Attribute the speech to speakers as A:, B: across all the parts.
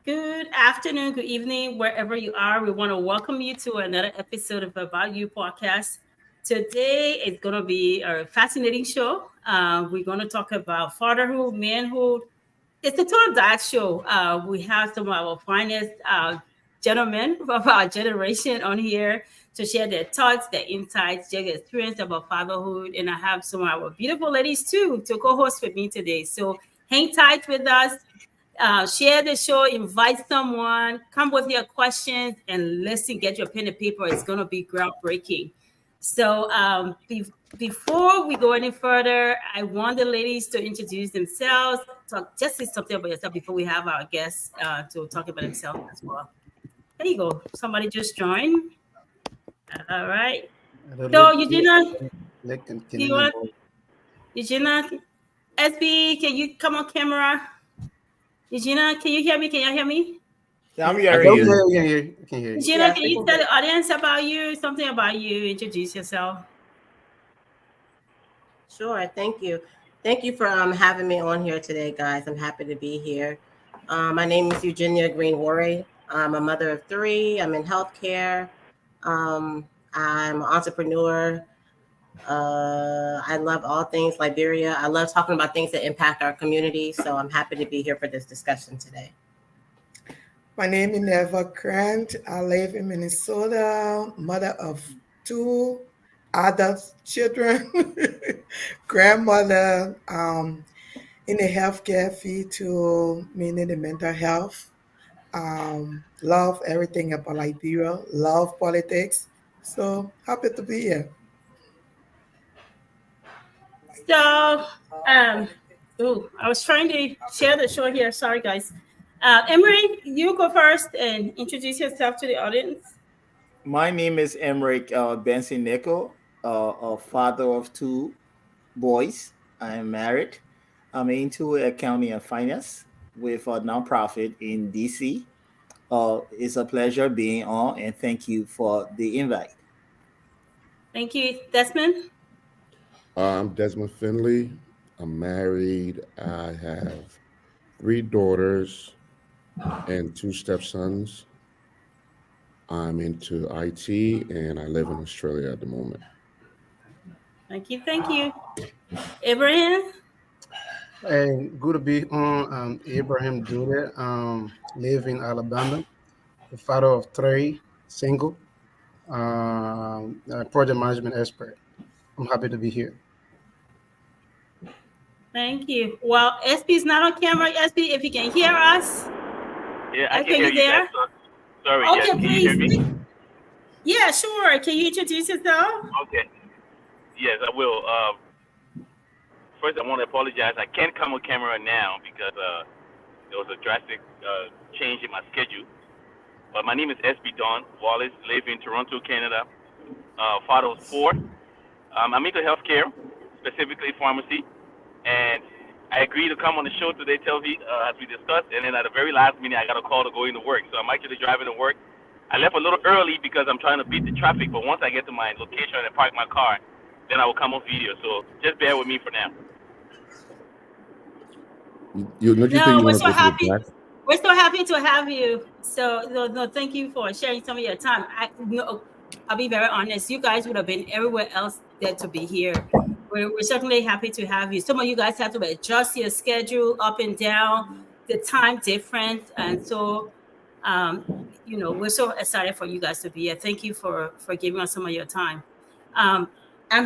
A: Good afternoon, good evening, wherever you are. We want to welcome you to another episode of About You podcast. Today is going to be a fascinating show. We're going to talk about fatherhood, manhood. It's a total diet show. We have some of our finest gentlemen of our generation on here to share their thoughts, their insights, their experience about fatherhood. And I have some of our beautiful ladies too to co-host with me today. So hang tight with us. Share the show, invite someone, come with your questions, and listen. Get your pen and paper. It's going to be groundbreaking. So, before we go any further, I want the ladies to introduce themselves. Talk, just say something about yourself before we have our guests to talk about themselves as well. There you go. Somebody just joined. All right. So, Eugenia, do you want Eugenia? SB, can you come on camera? Eugenia, can you hear me? Can you hear me?
B: Yeah, I'm hearing you.
C: I can hear you.
A: Gina, can you tell the audience about you, something about you, introduce yourself?
D: Sure, thank you. Thank you for having me on here today, guys. I'm happy to be here. My name is Eugenia Green-Worre. I'm a mother of three. I'm in healthcare. I'm an entrepreneur. I love all things Liberia. I love talking about things that impact our community. So I'm happy to be here for this discussion today.
E: My name is Neva Grant. I live in Minnesota, mother of two adult children, grandmother in the healthcare field to meaning the mental health. Love everything about Liberia, love politics. So happy to be here.
A: So, I was trying to share the show here. Sorry, guys. Emery, you go first and introduce yourself to the audience.
B: My name is Emric Benson Nickel, a father of two boys. I am married. I'm into accounting and finance with a nonprofit in DC. It's a pleasure being on, and thank you for the invite.
A: Thank you, Desmond.
C: I'm Desmond Finley. I'm married. I have three daughters and two stepsons. I'm into IT and I live in Australia at the moment.
A: Thank you. Thank you. Abraham.
F: Hey, good to be on. Abraham Judah, live in Alabama, the father of three, single, project management expert. I'm happy to be here.
A: Thank you. Well, SB is not on camera. SB, if you can hear us.
G: Yeah, I can hear you there. Sorry,
A: okay,
G: yes. Can you hear me?
A: Yeah, sure. Can you introduce yourself?
G: Okay. Yes, I will. First, I want to apologize. I can't come on camera now because there was a drastic change in my schedule. But my name is SB Don Wallace, live in Toronto, Canada. Father of four. I'm into healthcare, specifically pharmacy. And I agreed to come on the show today, Telvi, as we discussed. And then at the very last minute, I got a call to go into work. So I'm actually driving to work. I left a little early because I'm trying to beat the traffic. But once I get to my location and park my car, then I will come on video. So just bear with me for now.
A: We're so happy. We're so happy to have you. So no, thank you for sharing some of your time. I'll be very honest. You guys would have been everywhere else there to be here. We're certainly happy to have you. Some of you guys have to adjust your schedule up and down, the time difference, and so we're so excited for you guys to be here. Thank you for giving us some of your time. I'm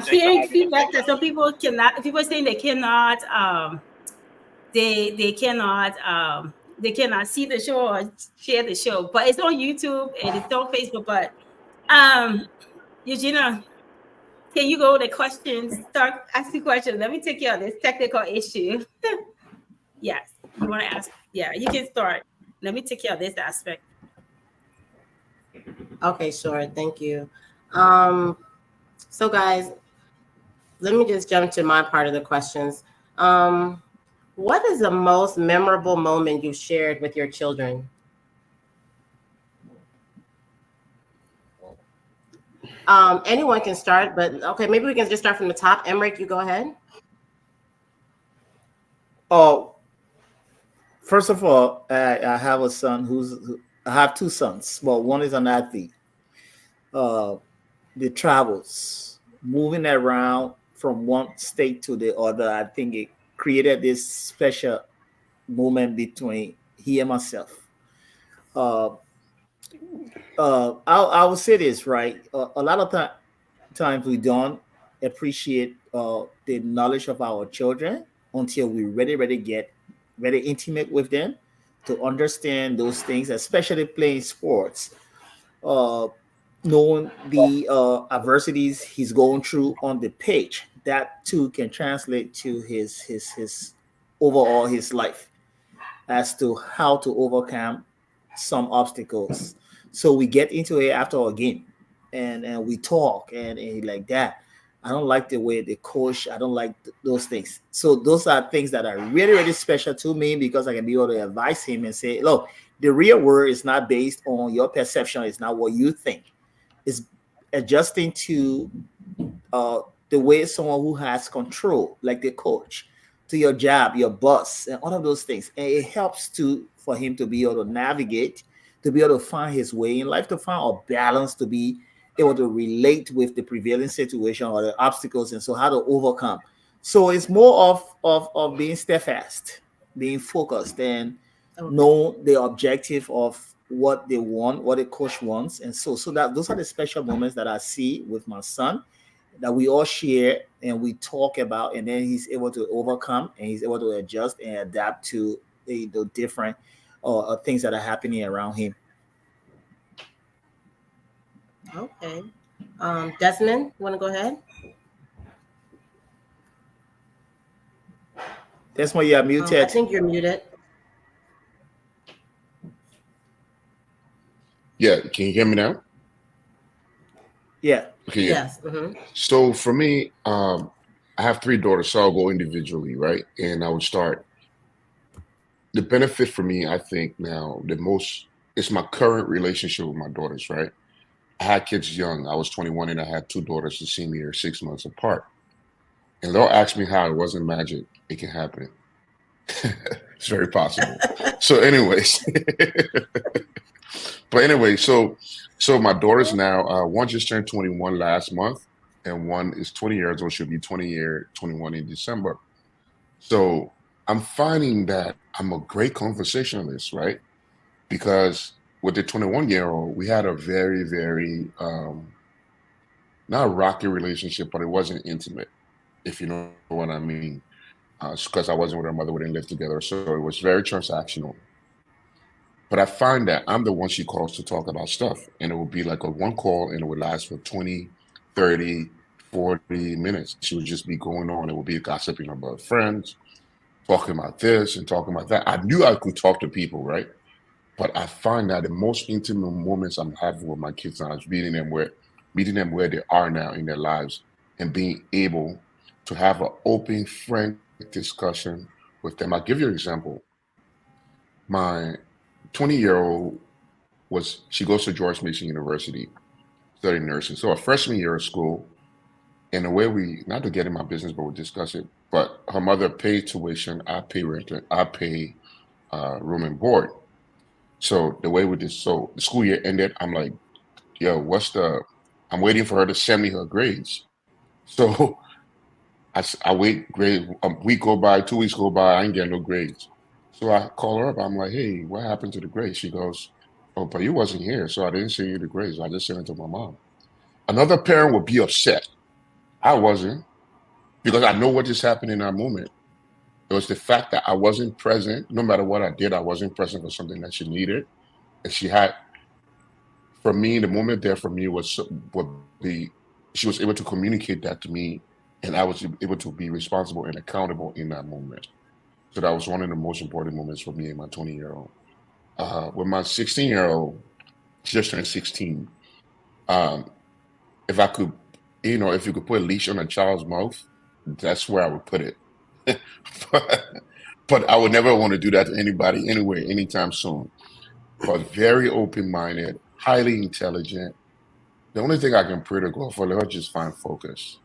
A: hearing feedback that some people cannot. People are saying they cannot. They cannot see the show or share the show, but it's on YouTube and it's on Facebook. But Eugenia, can you go with the questions? Start asking questions. Let me take care of this technical issue. Yes, you want to ask? Yeah, you can start. Let me take care of this aspect.
D: Okay, sure. Thank you. So guys, let me just jump to my part of the questions. What is the most memorable moment you shared with your children? Anyone can start, but okay, maybe we can just start from the top. Emric, you go ahead.
B: first of all, I have a son I have two sons. Well, one is an athlete. Uh, the travels, moving around from one state to the other, I think it created this special moment between he and myself. Uh, I will say this right. A lot of times we don't appreciate the knowledge of our children until we really get very intimate with them to understand those things, especially playing sports. Uh, Knowing the adversities he's going through on the page, that too can translate to his overall his life as to how to overcome some obstacles. So we get into it after a game, and we talk, and like that. I don't like the way they coach. I don't like those things. So those are things that are really special to me because I can be able to advise him and say, look, the real world is not based on your perception. It's not what you think. It's adjusting to uh, the way someone who has control, like the coach, to your job, your boss, and all of those things. And it helps to for him to be able to navigate, to be able to find his way in life, to find a balance, to be able to relate with the prevailing situation or the obstacles, and so how to overcome. So it's more of being steadfast, being focused, and
D: Okay.
B: know the objective of what they want, what the coach wants, and so that those are the special moments that I see with my son that we all share and we talk about, and then he's able to overcome and he's able to adjust and adapt to the different things that are happening around him.
D: Okay. Desmond, want to go ahead?
B: That's why you are
D: I
B: muted.
D: think you're muted.
C: Yeah, can you hear me now?
B: Yeah.
C: Okay, yeah.
D: Yes. Mm-hmm.
C: So for me, I have three daughters, so I'll go individually, right? And I would start. The benefit for me, I think now, the most is my current relationship with my daughters, right? I had kids young. I was 21 and I had two daughters the same year, 6 months apart. And they'll ask me how it wasn't magic. It can happen. It's very possible. So, anyways, but anyway, so my daughters now, one just turned 21 last month, and one is 20 years old. She'll be 21 in December. So I'm finding that I'm a great conversationalist, right? Because with the 21-year-old, we had a very not rocky relationship, but it wasn't intimate, if you know what I mean. Because I wasn't with her mother, we didn't live together, so it was very transactional. But I find that I'm the one she calls to talk about stuff. And it would be like a one call and it would last for 20, 30, 40 minutes. She would just be going on. It would be gossiping about friends, talking about this and talking about that. I knew I could talk to people, right? But I find that the most intimate moments I'm having with my kids now is meeting them where they are now in their lives and being able to have an open, frank discussion with them. I'll give you an example. My 20-year-old she goes to George Mason University studying nursing. So a freshman year of school, in a way not to get in my business, but we'll discuss it. But her mother paid tuition, I pay rent, I pay room and board. So the way we did, so the school year ended, I'm like, yo, I'm waiting for her to send me her grades. So I wait, grade, a week go by, 2 weeks go by, I ain't getting no grades. So I call her up. I'm like, hey, what happened to the grades? She goes, oh, but you wasn't here, so I didn't send you the grades. I just sent it to my mom. Another parent would be upset. I wasn't, because I know what just happened in that moment. It was the fact that I wasn't present. No matter what I did, I wasn't present for something that she needed. And for me, the moment there for me would be, she was able to communicate that to me, and I was able to be responsible and accountable in that moment. So that was one of the most important moments for me and my 20-year-old. With my 16-year-old, she just turned 16. Um, if I could, if you could put a leash on a child's mouth, that's where I would put it. but, but I would never want to do that to anybody, anywhere, anytime soon. But very open-minded, highly intelligent. The only thing I can pray to God for, let her just find focus.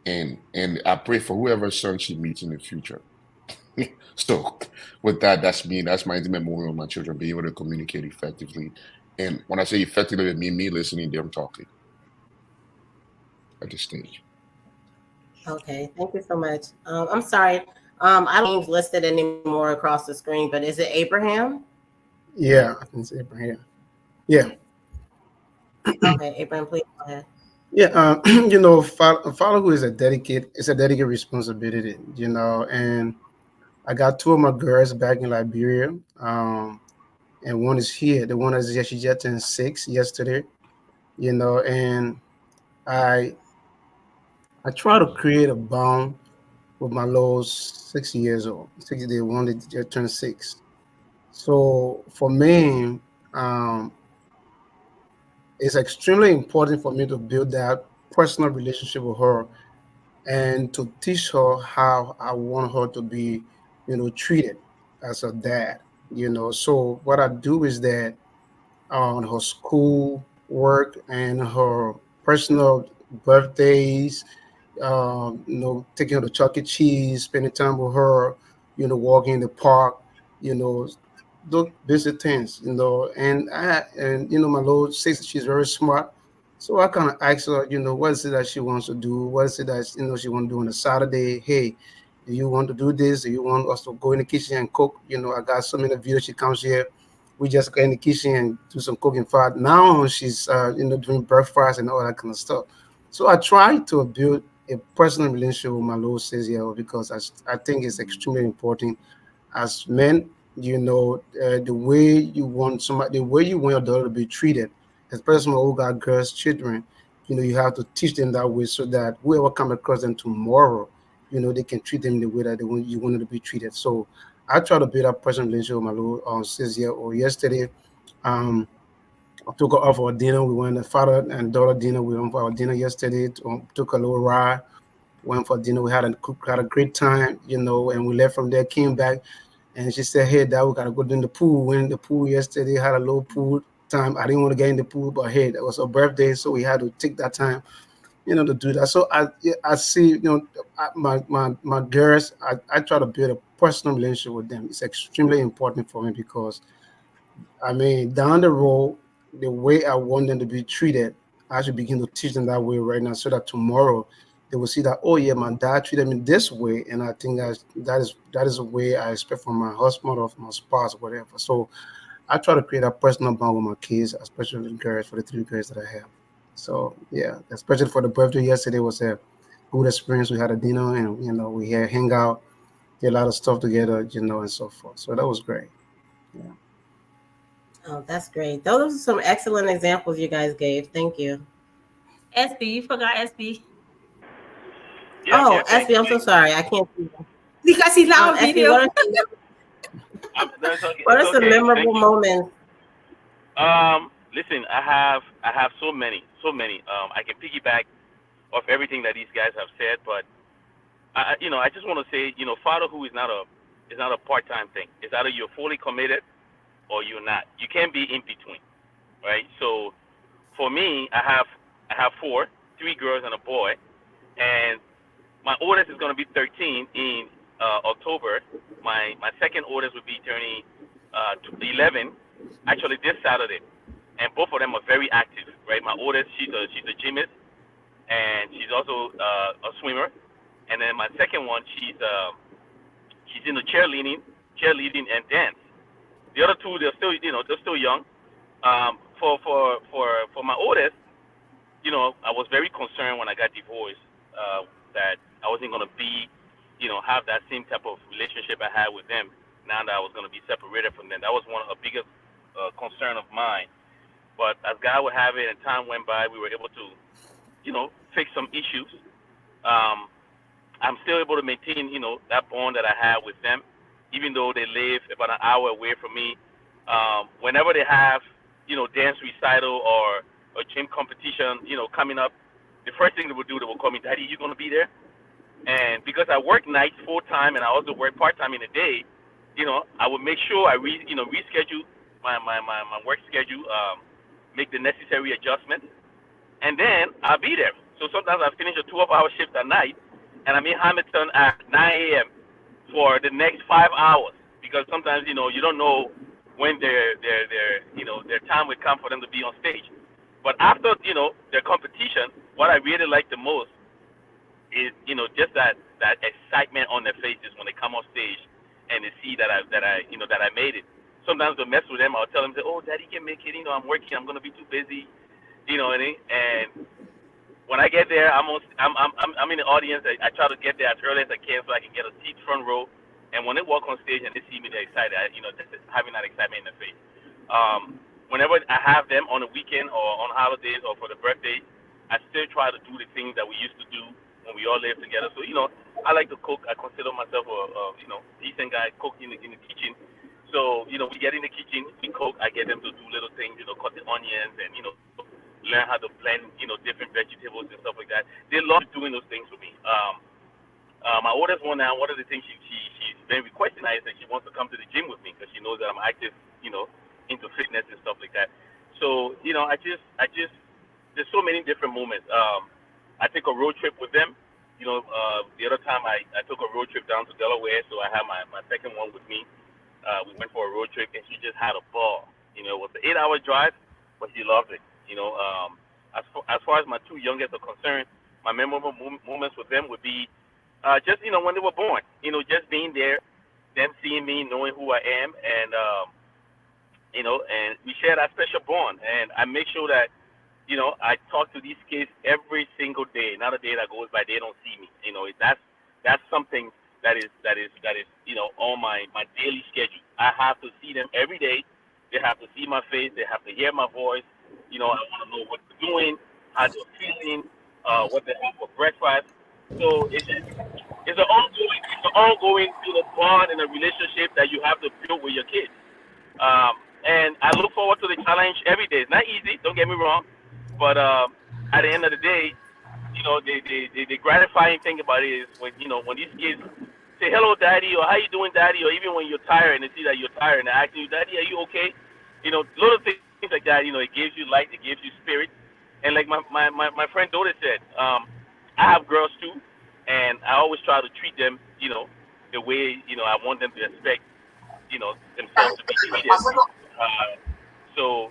C: And I pray for whoever son she meets in the future. So with that, that's me. That's my intimate moment with my children, being able to communicate effectively. And when I say effectively, it means me listening, them talking at this stage.
D: Okay, thank you so much. I'm sorry. I don't have names listed anymore across the screen, but is it Abraham?
F: Yeah, I can say Abraham. Yeah,
D: Okay, Abraham, please go ahead.
F: yeah. Fatherhood is a dedicated responsibility. And I got two of my girls back in Liberia, and one is here. The one is, yeah, she just turned 6 yesterday. And I I try to create a bond with my little 6 years old. 6 day one that just turned 6. So for me, um, it's extremely important for me to build that personal relationship with her and to teach her how I want her to be, treated as a dad. So what I do is that on her school work and her personal birthdays, taking her to Chuck E. Cheese, spending time with her, walking in the park, you know, those basic things, and my Lord says she's very smart. So I kind of ask her, what is it that she wants to do? What is it that, she want to do on a Saturday? Hey, do you want to do this? Do you want us to go in the kitchen and cook? I got so many videos. She comes here, we just go in the kitchen and do some cooking for her. Now she's, doing breakfast and all that kind of stuff. So I try to build a personal relationship with my little 6 year old because I think it's extremely important as men. The way you want somebody, the way you want your daughter to be treated, especially who got girls, children. You have to teach them that way so that whoever come across them tomorrow, they can treat them the way that you want them to be treated. So I try to build a personal relationship with my little 6 year old. Yesterday, um, I took her out for dinner. We went to father and daughter dinner. We went for our dinner yesterday. Took a little ride. Went for dinner. We had a great time, and we left from there. Came back, and she said, "Hey, Dad, we gotta go in the pool." Went in the pool yesterday. Had a little pool time. I didn't want to get in the pool, but hey, that was her birthday, so we had to take that time, to do that. So I see, my girls. I try to build a personal relationship with them. It's extremely important for me because I mean, down the road, the way I want them to be treated, I should begin to teach them that way right now, so that tomorrow they will see that, oh yeah, my dad treated me this way, and I think that is a way I expect from my husband or from my spouse, whatever. So I try to create a personal bond with my kids, especially the girls, for the three girls that I have. So yeah, especially for the birthday yesterday was a good experience. We had a dinner and we had hang out, did a lot of stuff together, and so forth. So that was great. Yeah.
D: Oh, that's great. Those are some excellent examples you guys gave. Thank you.
A: SB, you forgot SB
G: Yeah, I'm
D: Oh,
G: here. Thanks.
D: SB, I'm so sorry. I can't see you.
A: because he's not on
D: SB,
A: video.
G: No, it's okay.
D: what
G: It's
D: are some
G: okay. Thank
D: memorable
G: you.
D: moments?
G: Listen, I have so many, so many. I can piggyback off everything that these guys have said, but I just want to say, fatherhood is not a part-time thing. It's either you're fully committed or you're not. You can't be in between, right? So for me, I have four, three girls and a boy, and my oldest is going to be 13 in October. My second oldest will be turning 11, actually this Saturday, and both of them are very active, right? My oldest, she's a gymnast, and she's also a swimmer, and then my second one, she's in the cheerleading and dance. The other two, they're still young. For my oldest, I was very concerned when I got divorced, that I wasn't going to have that same type of relationship I had with them now that I was going to be separated from them. That was one of the biggest concern of mine. But as God would have it, and time went by, we were able to, fix some issues. Um, I'm still able to maintain, that bond that I had with them, even though they live about an hour away from me. Whenever they have, dance recital or a gym competition, coming up, the first thing they would do, they would call me, Daddy, you gonna be there? And because I work nights full time and I also work part time in the day, I would make sure I reschedule my work schedule, make the necessary adjustments, and then I'll be there. So sometimes I finish a 12-hour shift at night, and I'm in Hamilton at 9 a.m. for the next 5 hours, because sometimes you don't know when their time will come for them to be on stage. But after their competition, what I really like the most is just that excitement on their faces when they come off stage and they see that I made it. Sometimes to mess with them, I'll tell them, "Oh, Daddy can make it. I'm working. I'm gonna be too busy." You know what I mean? And when I get there, I'm in the audience. I try to get there as early as I can so I can get a seat front row. And when they walk on stage and they see me, they're excited. Just having that excitement in their face. Whenever I have them on the weekend or on holidays or for the birthday, I still try to do the things that we used to do when we all lived together. So I like to cook. I consider myself a decent guy, cook in the kitchen. So we get in the kitchen, we cook. I get them to do little things, cut the onions and learn how to blend, different vegetables and stuff like that. They love doing those things with me. My oldest one now, one of the things she's been requesting now is that she wants to come to the gym with me because she knows that I'm active, into fitness and stuff like that. So, I just, there's so many different moments. I take a road trip with them. The other time I took a road trip down to Delaware, so I had my second one with me. We went for a road trip and she just had a ball. It was an 8-hour drive, but she loved it. As far as my two youngest are concerned, my memorable moments with them would be just when they were born. Just being there, them seeing me, knowing who I am, and and we share that special bond. And I make sure that I talk to these kids every single day. Not a day that goes by they don't see me. That's something that is on my daily schedule. I have to see them every day. They have to see my face. They have to hear my voice. I want to know what they're doing, how they're feeling, what they have for breakfast. So it's an ongoing bond and a relationship that you have to build with your kids. And I look forward to the challenge every day. It's not easy, don't get me wrong, but at the end of the day, the gratifying thing about it is when these kids say hello, Daddy, or how you doing, Daddy, or even when you're tired and they see that you're tired and they ask you, Daddy, are you okay? Little things like that. It gives you light, it gives you spirit. And like my friend Dota said, I have girls too, and I always try to treat them, the way I want them to expect, themselves to be treated. So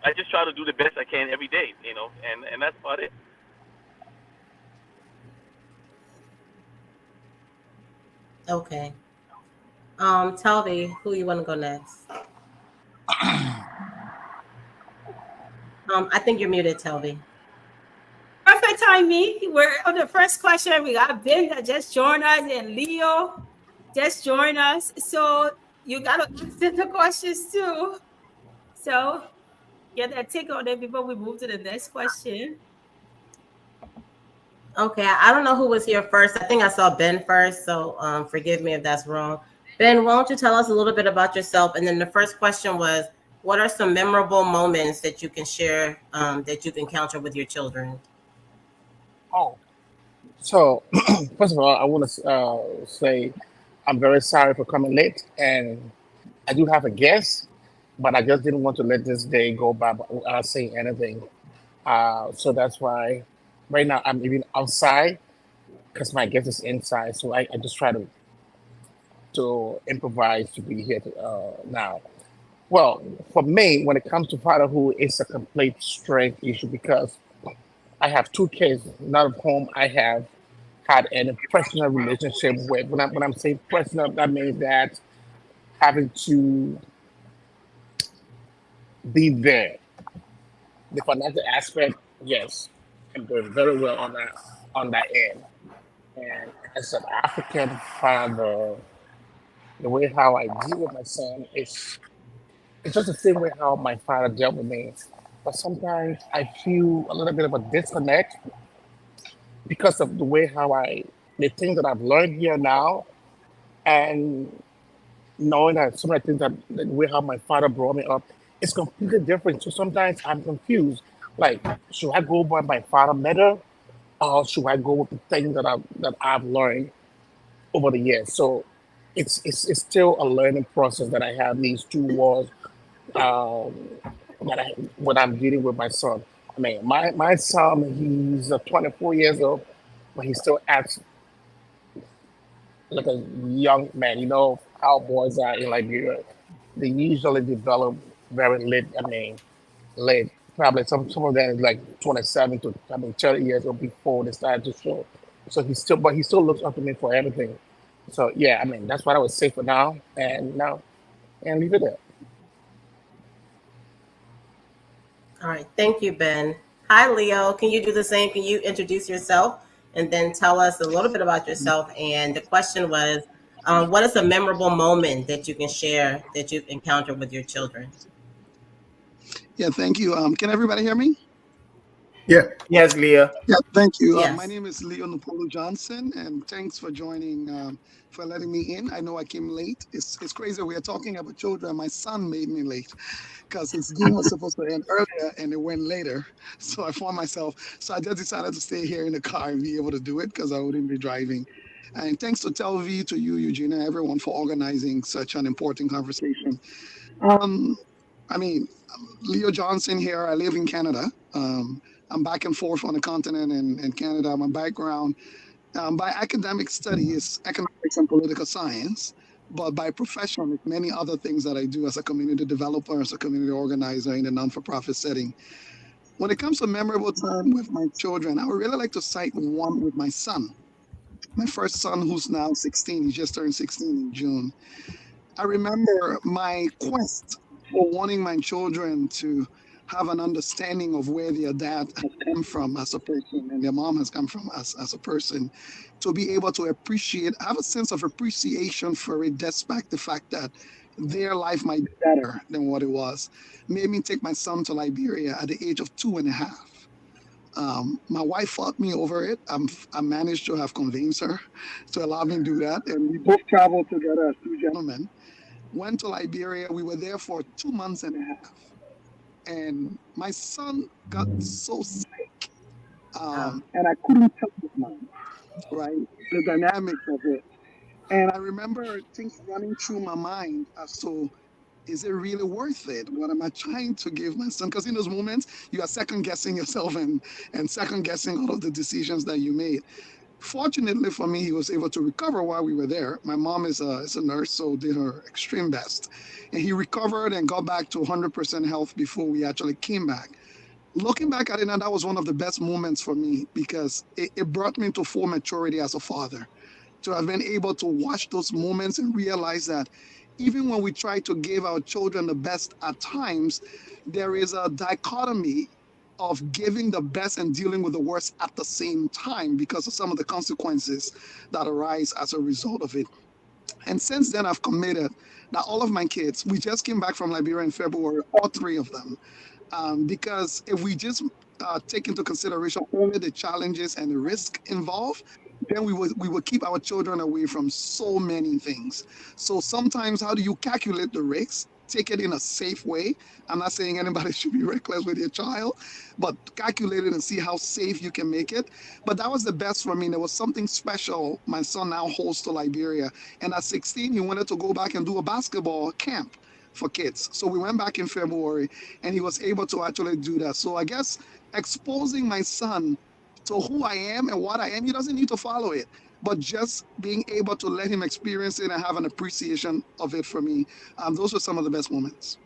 G: I just try to do the best I can every day, and that's about it.
D: Okay. Telvi, who you want to go next? I think you're muted, Telvi.
A: Perfect timing. We're on the first question. We got Ben that just joined us and Leo just joined us. So you got to answer the questions too. So get that take on it before we move to the next question.
D: Okay, I don't know who was here first. I think I saw Ben first, so forgive me if that's wrong. Ben, why don't you tell us a little bit about yourself? And then the first question was, what are some memorable moments that you can share that you've encountered with your children?
H: Oh, so first of all, I want to say I'm very sorry for coming late, and I do have a guest, but I just didn't want to let this day go by without saying anything. So that's why right now I'm even outside because my guest is inside. So I just try to improvise to be here now. Well, for me, when it comes to fatherhood, it's a complete strength issue because I have two kids, none of whom I have had any personal relationship with. When I'm saying personal, that means that having to be there. The financial aspect, yes, I'm doing very well on that end. And as an African father, the way how I deal with my son is it's just the same way how my father dealt with me. But sometimes I feel a little bit of a disconnect because of the way how the things that I've learned here now, and knowing that some of the things that the way how my father brought me up is completely different. So sometimes I'm confused. Like, should I go by my father method, or should I go with the things that I've learned over the years? So it's still a learning process that I have these two walls um, that when I'm dealing with my son. I mean, my son, he's 24 years old, but he still acts like a young man. You know how boys are in Liberia. They usually develop very late. I mean, late. Probably some of them is like 27 to 30 years old before they start to show. So he still looks up to me for everything. So yeah, I mean that's what I would say for now, and leave it there.
D: All right. Thank you, Ben. Hi, Leo. Can you do the same? Can you introduce yourself and then tell us a little bit about yourself? And the question was, what is a memorable moment that you can share that you've encountered with your children?
I: Yeah, thank you. Can everybody hear me?
F: Yeah.
B: Yes, Leah.
I: Yeah, thank you. My
D: Yes.
I: name is Leo Napolo Johnson, and thanks for joining, for letting me in. I know I came late. It's crazy. We are talking about children. My son made me late because his game was supposed to end earlier and it went later. So I found myself. So I just decided to stay here in the car and be able to do it because I wouldn't be driving. And thanks to Telv, to you, Eugenia, everyone for organizing such an important conversation. Um, I mean, Leo Johnson here. I live in Canada. I'm back and forth on the continent and Canada. My background by academic study is economics and political science, but by profession, it's many other things that I do as a community developer, as a community organizer in a non-for-profit setting. When it comes to memorable time with my children, I would really like to cite one with my son. My first son, who's now 16, he just turned 16 in June. I remember my quest for wanting my children to have an understanding of where their dad has come from as a person and their mom has come from as a person, to be able to appreciate, have a sense of appreciation for it, despite the fact that their life might be better than what it was. Made me take my son to Liberia at the age of 2.5. My wife fought me over it. I managed to have convinced her to allow me to do that. And we both traveled together as two gentlemen, went to Liberia. We were there for 2 months and a half. And my son got so sick,
D: Um,
I: and I couldn't tell his mom, right? The dynamics of it. And I remember things running through my mind as to, is it really worth it? What am I trying to give my son? Because in those moments, you are second guessing yourself and second guessing all of the decisions that you made. Fortunately for me, he was able to recover while we were there. My mom is a nurse, so did her extreme best. And he recovered and got back to 100% health before we actually came back. Looking back at it now, that was one of the best moments for me because it brought me to full maturity as a father, to have been able to watch those moments and realize that even when we try to give our children the best at times, there is a dichotomy of giving the best and dealing with the worst at the same time because of some of the consequences that arise as a result of it. And since then, I've committed that all of my kids, we just came back from Liberia in February, all three of them, because if we just take into consideration only the challenges and the risk involved, then we would keep our children away from so many things. So sometimes, how do you calculate the risks? Take it in a safe way. I'm not saying anybody should be reckless with your child, but calculate it and see how safe you can make it. But that was the best for me. There was something special my son now holds to Liberia. And at 16, he wanted to go back and do a basketball camp for kids. So we went back in February and he was able to actually do that. So I guess exposing my son to who I am and what I am, he doesn't need to follow it, but just being able to let him experience it and have an appreciation of it for me. Those were some of the best moments.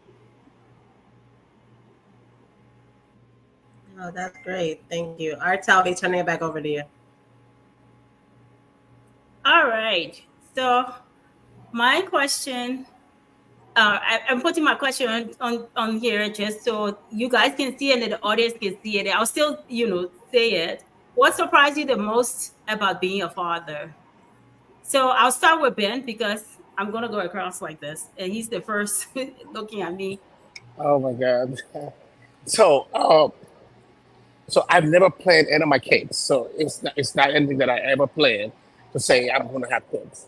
D: oh, that's great. Thank you. All right, Talvi, turning it back over to you.
A: All right. So my question, I'm putting my question on here just so you guys can see it and the audience can see it. I'll still, say it. What surprised you the most about being a father? So I'll start with Ben because I'm gonna go across like this, and he's the first looking at me.
H: Oh my God. So, so I've never planned any of my kids. So it's not anything that I ever planned to say I'm going to have kids.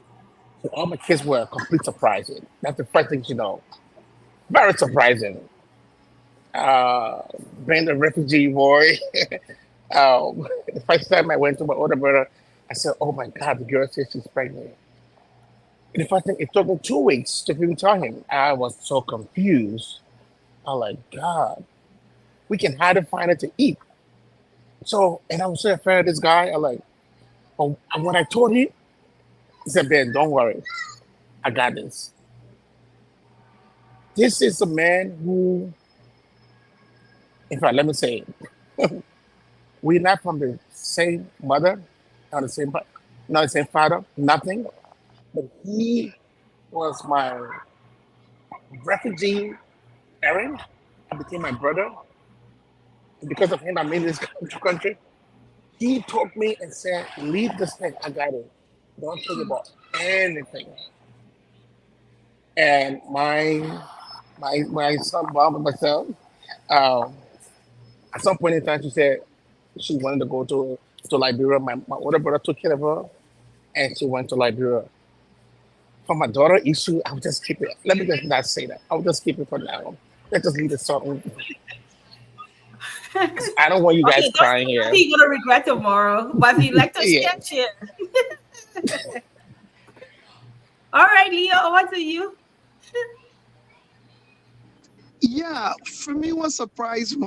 H: So all my kids were a complete surprising. That's the first thing you know. Very surprising. Uh, Being a refugee boy. The first time I went to my older brother, I said, "Oh my God, the girl says she's pregnant." And the first thing, it took me 2 weeks to even tell him. I was so confused. I'm like, God, we can hardly find it to eat. So, and I was so afraid of this guy. I'm like, oh, and when I told him, He said, Ben, don't worry. I got this. This is a man who, in fact, let me say, we're not from the same mother, not the same, not the same father, nothing. But he was my refugee parent. I became my brother. And because of him, I made this country. He took me and said, leave this thing. I got it. Don't think about anything. And my son, mom, and myself, um, at some point in time, she said she wanted to go to Liberia. My older brother took care of her, and she went to Liberia. For my daughter issue, I'll just keep it. Let me just not say that. I'll just keep it for now. Let's just leave it something. I don't want you guys
A: Okay, don't
H: crying
A: say
H: here.
A: nothing you're gonna regret tomorrow. But if you like to
H: Yeah.
A: share, share. All right, Leo, over to you.
I: Yeah, for me, what has surprised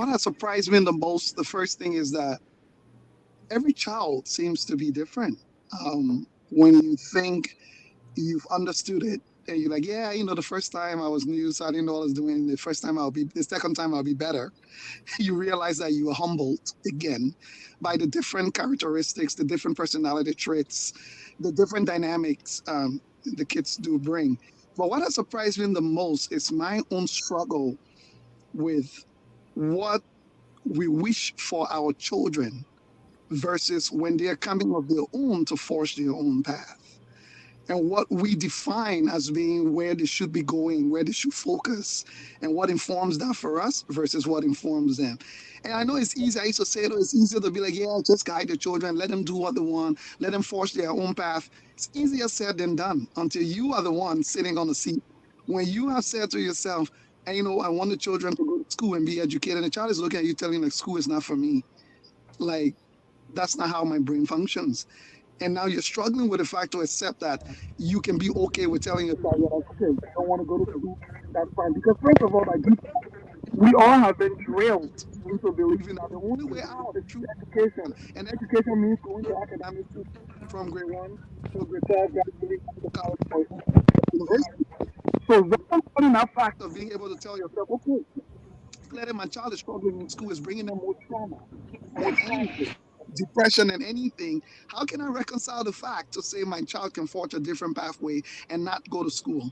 I: me the most, the first thing is that every child seems to be different. When you think you've understood it, and you're like, yeah, the first time I was new, so I didn't know what I was doing. The second time I'll be better. You realize that you are humbled again by the different characteristics, the different personality traits, the different dynamics the kids do bring. But what has surprised me the most is my own struggle with what we wish for our children versus when they're coming of their own to forge their own path, and what we define as being where they should be going, where they should focus, and what informs that for us versus what informs them. And I know it's easy. I used to say it, it's easier to be like, yeah, just guide the children, let them do what they want, let them forge their own path. It's easier said than done until you are the one sitting on the seat. When you have said to yourself, and I want the children to go to school and be educated, and the child is looking at you telling like school is not for me. Like, that's not how my brain functions. And now you're struggling with the fact to accept that you can be okay with telling yourself, yeah, that's okay, you don't want to go to school, that's fine. Because first of all, by default, we all have been drilled into believing that the only way out is through education. And education means going to academic school from grade 1 to grade 12, graduating to college or university. So then putting that fact of being able to tell yourself, okay, clearly my child is struggling in school is bringing them more trauma, more conflict, depression, and anything. How can I reconcile the fact to say my child can forge a different pathway and not go to school?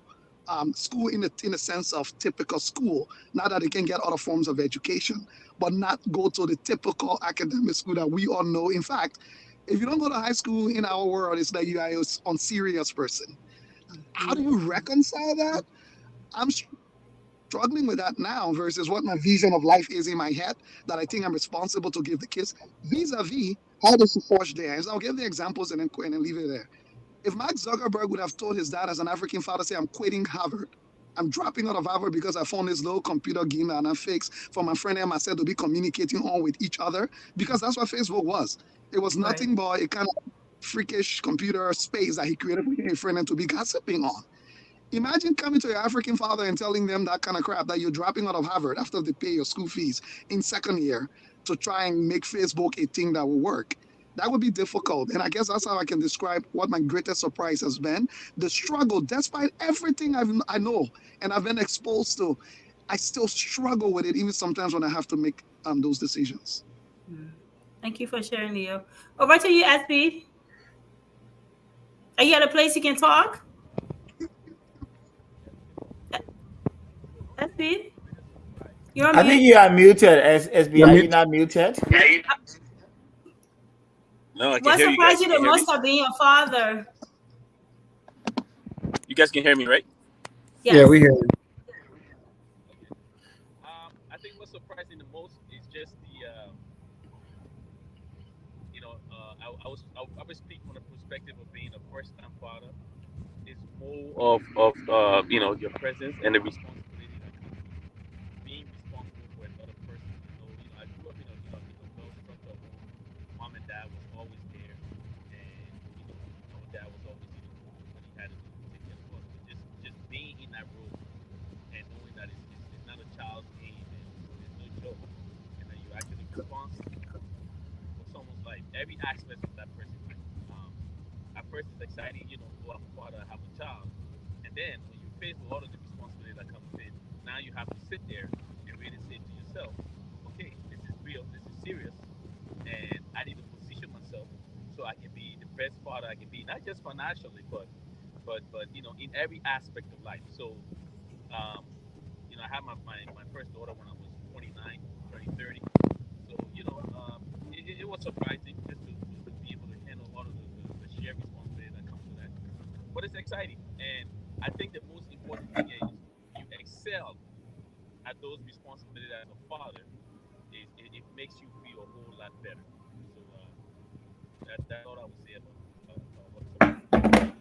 I: School in a sense of typical school, not that they can get other forms of education, but not go to the typical academic school that we all know. In fact, if you don't go to high school in our world, it's like you are a unserious person. How do you reconcile that? I'm struggling with that now versus what my vision of life is in my head that I think I'm responsible to give the kids vis-a-vis how they should forge theirs. I'll give the examples and then leave it there. If Mark Zuckerberg would have told his dad as an African father, say, I'm quitting Harvard. I'm dropping out of Harvard because I found this little computer game and I fixed for my friend and myself to be communicating on with each other because that's what Facebook was. It was
A: Right.
I: nothing but a kind of freakish computer space that he created for a friend and to be gossiping on. Imagine coming to your African father and telling them that kind of crap that you're dropping out of Harvard after they pay your school fees in second year to try and make Facebook a thing that will work. That would be difficult. And I guess that's how I can describe what my greatest surprise has been. The struggle, despite everything I know and I've been exposed to, I still struggle with it, even sometimes when I have to make those decisions.
A: Mm. Thank you for sharing, Leo. Over to you, SB. Are you at a place you can talk? SB, you're on
B: I think
A: mute.
B: you are muted, SB.
F: Yeah,
B: Are
F: me
B: you not muted?
G: No, I can
A: What
G: hear you guys.
A: surprised
G: You
A: you
G: can
A: the
G: hear me?
A: most of being a father?
G: You guys can hear me, right?
F: yeah, we
A: Yes.
F: hear you.
G: Okay. I think what's surprising the most is just I would speak from the perspective of being a first-time father. It's more of your presence and the responsibility that comes with being responsible for another person. I grew up in a well-structured home. Mom and dad was always there, and our dad was always doing what he had to do to take care of us. But just being in that role and knowing that it's not a child's game and there's no joke, and that you're actually responsible for someone's life, every aspect of that person's life. At first, it's exciting, oh, I'm father, I have a child. And then when you face with all of the responsibility that comes with it, now you have to sit there and really say to yourself, okay, this is real, this is serious, and I need to position myself so I can be the best father I can be, not just financially, but in every aspect of life. So um, I had my first daughter when I was 29, turning 30. So it was surprising just to be able to handle all of the shared responsibility that comes with that. But it's exciting, and I think the most important thing is when you excel at those responsibilities as a father, is it makes you feel a whole lot better. So that's all I would say about what it's about.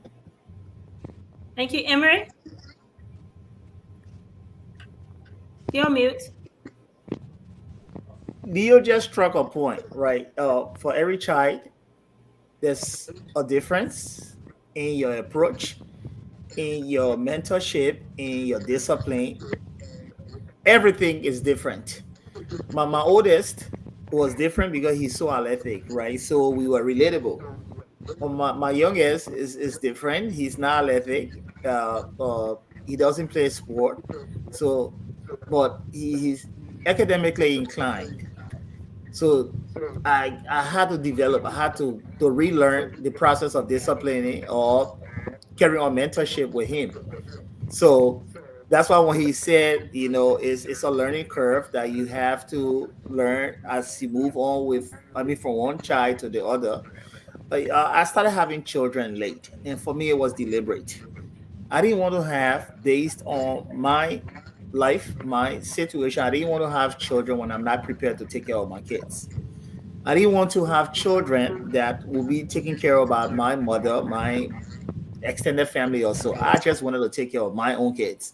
A: Thank you, Emery. You're on mute.
B: Leo just struck a point, right? For every child, there's a difference in your approach, in your mentorship, in your discipline. Everything is different. My oldest was different because he's so athletic, right? So we were relatable. My youngest is different. He's not athletic. He doesn't play sport. So, but he's academically inclined. So I had to develop, I had to relearn the process of disciplining or carry on mentorship with him. So that's why when he said, it's a learning curve that you have to learn as you move on from one child to the other. I started having children late, and for me, it was deliberate. I didn't want to have, based on my life, my situation, I didn't want to have children when I'm not prepared to take care of my kids. I didn't want to have children that will be taken care of by my mother, my extended family also. I just wanted to take care of my own kids.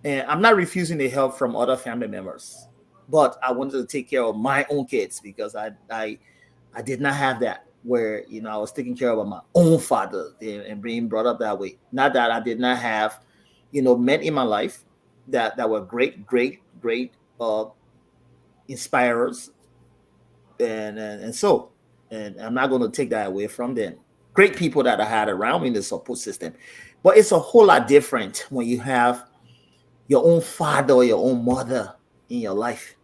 B: And I'm not refusing the help from other family members, but I wanted to take care of my own kids because I did not have that where I was taking care of my own father and being brought up that way. Not that I did not have men in my life that were great, great, great inspirers and I'm not going to take that away from them. Great people that I had around me in the support system, but it's a whole lot different when you have your own father or your own mother in your life.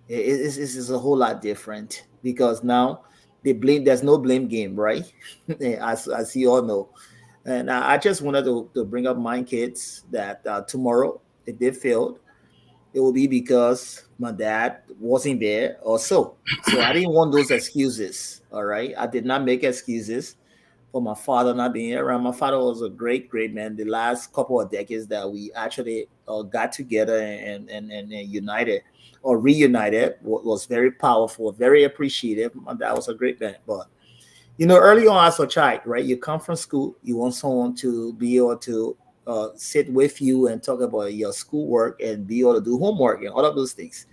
B: It's a whole lot different because now there's no blame game, right? as you all know. And I just wanted to bring up my kids that tomorrow, if they failed, it will be because my dad wasn't there or so. So I didn't want those excuses. All right. I did not make excuses for my father not being around. My father was a great, great man. The last couple of decades that we actually got together and united or reunited was very powerful, very appreciative. My dad was a great man. But early on as a child, right? You come from school, you want someone to be able to sit with you and talk about your schoolwork and be able to do homework and all of those things.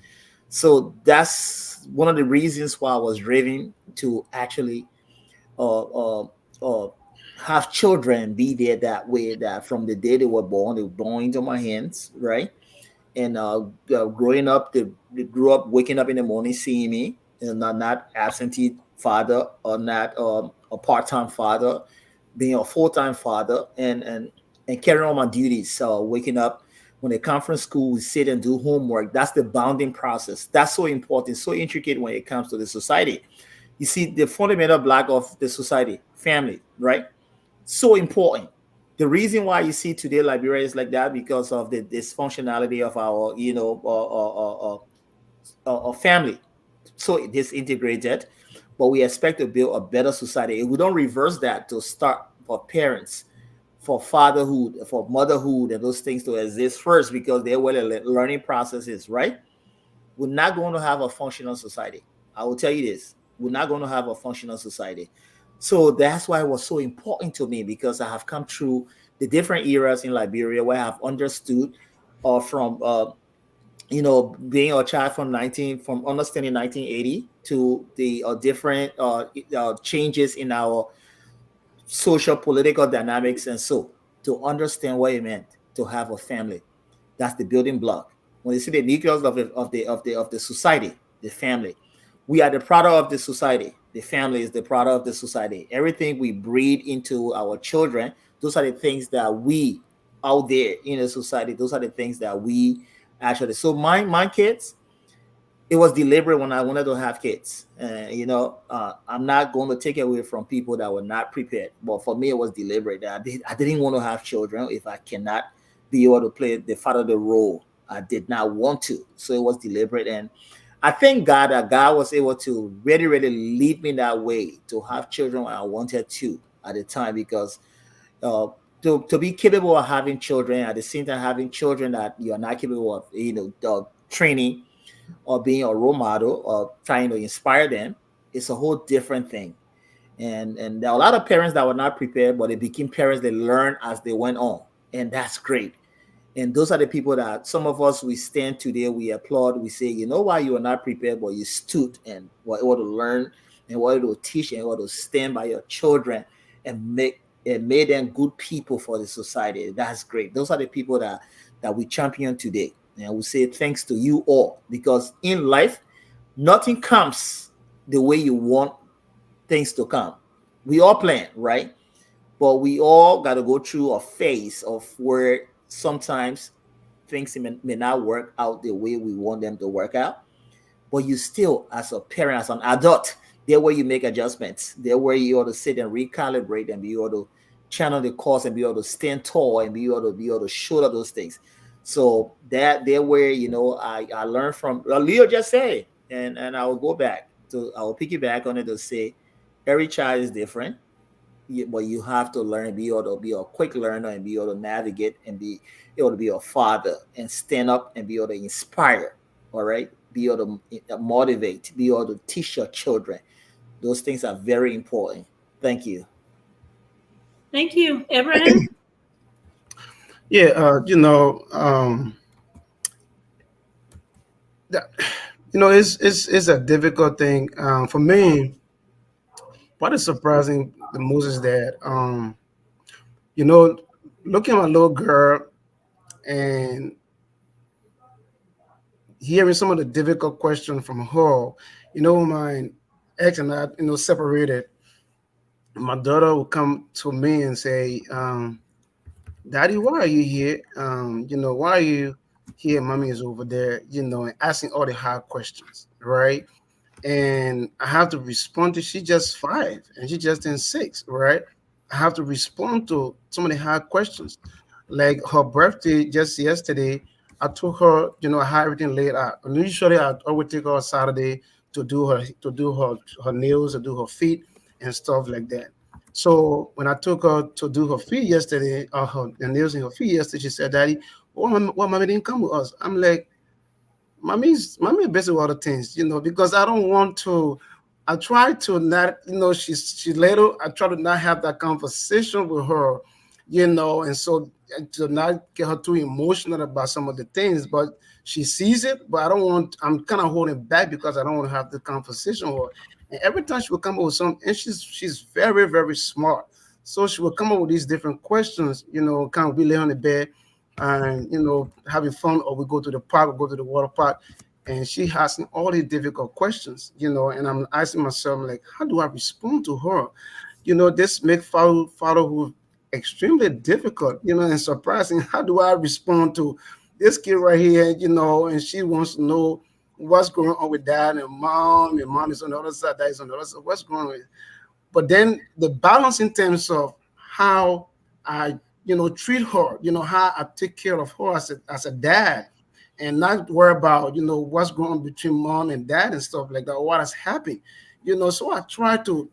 B: So that's one of the reasons why I was driven to actually uh, uh, uh, have children be there that way. That from the day they were born into my hands, right? And growing up, they grew up waking up in the morning, seeing me, and not absentee father or not a part-time father, being a full-time father, and carrying on my duties. So waking up when they come from school, we sit and do homework. That's the bounding process. That's so important, so intricate when it comes to the society. You see, the fundamental block of the society, family, right? So important. The reason why you see today Liberia is like that because of the dysfunctionality of our, family. So disintegrated, but we expect to build a better society. If we don't reverse that to start for parents, for fatherhood, for motherhood, and those things to exist first because they're where the learning process is, right? We're not going to have a functional society. I will tell you this. We're not going to have a functional society. So that's why it was so important to me because I have come through the different eras in Liberia where I have understood from being a child from understanding 1980 to the different changes in our social political dynamics and so to understand what it meant to have a family. That's the building block. When you see the nucleus of the society, the family, we are the product of the society. The family is the product of the society. Everything we breed into our children, those are the things that we out there in the society, those are the things that we actually. So my kids, it was deliberate when I wanted to have kids. I'm not going to take away from people that were not prepared, but for me, it was deliberate. I didn't want to have children if I cannot be able to play the father the role. I did not want to, so it was deliberate, and I thank God that God was able to really, really lead me that way to have children when I wanted to at the time, because uh, to be capable of having children at the same time having children that you are not capable of, training or being a role model or trying to inspire them, it's a whole different thing. And there are a lot of parents that were not prepared, but they became parents. They learned as they went on, and that's great. And those are the people that some of us, we stand today, we applaud, we say, you know why you are not prepared, but you stood and were able to learn and were able to teach and were able to stand by your children and made them good people for the society. That's great. Those are the people that we champion today. And we say thanks to you all, because in life, nothing comes the way you want things to come. We all plan, right? But we all got to go through a phase of where sometimes things may not work out the way we want them to work out. But you still, as a parent, as an adult, there where you make adjustments. There where you ought to sit and recalibrate and be able to channel the course and be able to stand tall and be able to shoulder those things. So that there where I learned from Leo just say, and I will go back to I will piggyback on it to say every child is different, but you have to learn, be able to be a quick learner and be able to navigate and be able to be a father and stand up and be able to inspire. All right, be able to motivate, be able to teach your children. Those things are very important. Thank you.
A: Thank you, Abraham.
F: Yeah, that, it's a difficult thing for me. What is surprising the most is that you know, looking at my little girl and hearing some of the difficult questions from her. My ex and I, separated. My daughter would come to me and say, Daddy, why are you here? Why are you here? Mommy is over there, and asking all the hard questions, right? And I have to respond to, she just 5 and she just in 6, right? I have to respond to some of the hard questions. Like her birthday just yesterday, I took her, I had everything laid out. And usually I would take her on Saturday to do her nails, to do her feet and stuff like that. So when I took her to do her feet yesterday, the nails in her feet yesterday, she said, Daddy, why mommy didn't come with us? I'm like, mommy busy with other things, because I don't want to. I try to not, she's little. I try to not have that conversation with her, and so to not get her too emotional about some of the things. But she sees it, but I don't want. I'm kind of holding back because I don't want to have the conversation with her. And every time she will come up with something, and she's very very smart, so she will come up with these different questions. Kind of we lay on the bed and having fun, or we go to the park or go to the water park, and she asking all these difficult questions, and I'm asking myself, like, how do I respond to her? This make fatherhood extremely difficult, and surprising. How do I respond to this kid right here, and she wants to know what's going on with dad and mom is on the other side, dad is on the other side, what's going on? But then the balance in terms of how I, treat her, how I take care of her as a dad, and not worry about, what's going on between mom and dad and stuff like that, or what has happened, So I try to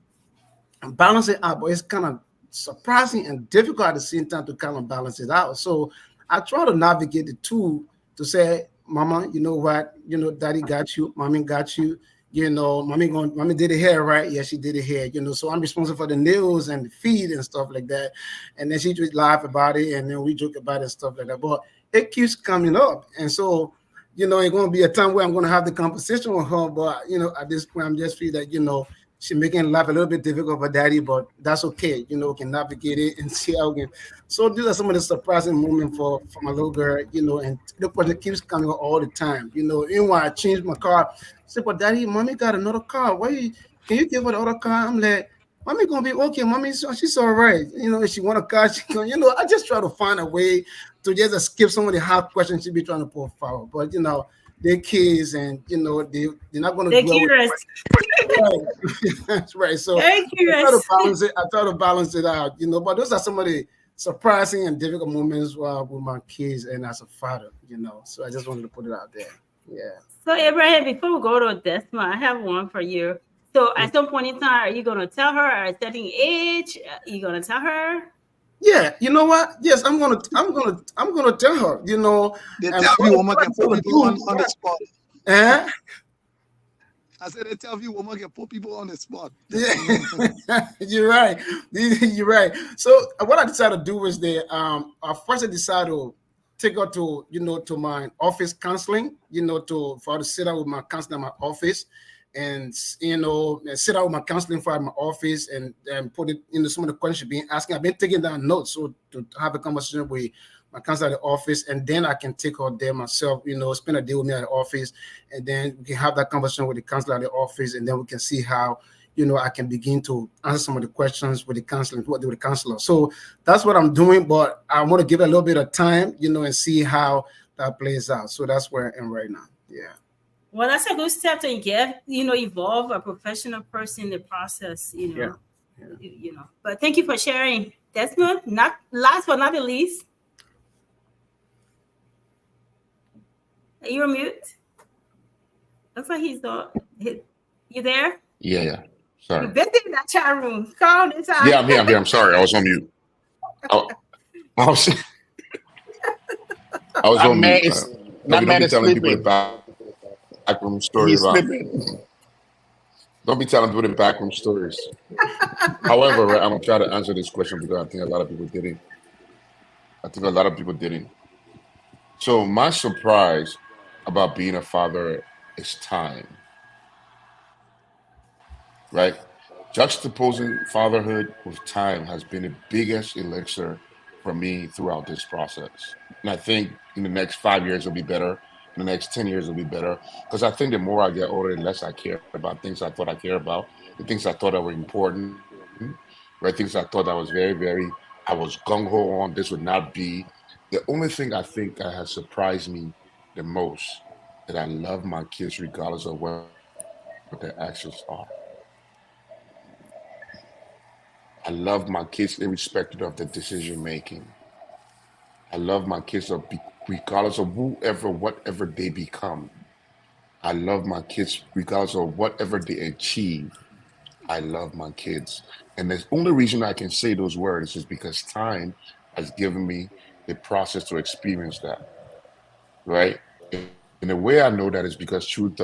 F: balance it out, but it's kind of surprising and difficult at the same time to kind of balance it out. So I try to navigate the two to say, Mama, you know what, Daddy got you, Mommy got you, Mommy did the hair, right? Yeah, she did the hair, So I'm responsible for the nails and the feet and stuff like that. And then she just laugh about it, and then we joke about it and stuff like that. But it keeps coming up, and so it's going to be a time where I'm going to have the conversation with her. But at this point, I'm just feel that she's making life a little bit difficult for daddy, but that's okay. We can navigate it and see how we can. So these are some of the surprising moments for my little girl, and the question keeps coming up all the time. Even when I change my car, I say, but daddy, mommy got another car. Can you give her the other car? I'm like, Mommy gonna be okay. Mommy, she's all right. If she want to catch, I just try to find a way to just skip some of the hard questions she be trying to put forward. But they're kids, and they're not gonna
A: They're
F: dwell with
A: curious.
F: right. That's right. So
A: Very
F: I try to
A: curious.
F: balance it. I try to balance it out. But those are some of the surprising and difficult moments with my kids and as a father. So I just wanted to put it out there. Yeah.
A: So Abraham, before we go to Desma, I have one for you. So at some point in time, are you gonna tell her at a certain age? Are you gonna tell her?
F: Yeah, you know what? Yes, I'm gonna tell her.
I: They
F: And
I: tell
F: what
I: you
F: I
I: woman
F: try
I: can put
F: to
I: people
F: do,
I: on the spot.
F: eh?
I: I said they tell you woman can put people on the spot.
F: Yeah, you're right. You're right. So what I decided to do was I first decided to take her to my office counseling, for her to sit down with my counselor in my office, and sit down with my counseling for my office, and put it some of the questions she's been asking. I've been taking down notes so to have a conversation with my counselor at the office, and then I can take her there myself, spend a day with me at the office, and then we can have that conversation with the counselor at the office, and then we can see how I can begin to answer some of the questions with the counselor, with the counselor. So that's what I'm doing, but I want to give it a little bit of time, and see how that plays out. So that's where I am right now. Yeah.
A: Well, that's a good step to get, evolve a professional person in the process,
F: Yeah. Yeah.
A: But thank you for sharing. Desmond, not last but not the least. Are you on mute? Looks like he's not. You there?
C: Yeah, yeah. Sorry.
A: You're busy in that chat room. Calm this
C: Yeah,
A: time.
C: I'm here. I'm here. I'm sorry. I was on mute. I, I was I was
H: That
C: on
H: man
C: mute.
H: is
C: Toby,
H: that
C: don't
H: man
C: be
H: is
C: telling people the
H: sleeping.
C: backroom story
H: He's
C: about.
H: sleeping.
C: Don't be telling people the backroom stories. However, right, I'm gonna try to answer this question because I think a lot of people didn't. I think a lot of people didn't. So my surprise about being a father is time, right? Juxtaposing fatherhood with time has been the biggest elixir for me throughout this process. And I think in the next 5 years it'll be better. In the next 10 years it'll be better. Because I think the more I get older, the less I care about things I thought I care about, the things I thought that were important, right? Things I thought that was I was gung-ho on, this would not be. The only thing I think that has surprised me the most that I love my kids regardless of what their actions are. I love my kids irrespective of the decision making. I love my kids regardless of whatever they become. I love my kids regardless of whatever they achieve. I love my kids. And the only reason I can say those words is because time has given me the process to experience that, right? And the way I know that is because through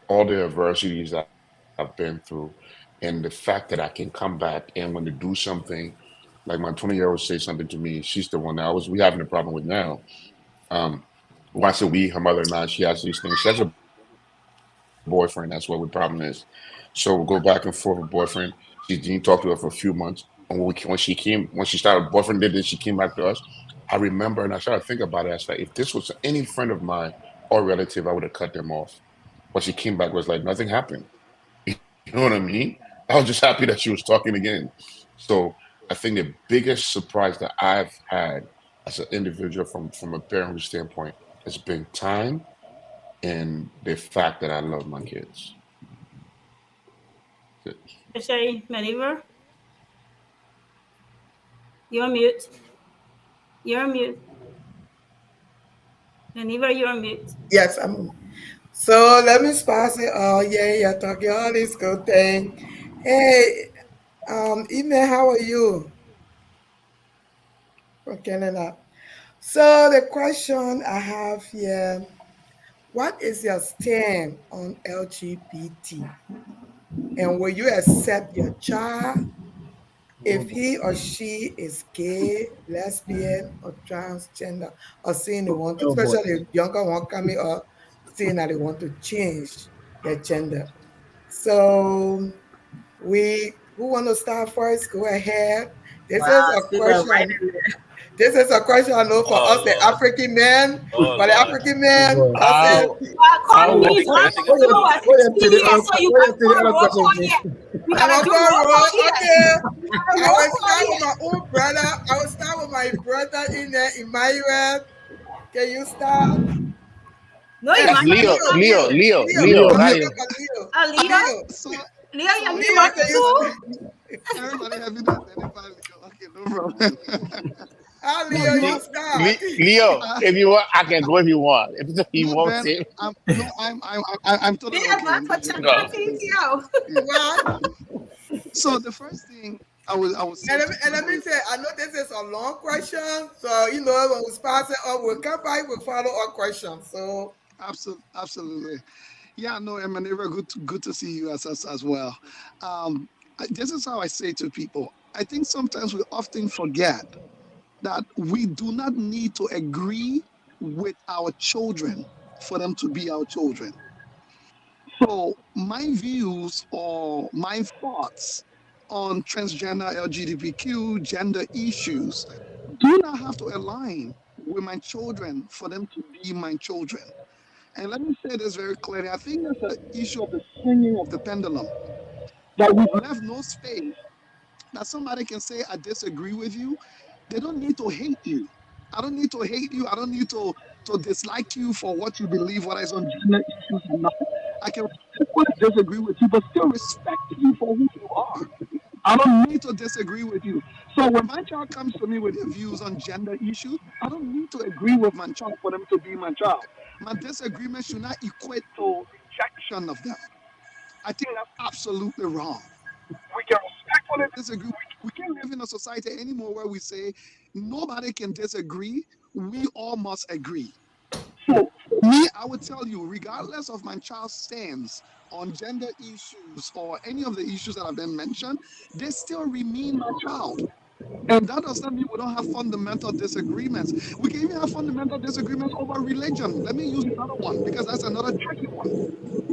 C: all the adversities I've been through and the fact that I can come back and when to do something, like my 20-year-old say something to me, she's the one that we having a problem with now. Um, when I say we, her mother and I, she has these things. She has a boyfriend. That's what the problem is. So we'll go back and forth with boyfriend. She didn't talk to her for a few months. And when she started, boyfriend did this, she came back to us. I remember, and I started to think about it. I said, if this was any friend of mine or relative, I would have cut them off. But she came back was like nothing happened. You know what I mean? I was just happy that she was talking again. So I think the biggest surprise that I've had as an individual from a parenting standpoint has been time and the fact that I love my kids.
A: Sherry Maneuver, you're on mute. You're on mute. Maneuver, you're on mute.
E: Yes, I'm. So let me pass it. Oh yeah, you're talking all this good thing. Hey, Ime, how are you from Canada? So the question I have here: what is your stand on LGBT? And will you accept your child if he or she is gay, lesbian, or transgender, or saying they want to,
F: Oh boy.
E: especially the younger one coming up, saying that they want to change their gender. So we who want to start first? Go ahead. This
D: Wow,
E: is a
D: she went right
E: question.
D: in there.
E: This is a question I know for
G: Oh
E: us, the
G: Lord.
E: African men.
G: Oh
E: For the
G: Lord.
E: African men,
F: Well,
E: that's
H: Uh,
E: it.
F: well,
G: I
A: Call
G: don't
H: oh,
A: me.
G: think
A: I'm
G: anything is
F: go
G: too
F: ahead,
A: also
G: much.
A: a
F: go ahead to
A: 16
F: the
A: years,
F: other,
A: so you
F: go
A: got
F: ahead
A: to
F: to
A: put
F: the
A: a
F: other
A: roll
F: question,
A: call
F: please.
A: here. We
E: I'm
A: gotta
E: a
A: do
E: go
A: roll call
E: roll.
A: here.
E: Okay.
A: We gotta
E: I
A: roll
E: will
A: call
E: start with
A: here.
E: my own brother. I will start with my brother in there, Emmanuel. Can you start?
A: No,
E: Hey,
H: that's
A: Emmanuel
H: Leo,
A: is not
H: Leo,
A: here.
H: Leo,
E: Leo.
H: Leo,
F: Leo,
E: I'm
H: not
F: Leo.
E: talking
H: you.
E: about Leo.
A: Leah,
E: Leo.
I: So
A: Leah,
I: so
A: you need
E: Leo,
A: money
E: can
A: too?
E: you
I: everybody having to identify Leo. Okay, no problem.
E: How
I: No,
E: Leo
I: no,
E: you start?
H: Leo,
I: uh,
H: if you want, I can go if you want. If you
I: no,
H: want
I: Ben.
H: to,
I: I'm totally
A: Leah,
I: okay.
A: man,
I: I'm
A: put
I: totally
A: your
I: okay.
H: no.
A: things out.
I: Yeah.
E: What?
I: So the first thing I would say to
E: And let
I: people
E: me
I: is
E: say, I know this is a long question, so you know when we pass it up, we'll come back with follow up questions. So
I: absolutely. Yeah, no, Emanera, good to see you as well. This is how I say to people. I think sometimes we often forget that we do not need to agree with our children for them to be our children. So my views or my thoughts on transgender LGBTQ gender issues do not have to align with my children for them to be my children. And let me say this very clearly. I think that's the issue of the swinging of the pendulum. That we've left no space that somebody can say, I disagree with you. They don't need to hate you. I don't need to hate you. I don't need to dislike you for what you believe, whether it's on gender issues or not. I can respectfully disagree with you, but still respect you for who you are. I don't need to disagree with you. So when my child comes to me with their views on gender issues, I don't need to agree with my child for them to be my child. My disagreement should not equate to rejection of them. I think that's absolutely wrong. We can respectfully disagree. We can't live in a society anymore where we say nobody can disagree. We all must agree. So for me, I would tell you, regardless of my child's stance on gender issues or any of the issues that have been mentioned, they still remain my child. And that does not mean we don't have fundamental disagreements. We can even have fundamental disagreements over religion. Let me use another one because that's another tricky one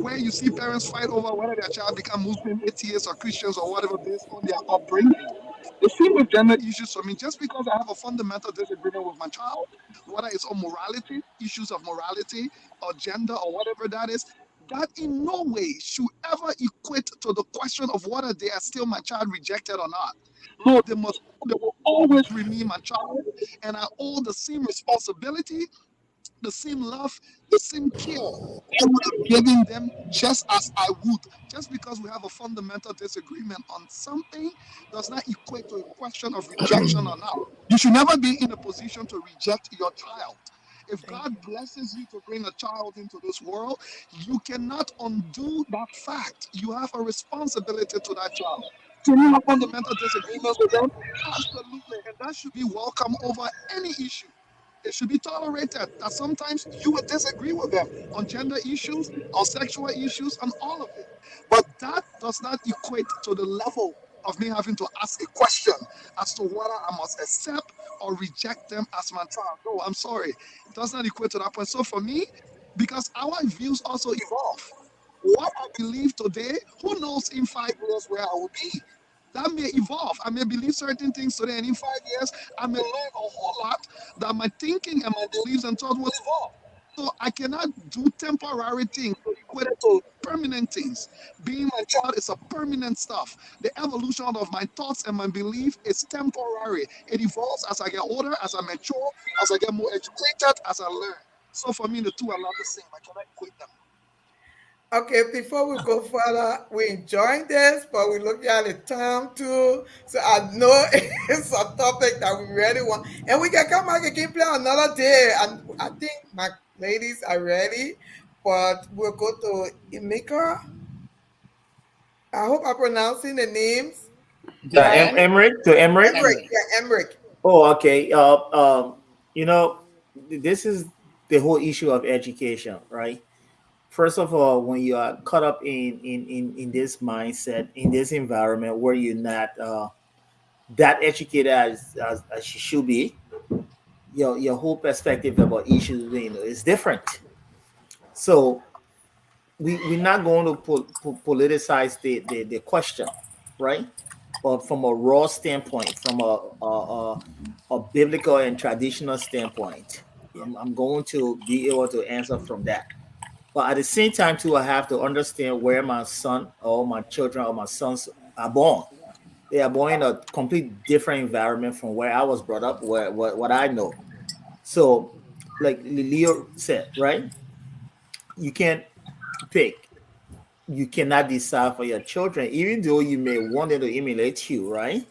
I: where you see parents fight over whether their child become Muslim, atheists, or Christians or whatever based on their upbringing. The same with gender issues for me. Just because I have a fundamental disagreement with my child, whether it's on morality, issues of morality, or gender, or whatever that is, that in no way should ever equate to the question of whether they are still my child rejected or not. No, they will always remain my child, and I owe the same responsibility, the same love, the same care I would have given them just as I would. Just because we have a fundamental disagreement on something does not equate to a question of rejection or not. You should never be in a position to reject your child. If
E: thank
I: God
E: you.
I: blesses you to bring a child into this world, you cannot undo that fact. You have a responsibility to that child. Do you have fundamental disagreements with them? Absolutely. And that should be welcome over any issue. It should be tolerated that sometimes you would disagree with them on gender issues, on sexual issues, and all of it. But that does not equate to the level of me having to ask a question as to whether I must accept or reject them as my child. No, I'm sorry. It does not equate to that point. So for me, because our views also evolve, what I believe today, who knows in 5 years where I will be? That may evolve. I may believe certain things today, and in 5 years, I may learn a whole lot that my thinking and my beliefs and thoughts will evolve. So I cannot do temporary things to equate it to permanent things. Being my child is a permanent stuff. The evolution of my thoughts and my belief is temporary. It evolves as I get older, as I mature, as I get more educated, as I learn. So for me, the two are not the same. I cannot equate them.
E: Okay, before we go further, we enjoying this, but we look at the time too. So I know it's a topic that we really want, and we can come back again play another day. And I think my ladies are ready, but we'll go to Emeka. I hope I'm pronouncing the names
B: Em-
E: right.
H: Emmerich,
B: Emmerich to Emmerich.
E: Emmerich,
H: Emmerich.
E: yeah, Emmerich.
B: Oh, okay. You know, this is the whole issue of education, right? First of all, when you are caught up in this mindset, in this environment where you're not that educated as you should be, your whole perspective about issues, is different. So we're not going to politicize the question, right? but from a raw standpoint, from a biblical and traditional standpoint, I'm going to be able to answer from that. But at the same time, too, I have to understand where my son or my children or my sons are born. They are born in a complete different environment from where I was brought up, where what I know. So, like Leo said, right? You can't pick. You cannot decide for your children, even though you may want them to emulate you, right?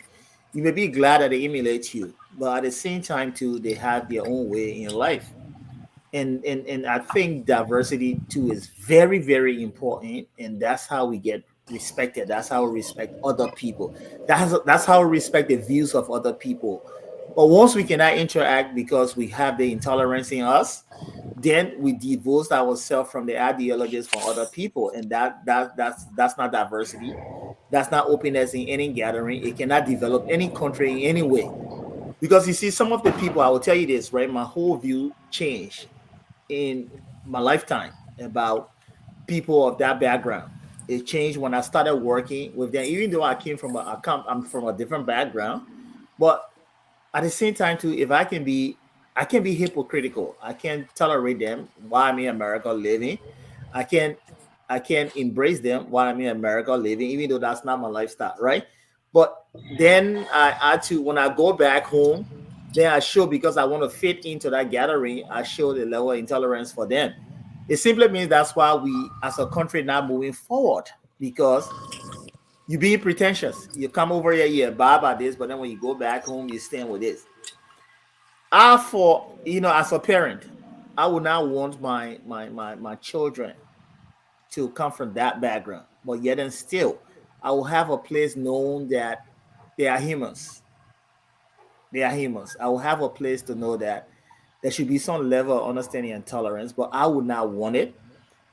B: You may be glad that they emulate you, but at the same time, too, they have their own way in life. And I think diversity too is very, very important, and that's how we get respected. That's how we respect other people. That's how we respect the views of other people. But once we cannot interact because we have the intolerance in us, then we divorce ourselves from the ideologies from other people, and that's not diversity. That's not openness in any gathering. It cannot develop any country in any way. Because you see, some of the people, I will tell you this, right? My whole view changed in my lifetime about people of that background. It changed when I started working with them, even though I'm from a different background. But at the same time, too, if I can be hypocritical. I can tolerate them while I'm in America living. I can, I can embrace them while I'm in America living, even though that's not my lifestyle, right? But then I had to, when I go back home, then I show because I want to fit into that gathering. I show the level of intolerance for them. It simply means that's why we, as a country, now moving forward because you being pretentious. You come over here, you buy about this, but then when you go back home, you stand with this. As a parent, I would not want my children to come from that background, but yet and still, I will have a place known that they are humans. They are humans. I will have a place to know that there should be some level of understanding and tolerance, but I would not want it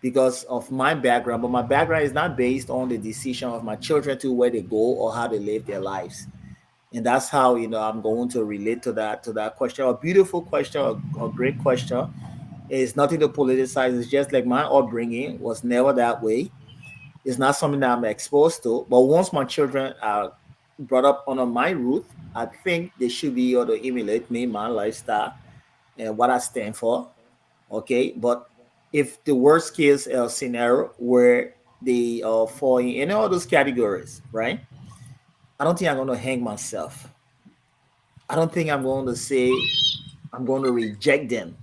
B: because of my background. But my background is not based on the decision of my children to where they go or how they live their lives. And that's how I'm going to relate to that question. A beautiful question, a great question. It's nothing to politicize. It's just like my upbringing was never that way. It's not something that I'm exposed to. But once my children are brought up under my roof, I think they should be able to emulate me, my lifestyle, and what I stand for. Okay, but if the worst case scenario where they fall in any of those categories, right? I don't think I'm going to hang myself. I don't think I'm going to say I'm going to reject them.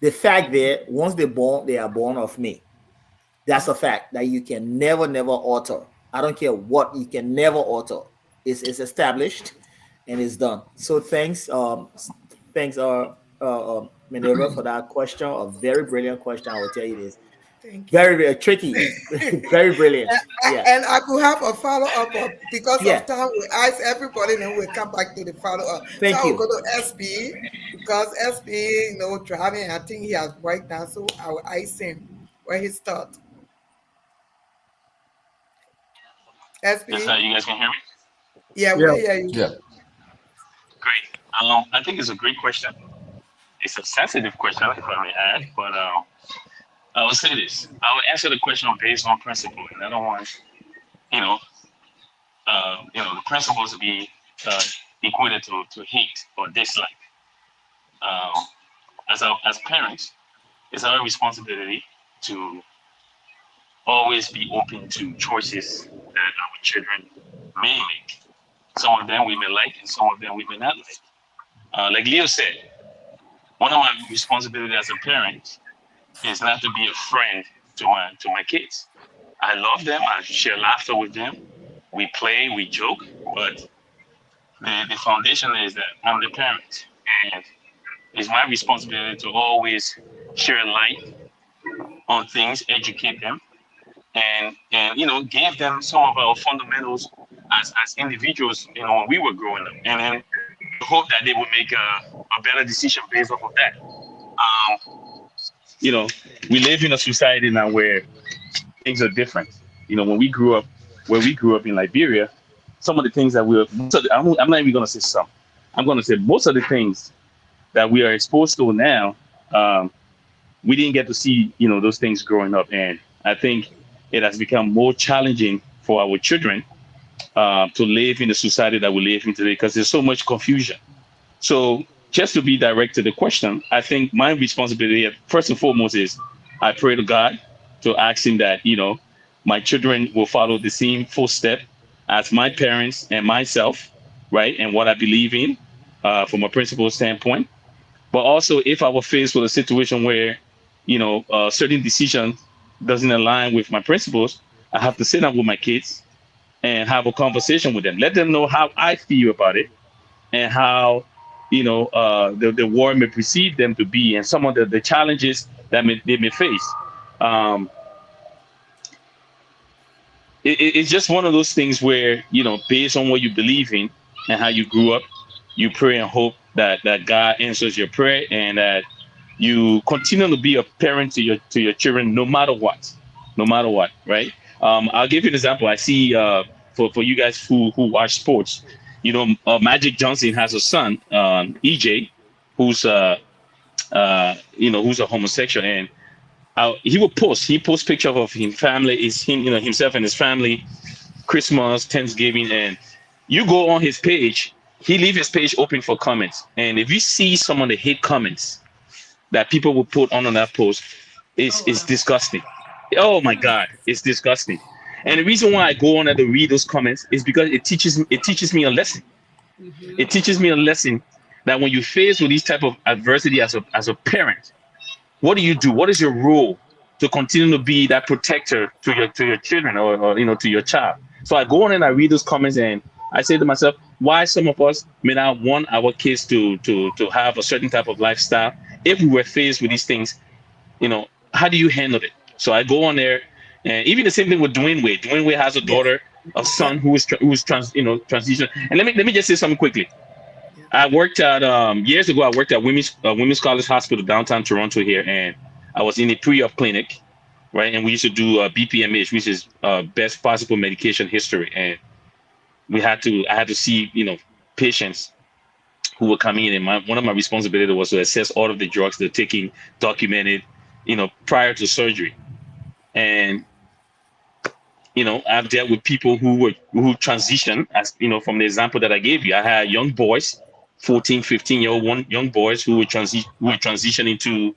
B: The fact that once they're born, they are born of me. That's a fact that you can never, never alter. I don't care what you can never alter. It's established and it's done. So thanks, Minerva, for that question. A very brilliant question. I will tell you this.
E: Thank you.
B: Very, very tricky. Very brilliant. Yeah,
E: And I could have a follow up because
B: yeah.
E: of time. We ask everybody, and then we'll come back to the follow up. So
B: Thank
E: I will
B: you.
E: go to SB because SB, driving. I think he has breakdown. So I will ask him where he start.
G: Yes,
E: SB,
G: you guys can hear me?
E: yeah, we
F: Yeah.
E: hear you.
C: Yeah.
G: Great. I think it's a great question. It's a sensitive question, if I may add, but I will say this. I will answer the question based on principle, and I don't want, you know, the principles to be uh, equated to hate or dislike. Um, as parents, it's our responsibility to always be open to choices that our children may make. Some of them we may like, and some of them we may not like. Like Leo said, one of my responsibilities as a parent is not to be a friend to my kids. I love them. I share laughter with them. We play, we joke, but the foundation is that I'm the parent, and it's my responsibility to always share light on things, educate them, and give them some of our fundamentals as individuals. When we were growing up, and then hope that they will make a better decision based off of that. You know, we live in a society now where things are different. When we grew up, where we grew up in Liberia, some of the things that I'm not even going to say some. I'm going to say most of the things that we are exposed to now, we didn't get to see, those things growing up. And I think it has become more challenging for our children to live in the society that we live in today because there's so much confusion. So just to be direct to the question, I think my responsibility first and foremost is I pray to God to ask him that, my children will follow the same footstep as my parents and myself, right? And what I believe in from a principle standpoint. But also if I were faced with a situation where, certain decision doesn't align with my principles, I have to sit down with my kids and have a conversation with them. Let them know how I feel about it and how the war may perceive them to be and some of the challenges that they may face. Um, it's just one of those things where based on what you believe in and how you grew up, you pray and hope that God answers your prayer and that you continue to be a parent to your children no matter what, right? I'll give you an example. I see for you guys who watch sports, Magic Johnson has a son, EJ, who's who's a homosexual, and he post picture of him family is him himself and his family, Christmas, Thanksgiving, and you go on his page, he leave his page open for comments, and if you see some of the hate comments that people will put on that post, it's disgusting. Oh my God, it's disgusting. And the reason why I go on and to read those comments is because it teaches me a lesson. It teaches me a lesson that when you face with these type of adversity as a parent, what do you do? What is your role to continue to be that protector to your children or to your child? So I go on and I read those comments and I say to myself, why some of us may not want our kids to have a certain type of lifestyle if we were faced with these things, how do you handle it? So I go on there, and even the same thing with Dwayne Wade. Dwayne Wade has a
E: Yes.
G: daughter, a
E: Yeah.
G: son who is transition. And let me just say something quickly.
E: Yeah.
G: I worked at years ago. I worked at Women's College Hospital downtown Toronto here, and I was in a pre-op clinic, right? And we used to do BPMH, which is best possible medication history, and I had to see patients who were coming in, and one of my responsibilities was to assess all of the drugs they're taking, documented, prior to surgery, and I've dealt with people who transition as from the example that I gave you. I had young boys, 14, 15-year-old young boys who were transitioning to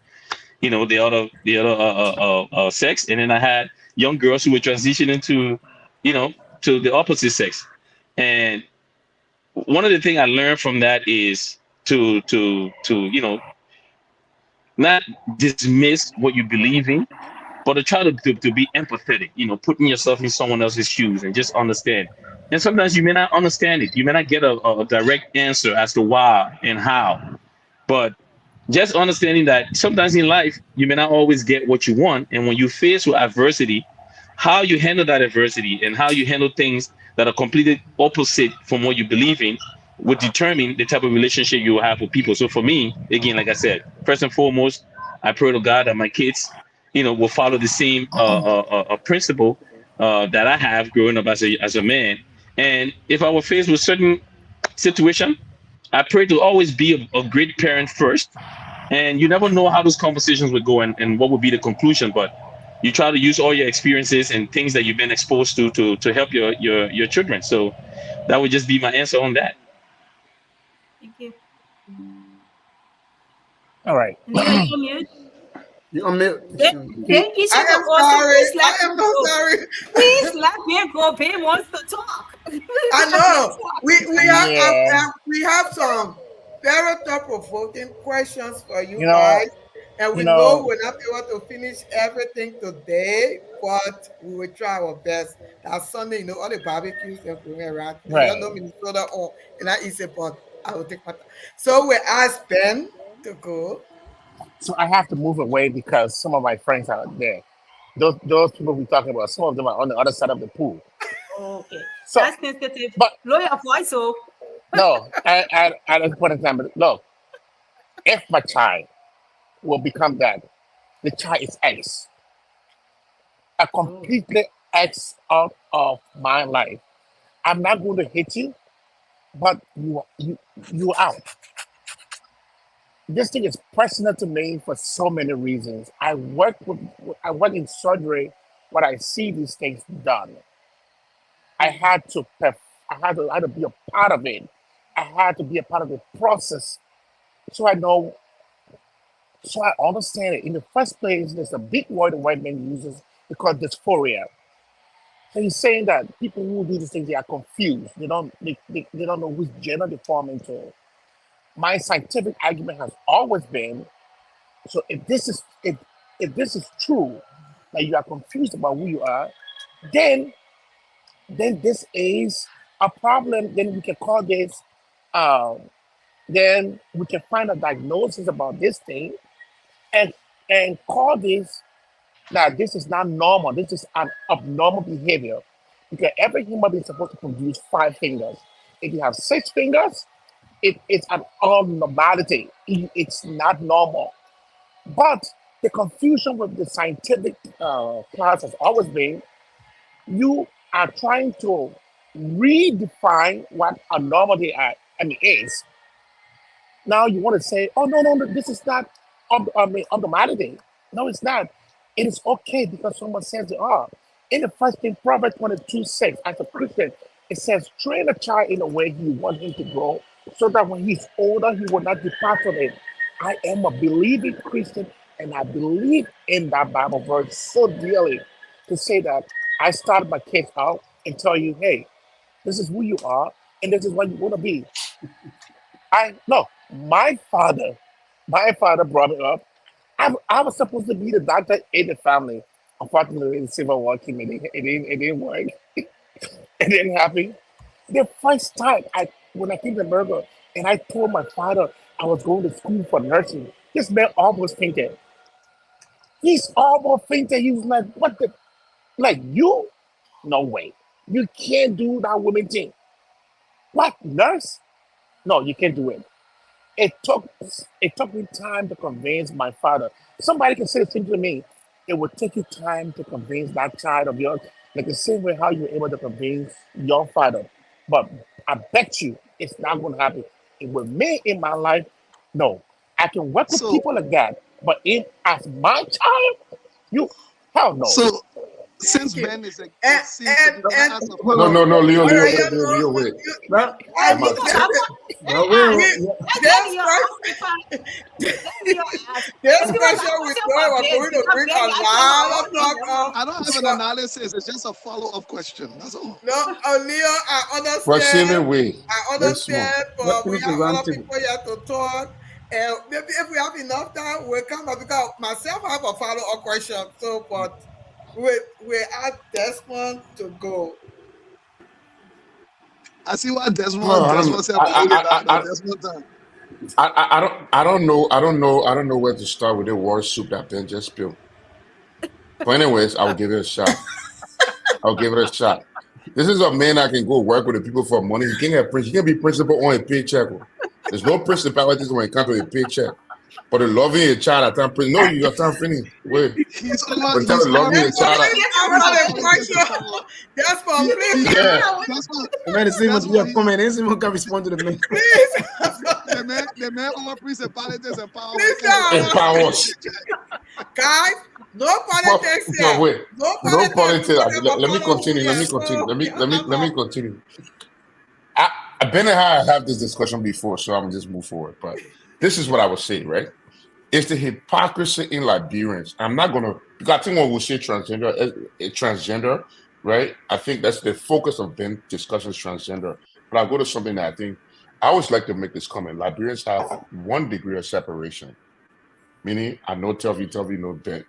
G: the other sex, and then I had young girls who were transitioning you know to the opposite sex. And one of the things I learned from that is to not dismiss what you believe in, but to try to be empathetic, putting yourself in someone else's shoes and just understand. And sometimes you may not understand it. You may not get a direct answer as to why and how, but just understanding that sometimes in life you may not always get what you want, and when you face with adversity, how you handle that adversity and how you handle things that are completely opposite from what you believe in would determine the type of relationship you will have with people. So for me, again, like I said, first and foremost, I pray to God that my kids will follow the same principle that I have growing up as a man. And if I were faced with certain situation, I pray to always be a great parent first, and you never know how those conversations would go and what would be the conclusion, but you try to use all your experiences and things that you've been exposed to help your children. So that would just be my answer on that.
A: Thank you.
H: All right.
A: Neil, you're on mute.
F: You unmute.
A: Thank you,
E: I
A: such
E: am
A: an awesome.
E: sorry.
A: Please
E: I
A: let
E: am
A: me
E: so
A: go.
E: sorry.
A: Please let me go. Ben wants to talk.
E: I know.
H: Yeah.
E: We have some very thought-provoking questions for you
H: You know,
E: guys, and we
H: you
E: know
H: know,
E: we're not able to finish everything today, but we will try our best. That Sunday, all the barbecues are going around. You
H: right.
E: know Minnesota or and I easy, but I will take my time. So we asked Ben to go.
H: So I have to move away because some of my friends are there. Those people we're talking about, some of them are on the other side of the pool.
A: Okay.
H: So,
A: That's sensitive.
H: but
A: Lower your voice, so.
H: no, at this point in time, but look, if my child will become that, the child is X, a
A: Oh.
H: completely X out of my life. I'm not going to hit you, but you out. This thing is personal to me for so many reasons. I work in surgery, but I see these things done. I had to I had to be a part of it. I had to be a part of the process, so I know, so I understand it. In the first place, there's a big word the white man uses because dysphoria. So he's saying that people who do these things, they are confused. They don't know which gender they fall into. My scientific argument has always been, so if this is true, that you are confused about who you are, then this is a problem. Then we can call this, um, then we can find a diagnosis about this thing, and call this that this is not normal. This is an abnormal behavior, because every human being is supposed to produce 5 fingers. If you have 6 fingers, it's an abnormality. It's not normal. But the confusion with the scientific class has always been, you are trying to redefine what a normality is. Now you want to say, oh no, this is not abnormality. No, it's not. It is okay because someone says they are. In the first thing, Proverbs 22:6, as a Christian, it says, train a child in the way you want him to grow, so that when he's older, he will not depart from it. I am a believing Christian, and I believe in that Bible verse so dearly to say that I started my kids out and tell you, hey, this is who you are, and this is what you want to be. I no, my father brought me up. I was supposed to be the doctor in the family. Unfortunately, the Civil War came. It didn't work. It didn't happen. The first time when I came to America and I told my father I was going to school for nursing, this man almost fainted. He's almost fainted. He was like, "What the? Like you? No way. You can't do that woman thing. What nurse? No, you can't do it." It took it took me time to convince my father. Somebody can say the same to me. It would take you time to convince that child of yours, like the same way how you were able to convince your father. But I bet you it's not going to happen. And with me in my life, no, I can work with
I: So
H: people like that. But if as my child, you hell no.
I: so
E: Thank
I: since
E: you.
I: Ben is
E: And
I: it seems to be, can I
E: and
I: ask a
C: No,
I: follow
C: no,
I: up
C: no,
I: question?
C: Leo,
E: all
C: Leo,
E: right,
C: wait, Leo, Leo, wait.
A: But
E: and
C: I'm
A: you
C: out.
A: know,
E: the,
A: let
F: But
A: ask.
F: we,
A: Let
E: this
A: Leo ask. If I, let Leo ask.
E: this
A: It's because
E: question
A: that
E: we
A: question
E: thought
A: for
E: was
A: Ben,
E: going to
A: because
E: bring
A: Ben
E: a
A: asked him
E: lot of
A: already.
E: talk of.
I: I don't have an
E: But
I: analysis. It's just a follow up question. That's all.
E: no, Leo, I
C: But
E: understand.
C: Sylvan, wait.
E: I
C: Very small.
E: understand,
F: let's
E: but we
F: finish the
E: have
F: round
E: other
F: table.
E: people here to talk. And maybe if we have enough time, we'll come back because myself I have a follow up question. So, but we ask Desmond to go.
I: I see why
C: No, I
I: Desmond
C: don't.
I: said hold it down. That Desmond time.
C: I don't know where to start with the war soup that Ben just spilled. But anyways, I will give it a shot. I'll give it a shot. This is a man that can go work with the people for money. He can be principal on a paycheck. There's no principalities when it comes to a paycheck. But the loving a child at time, no, your time finished. Wait, but tell
I: He's
C: the
I: on
C: loving a
E: Desmond,
C: child.
E: please
I: he's
E: answer
I: on
E: the
I: politics and
E: question.
I: power.
E: Desmond,
I: He
E: please,
I: he
C: Yeah.
I: Desmond
F: The man is saying must be a
I: Desmond
F: comment. Anyone can respond to the man.
E: please,
I: the man over politics and power
E: please
I: and
C: And
E: tell us.
C: powers.
E: Guys, no politics
C: No,
E: here.
C: wait.
E: No
C: No
E: politics.
C: politics.
E: People never
C: Let me
E: follow who
C: continue. Let
E: here.
C: me continue.
E: So,
C: Let me continue. I, Ben and I have this discussion before, so I'm just move forward. But this is what I would say, right? It's the hypocrisy in Liberians. I'm not gonna because I think when we say transgender, transgender, right? I think that's the focus of Ben discussions transgender. But I'll go to something that I think I always like to make this comment. Liberians have 1 degree of separation, meaning I know tell you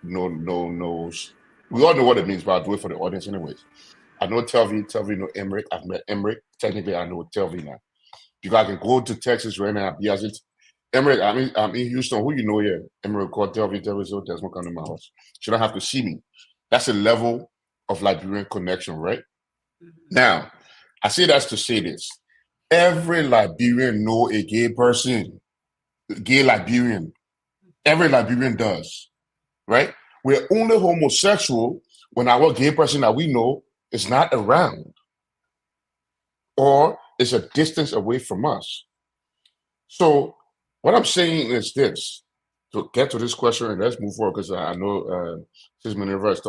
C: no knows. We all know what it means, but I'll do it for the audience anyways. I know tell you know Emmerich. I've met Emmerich. Technically, I know Telvi now. You guys can go to Texas right now. Because it's Emmerich, I'm in Houston. Who you know here? Emmerich called Telvi so Desmond come to my house. She don't have to see me. That's a level of Liberian connection, right? Now, I say that's to say this. Every Liberian know a gay person, gay Liberian. Every Liberian does, right? We're only homosexual when our gay person that we know is not around or is a distance away from us. So what I'm saying is this: to get to this question, and let's move forward because I know since Minerva is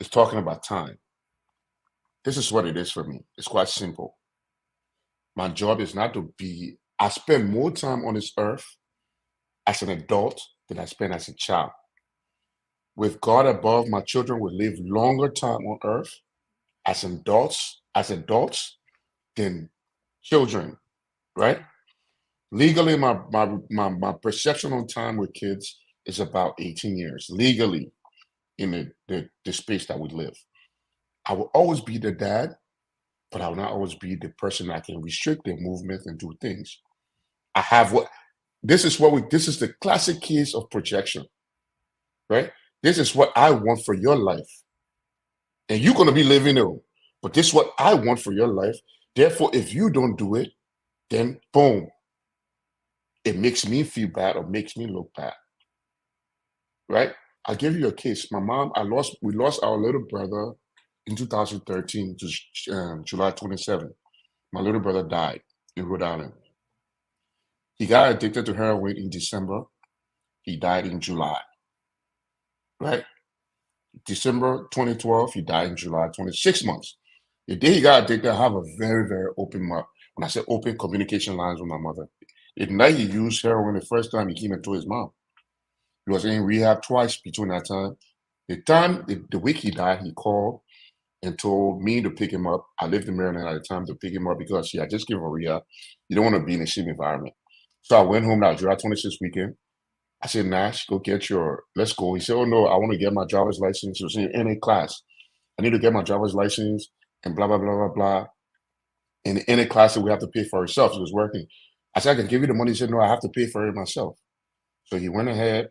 C: talking about time. This is what it is for me. It's quite simple. My job is not to be, I spend more time on this earth as an adult than I spend as a child. With God above, my children will live longer time on earth as adults than children, right? Legally, my perception on time with kids is about 18 years, legally, in the space that we live. I will always be the dad, but I will not always be the person that can restrict their movement and do things. I have what this is the classic case of projection, right? This is what I want for your life. And you're gonna be living it. But this is what I want for your life. Therefore, if you don't do it, then boom, it makes me feel bad or makes me look bad. Right? I'll give you a case. My mom, we lost our little brother in 2013 to July 27th. My little brother died in Rhode Island. He got addicted to heroin in December. He died in July. Right? December 2012, he died in July, 26 months. The day he got addicted, I have a very, very open, when I say open communication lines with my mother. The night he used heroin the first time, he came and told his mom. He was in rehab twice between that time. The week he died, he called and told me to pick him up. I lived in Maryland at the time, to pick him up because I just came from rehab. You don't want to be in the same environment. So I went home that July 26th weekend. I said, Nash, let's go. He said, oh no, I want to get my driver's license. It was in NA class. I need to get my driver's license and blah, blah, blah, blah, blah. In the NA class that we have to pay for ourselves. He was working. I said, I can give you the money. He said, no, I have to pay for it myself. So he went ahead,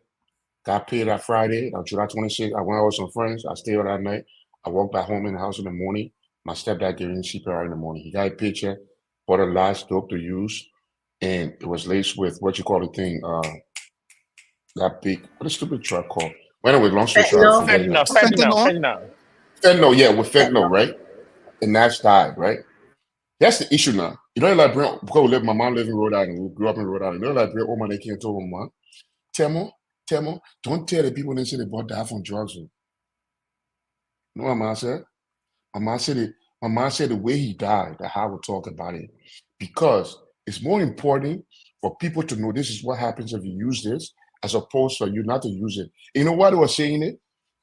C: got paid that Friday, on July 26th. I went out with some friends. I stayed out that night. I walked back home in the house in the morning. My stepdad gave me CPR in the morning. He got a paycheck, bought a last dope to use, and it was laced with what you call the thing, that big, what a stupid truck called. Well, anyway, long story short, I forget now.
H: Fentanyl.
C: Fentanyl, yeah, with fentanyl, right? And Nash died, right? That's the issue now. You know, like, because my mom lived in Rhode Island. We grew up in Rhode Island. You know, like, oh man, they came and told my mom, Temo, don't tell the people they say they bought that from drugs. You know what my mom said? My mom said the way he died, that I would talk about it. Because it's more important for people to know this is what happens if you use this, as opposed to you not to use it. You know why they were saying it?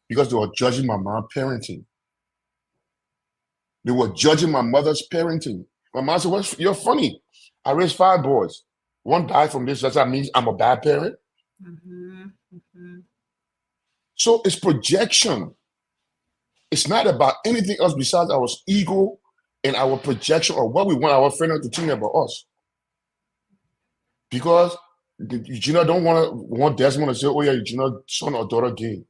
C: Because they were judging my mom parenting. They were judging my mother's parenting. My mom said, you're funny. I raised 5 boys. One died from this. Does that mean I'm a bad parent?
A: Mm-hmm. Mm-hmm.
C: So it's projection. It's not about anything else besides our ego and our projection of what we want our friends to think about us. Because Eugenia don't want Desmond to say, oh yeah, Eugenia's son or daughter gay.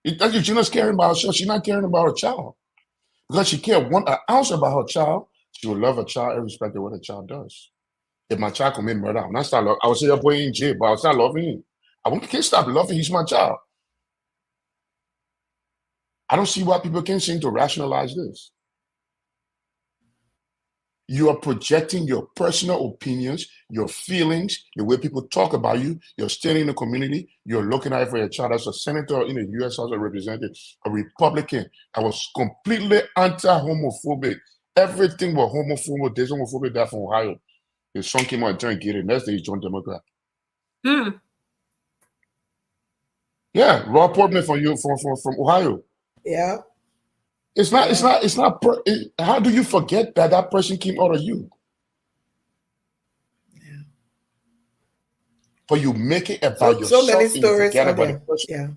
C: Eugenia's caring about herself. She's not caring about her child. Because she cares 1 ounce about her child, she will love her child irrespective of what her child does. If my child commit murder, I would say your boy in jail, but I will start loving him. Can't stop loving him. He's my child. I don't see why people can't seem to rationalize this. You are projecting your personal opinions, your feelings, the way people talk about you. You're standing in the community. You're looking at it for your child as a senator in the U.S. House of Representatives, a Republican. I was completely anti-homophobic. Everything was homophobic. There's homophobic that from Ohio. His son came out and turned gay. Next day, he joined Democrat. Yeah, Rob Portman from Ohio.
E: Yeah.
C: How do you forget that person came out of you?
E: Yeah.
C: But you make it about yourself.
E: So many
C: and you
E: stories
C: forget
E: are
C: about
E: there.
C: the person.
E: Yeah.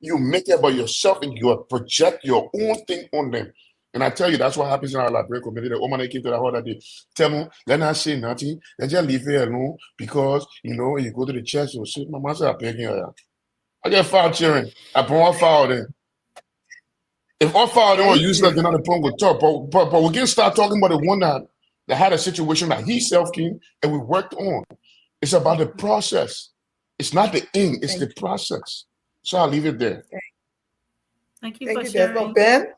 C: You make it about yourself and you project your own thing on them. And I tell you, that's what happens in our library community. The woman that came to the hall day, tell me, let not say nothing. Let just leave it alone because, you go to the church, you'll say, my mom said, I'm begging her. I get 5 children. I put 1 file then. If our father don't use that, then the point will talk. But we can start talking about the one that had a situation that he self-came and we worked on. It's about the process. It's not the end, it's the process. So I'll leave it there.
A: Thank you
E: Thank
A: for
E: you,
A: sharing.
E: Desmond. Ben?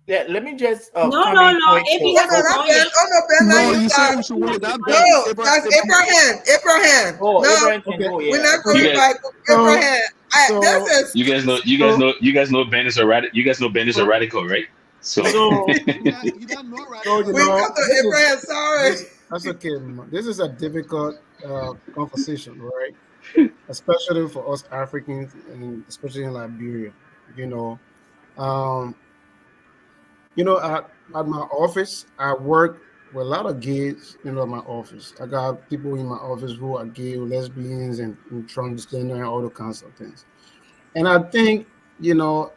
B: Yeah, let me just
A: No. If
E: Oh,
A: you
E: no,
A: have
E: not Ben. Oh, no, Ben,
I: No,
E: now you
I: you said we
E: start.
I: should wait. That
E: No, that's Abraham. Abraham.
B: Oh,
E: No,
B: Abraham can go.
E: we're
B: Yeah.
E: not going
J: You guys-
E: by Abraham.
J: You guys know Ben is a radical, right?
G: So
F: So,
I: You don't know, right?
F: so
E: We come to Abraham. Sorry.
F: that's okay. This is a difficult conversation, right? Especially for us Africans, and especially in Liberia. You know, um, at my office, I work with a lot of gays. In my office, I got people in my office who are gay, lesbians, and transgender, and all the kinds of things. And I think you know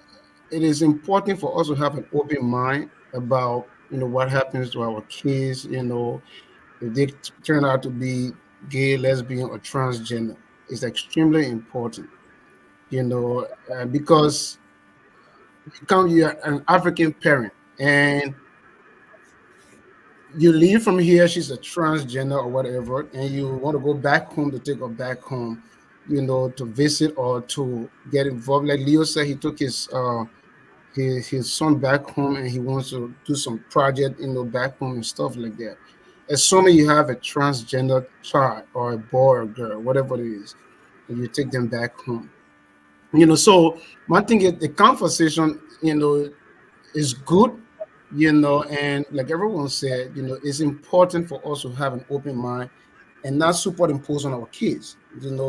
F: it is important for us to have an open mind about what happens to our kids. If they turn out to be gay, lesbian, or transgender, it's extremely important. Because you're an African parent and you leave from here, she's a transgender or whatever, and you want to go back home to take her back home, to visit or to get involved. Like Leo said, he took his son back home and he wants to do some project, back home and stuff like that. Assuming you have a transgender child or a boy or girl, whatever it is, and you take them back home. So one thing is the conversation, is good, and like everyone said, it's important for us to have an open mind and not superimpose on our kids,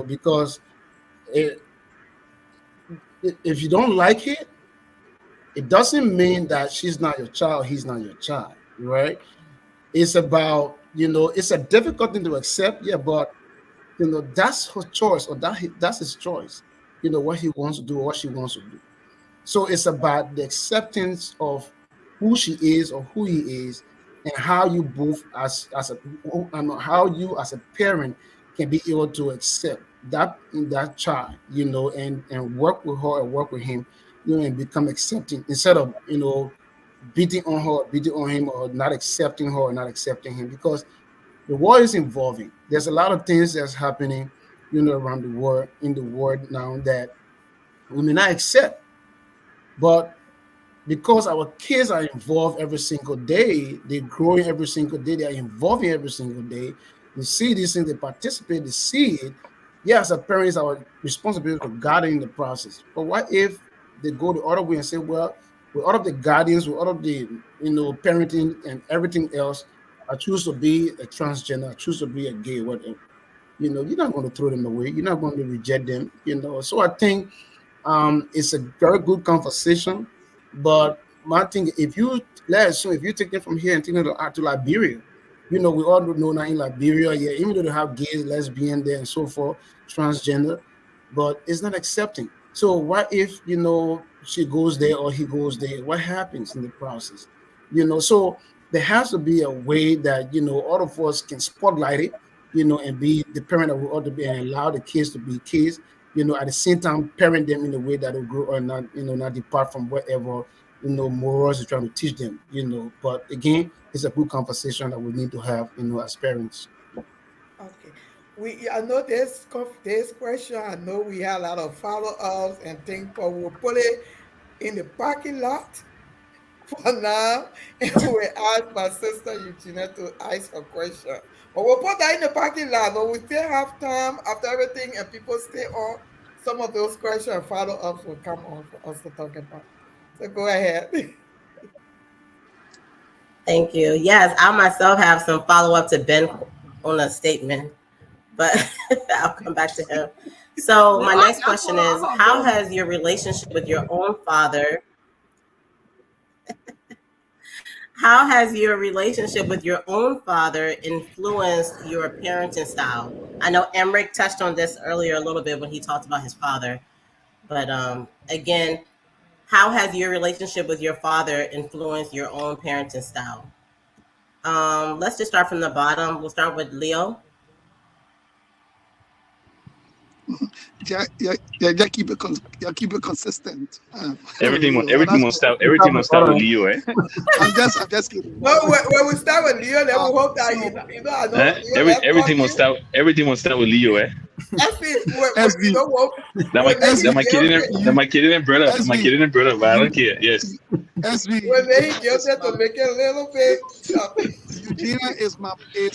F: because it, if you don't like it, it doesn't mean that she's not your child, he's not your child, right? It's about, it's a difficult thing to accept, yeah, but that's her choice, or that's his choice, what he wants to do or what she wants to do. So it's about the acceptance of who she is or who he is, and how you both as a and how you as a parent can be able to accept that in that child, and work with her and work with him, and become accepting instead of beating on her, beating on him, or not accepting her or not accepting him, because the world is evolving. There's a lot of things that's happening, around the world in the world now that we may not accept, but because our kids are involved every single day, they're growing every single day, they are involving every single day. They see these things, they participate, they see it. Yes, as a parent, it's our responsibility to guide in the process. But what if they go the other way and say, well, with all of the guardians, with all of the parenting and everything else, I choose to be a transgender, I choose to be a gay, whatever. You're not going to throw them away. You're not going to reject them. So I think it's a very good conversation, but my thing, if you take them from here and take them to Liberia, we all know now in Liberia, yeah, even though they have gay, lesbian there and so forth, transgender, but it's not accepting. So what if she goes there or he goes there? What happens in the process? So there has to be a way that all of us can spotlight it, and be the parent that we ought to be, and allow the kids to be kids, at the same time parent them in a way that will grow or not, not depart from whatever, morals you're trying to teach them, But again, it's a good conversation that we need to have, as parents.
E: Okay. I know this question. I know we had a lot of follow-ups and things, but we'll put it in the parking lot for now, and we ask my sister Eugenia to ask her question. But we'll put that in the parking lot, but we still have time after everything and people stay on. Some of those questions and follow-ups will come on for us to talk about. So go ahead.
D: Thank you. Yes, I myself have some follow up to Ben on a statement, but I'll come back to him. So my next question is, how has your relationship with your own father how has your relationship with your own father influenced your parenting style? I know Emmerich touched on this earlier a little bit when he talked about his father, but again, how has your relationship with your father influenced your own parenting style? Let's just start from the bottom. We'll start with Leo.
I: Yeah, keep it consistent.
G: Everything
I: That's
G: must start. Everything must start with Leo, eh?
I: I'm just kidding.
E: No, when we start with Leo, then we hope that I know Leo
G: Everything must start. Everything must start with Leo, eh?
E: SB,
G: My kid and brother. My kid and brother. But I don't care. Yes.
I: SB.
E: When they just have to make it a little bit.
I: Eugenia is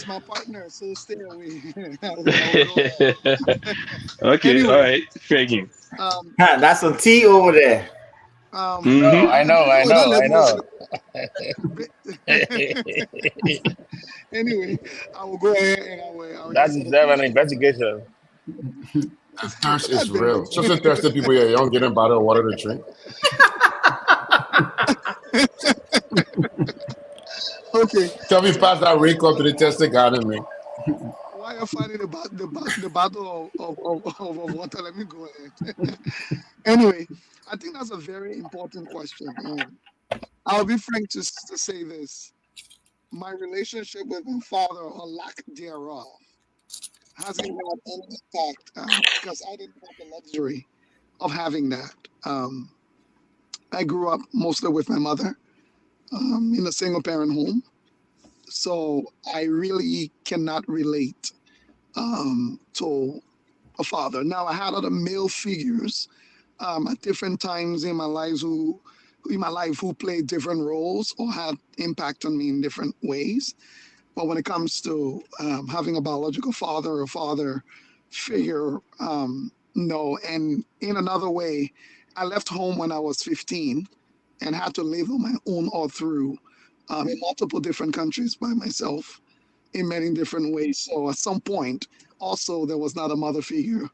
I: my partner, so stay away.
G: Okay.
I: Anyway,
G: all right. Fair game.
B: That's some tea over there.
H: I know.
I: Anyway, I will go ahead and I will
H: That
I: answer the
H: deserves an
I: question.
H: investigation.
C: That thirst is
I: Not bad.
C: real. Especially thirsty people here. You don't get a bottle of water to drink.
I: Okay,
C: Tell me
I: so
C: past that wake up to the test of God in me.
I: while you're fighting the battle of water, let me go ahead. Anyway, I think that's a very important question, and I'll be frank to say this: my relationship with my father, or lack thereof, hasn't had any impact because I didn't have the luxury of having that. Um, I grew up mostly with my mother in a single parent home, so I really cannot relate to a father. Now I had other male figures at different times in my life who played different roles or had impact on me in different ways. But when it comes to having a biological father or father figure, no. And in another way, I left home when I was 15 and had to live on my own all through in multiple different countries by myself in many different ways. So at some point, also there was not a mother figure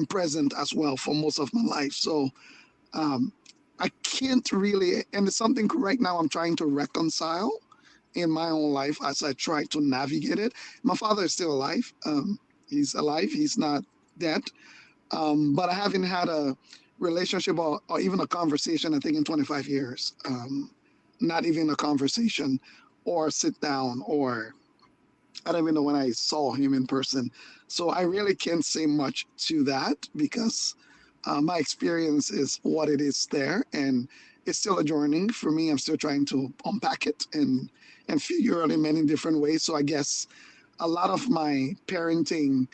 I: present as well for most of my life. So um, I can't really, and it's something right now I'm trying to reconcile in my own life as I try to navigate it. My father is still alive. He's alive. He's not dead. But I haven't had a relationship or even a conversation, I think, in 25 years. Not even a conversation or sit down or I don't even know when I saw him in person. So I really can't say much to that because my experience is what it is there, and it's still a journey for me. I'm still trying to unpack it and figure out in many different ways. So I guess a lot of my parenting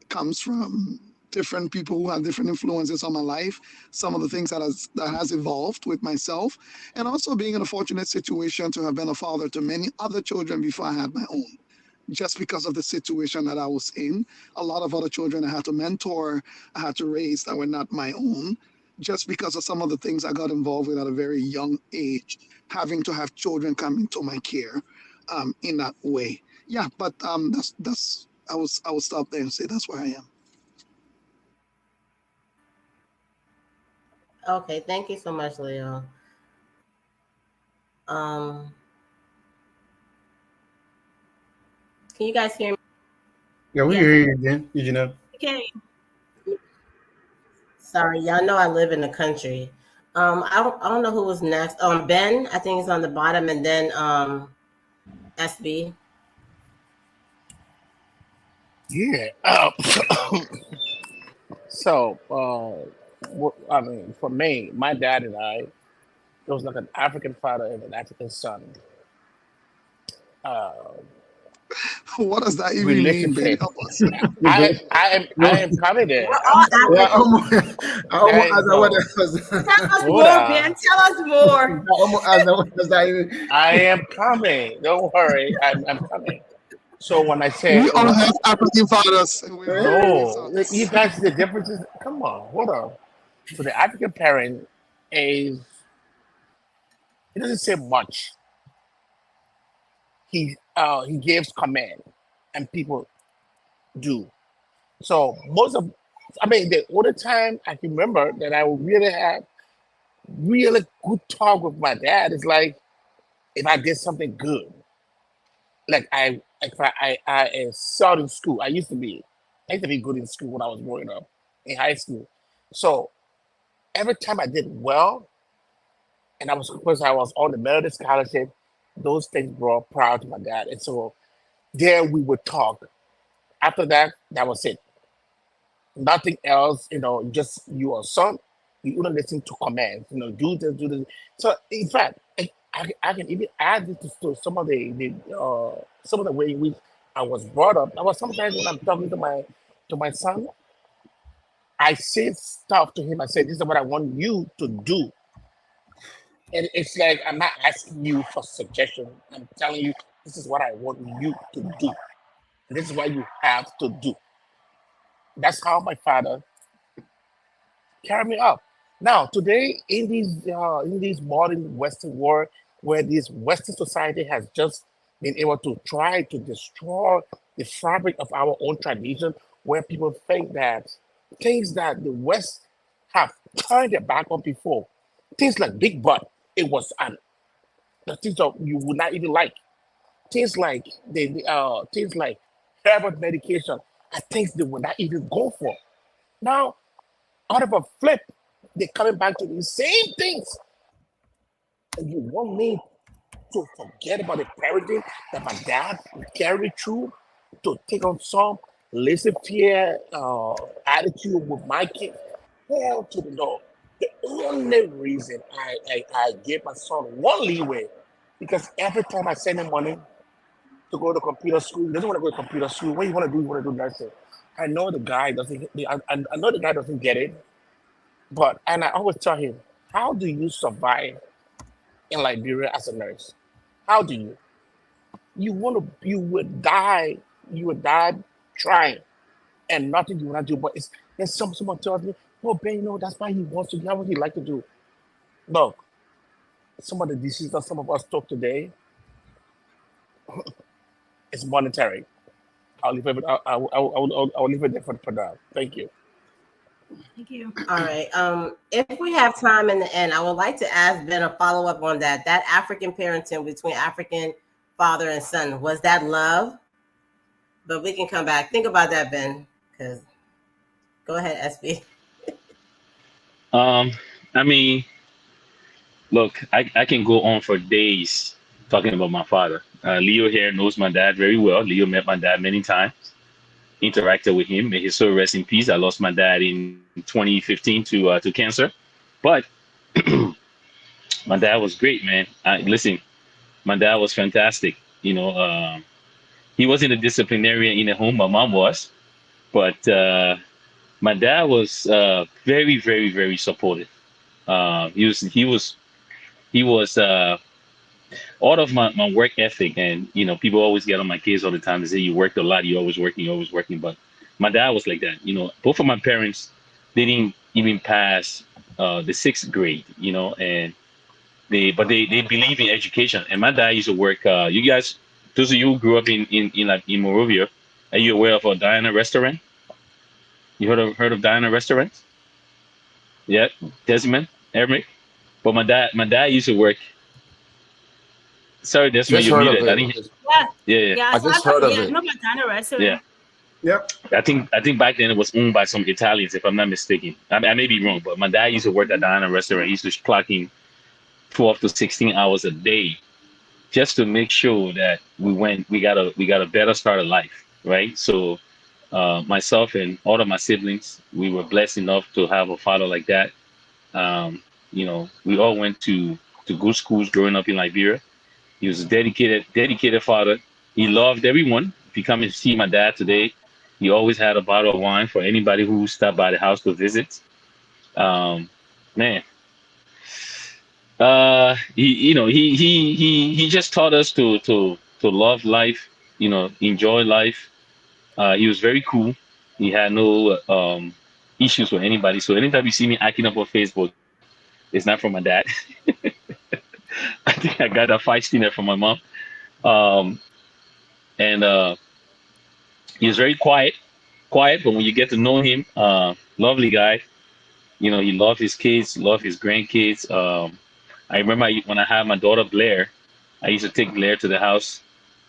I: comes from different people who have different influences on my life. Some of the things that has evolved with myself, and also being in a fortunate situation to have been a father to many other children before I had my own just because of the situation that I was in. A lot of other children I had to mentor, I had to raise that were not my own, just because of some of the things I got involved with at a very young age, having to have children come into my care in that way. Yeah, but that's I will stop there and say that's where I am.
D: Okay, thank you so much, Leo. Um, can you guys hear me?
F: Yeah, we
A: Yes.
F: hear you again. Did you know?
A: Okay.
D: Sorry, y'all know I live in the country. I don't know who was next. Ben, I think is on the bottom, and then SB.
H: Yeah. So, I mean, for me, my dad and I, it was like an African father and an African son uh,
I: What does that even mean, Ben?
H: relationship.
I: Help us.
F: You good?
H: I am coming
D: We're
H: there.
D: all
F: Yeah, I
D: African.
F: almost, I almost asked her what
H: No,
F: that was.
A: Tell us
H: hold
A: more,
H: on.
A: Ben. Tell us more.
F: I almost asked her what does that even.
H: I am coming. Don't worry. I'm coming. So when I
I: We
H: say
I: all have African fathers, and we're African
H: no, you
I: sons.
H: guys see the differences. Come on, hold on. So the African parent is he doesn't say much. He gives command, and people do. So most of, I mean, the only time I can remember that I would really have really good talk with my dad is like if I did something good. Like I excelled in school. I used to be good in school when I was growing up in high school. So every time I did well, and I was of course I was on the merit scholarship, those things brought proud to my dad. And so there we would talk. After that, that was it. Nothing else, just your son, you wouldn't listen to commands, do this, do this. So in fact, I can even add this to some of the way in which I was brought up. I was sometimes when I'm talking to my son, I say stuff to him. I say, "This is what I want you to do," and it's like I'm not asking you for suggestion. I'm telling you, this is what I want you to do. And this is what you have to do. That's how my father carried me up. Now today in these modern Western world, where this Western society has just been able to try to destroy the fabric of our own tradition, where people think that things that the West have turned their back on before, things like Big Butt, it was the things that you would not even like. Things like things like herbal medication are things they would not even go for. Now, out of a flip, they're coming back to the same things. And you want me to forget about the parenting that my dad carried through to take on some laissez-faire attitude with my kid? Hell to the no. The only reason I gave my son one leeway, because every time I send him money to go to computer school, he doesn't want to go to computer school. What you want to do? You want to do nursing. I know the guy doesn't. I know the guy doesn't get it, but and I always tell him, how do you survive in Liberia as a nurse? How do you? You would die. You would die trying, and nothing you want to do. But it's there's someone tells me, oh Ben, that's why he wants to. That's what he like to do. Look, some of the decisions some of us took today is monetary. I'll leave it. I'll leave it there for now. Thank you.
A: Thank you.
D: All right. If we have time in the end, I would like to ask Ben a follow up on that. That African parenting between African father and son, was that love? But we can come back. Think about that, Ben. Because go ahead, SB.
G: I mean, look, I can go on for days talking about my father. Leo here knows my dad very well. Leo met my dad many times, interacted with him. May his soul rest in peace. I lost my dad in 2015 to cancer, but my dad was great, man. Listen, my dad was fantastic. He wasn't a disciplinarian in the home. My mom was, but my dad was very, very, very supportive. He was all of my work ethic, and people always get on my case all the time. They say you worked a lot, you're always working. But my dad was like that. Both of my parents didn't even pass the sixth grade. And they believe in education. And my dad used to work. You guys, those of you who grew up in Morovia, are you aware of a Diana restaurant? You heard of Diana restaurant? Yeah, Desmond, Eric. But my dad used to work. Sorry, Desmond,
C: Just
G: you're
C: heard of
G: muted. I didn't.
C: it.
A: Yeah.
G: Yeah.
C: I just heard of
A: I
C: it.
A: know Madonna restaurant.
G: Yeah.
F: Yep.
G: I think back then it was owned by some Italians, if I'm not mistaken. I may be wrong, but my dad used to work at Diana restaurant. He used to clock in 12 to 16 hours a day just to make sure that we got a better start of life, right? So myself and all of my siblings, we were blessed enough to have a father like that. We all went to good schools growing up in Liberia. He was a dedicated father. He loved everyone. If you come and see my dad today, he always had a bottle of wine for anybody who stopped by the house to visit. Man, he just taught us to love life, enjoy life. He was very cool. He had no issues with anybody. So anytime you see me acting up on Facebook, it's not from my dad. I think I got that feistiness from my mom. Um, and he was very quiet, but when you get to know him, lovely guy. He loved his kids, loved his grandkids. I remember when I had my daughter Blair, I used to take Blair to the house,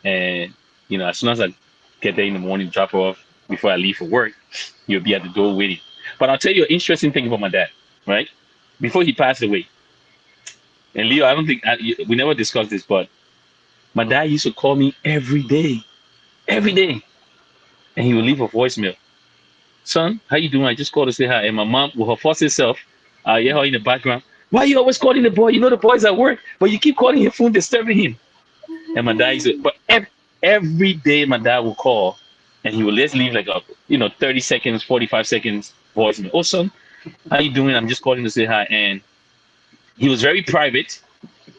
G: and as soon as I get there in the morning, drop her off before I leave for work, he'll be at the door waiting. But I'll tell you an interesting thing about my dad, right? Before he passed away, and Leo, I don't think we never discussed this, but my dad used to call me every day, and he would leave a voicemail. Son, how you doing? I just called to say hi. And my mom, with her fussy self, hear her in the background. Why are you always calling the boy? The boy's at work, but you keep calling your phone, disturbing him. And my dad used to, but every day my dad would call, and he would just leave like a 30 seconds, 45 seconds voicemail. Oh son, how you doing? I'm just calling to say hi. And he was very private.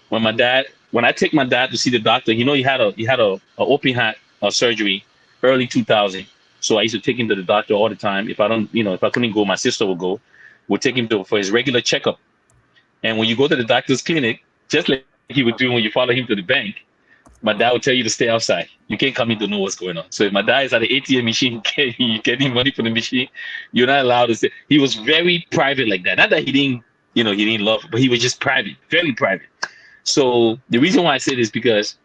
G: When I take my dad to see the doctor, he had a open heart surgery early 2000. So I used to take him to the doctor all the time. If I couldn't go, my sister would go. We'll take him for his regular checkup. And when you go to the doctor's clinic, just like he would do when you follow him to the bank. My dad would tell you to stay outside. You can't come in to know what's going on. So if my dad is at the ATM machine getting money from the machine, you're not allowed to stay. He was very private like that. Not that he didn't, he didn't love, but he was just private, very private. So the reason why I say this because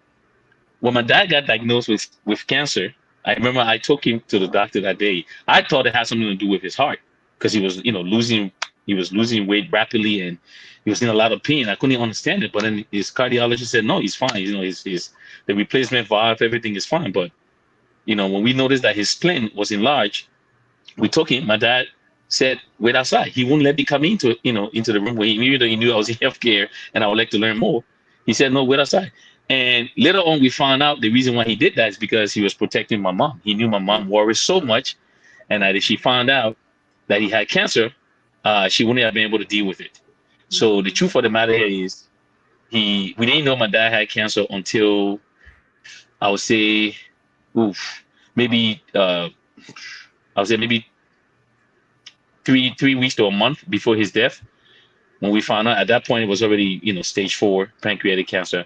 G: when my dad got diagnosed with cancer, I remember I took him to the doctor that day. I thought it had something to do with his heart because he was, losing weight rapidly and he was in a lot of pain. I couldn't understand it, but then his cardiologist said, no, he's fine. His the replacement valve, everything is fine. But when we noticed that his spleen was enlarged, we took him. My dad said, wait outside. He wouldn't let me come into the room where even though he knew I was in healthcare and I would like to learn more. He said, no, wait outside. And later on, we found out the reason why he did that is because he was protecting my mom. He knew my mom worried so much, and that if she found out that he had cancer, she wouldn't have been able to deal with it. So the truth of the matter is, we didn't know my dad had cancer until I would say, maybe maybe three weeks to a month before his death. When we found out, at that point, it was already stage 4 pancreatic cancer.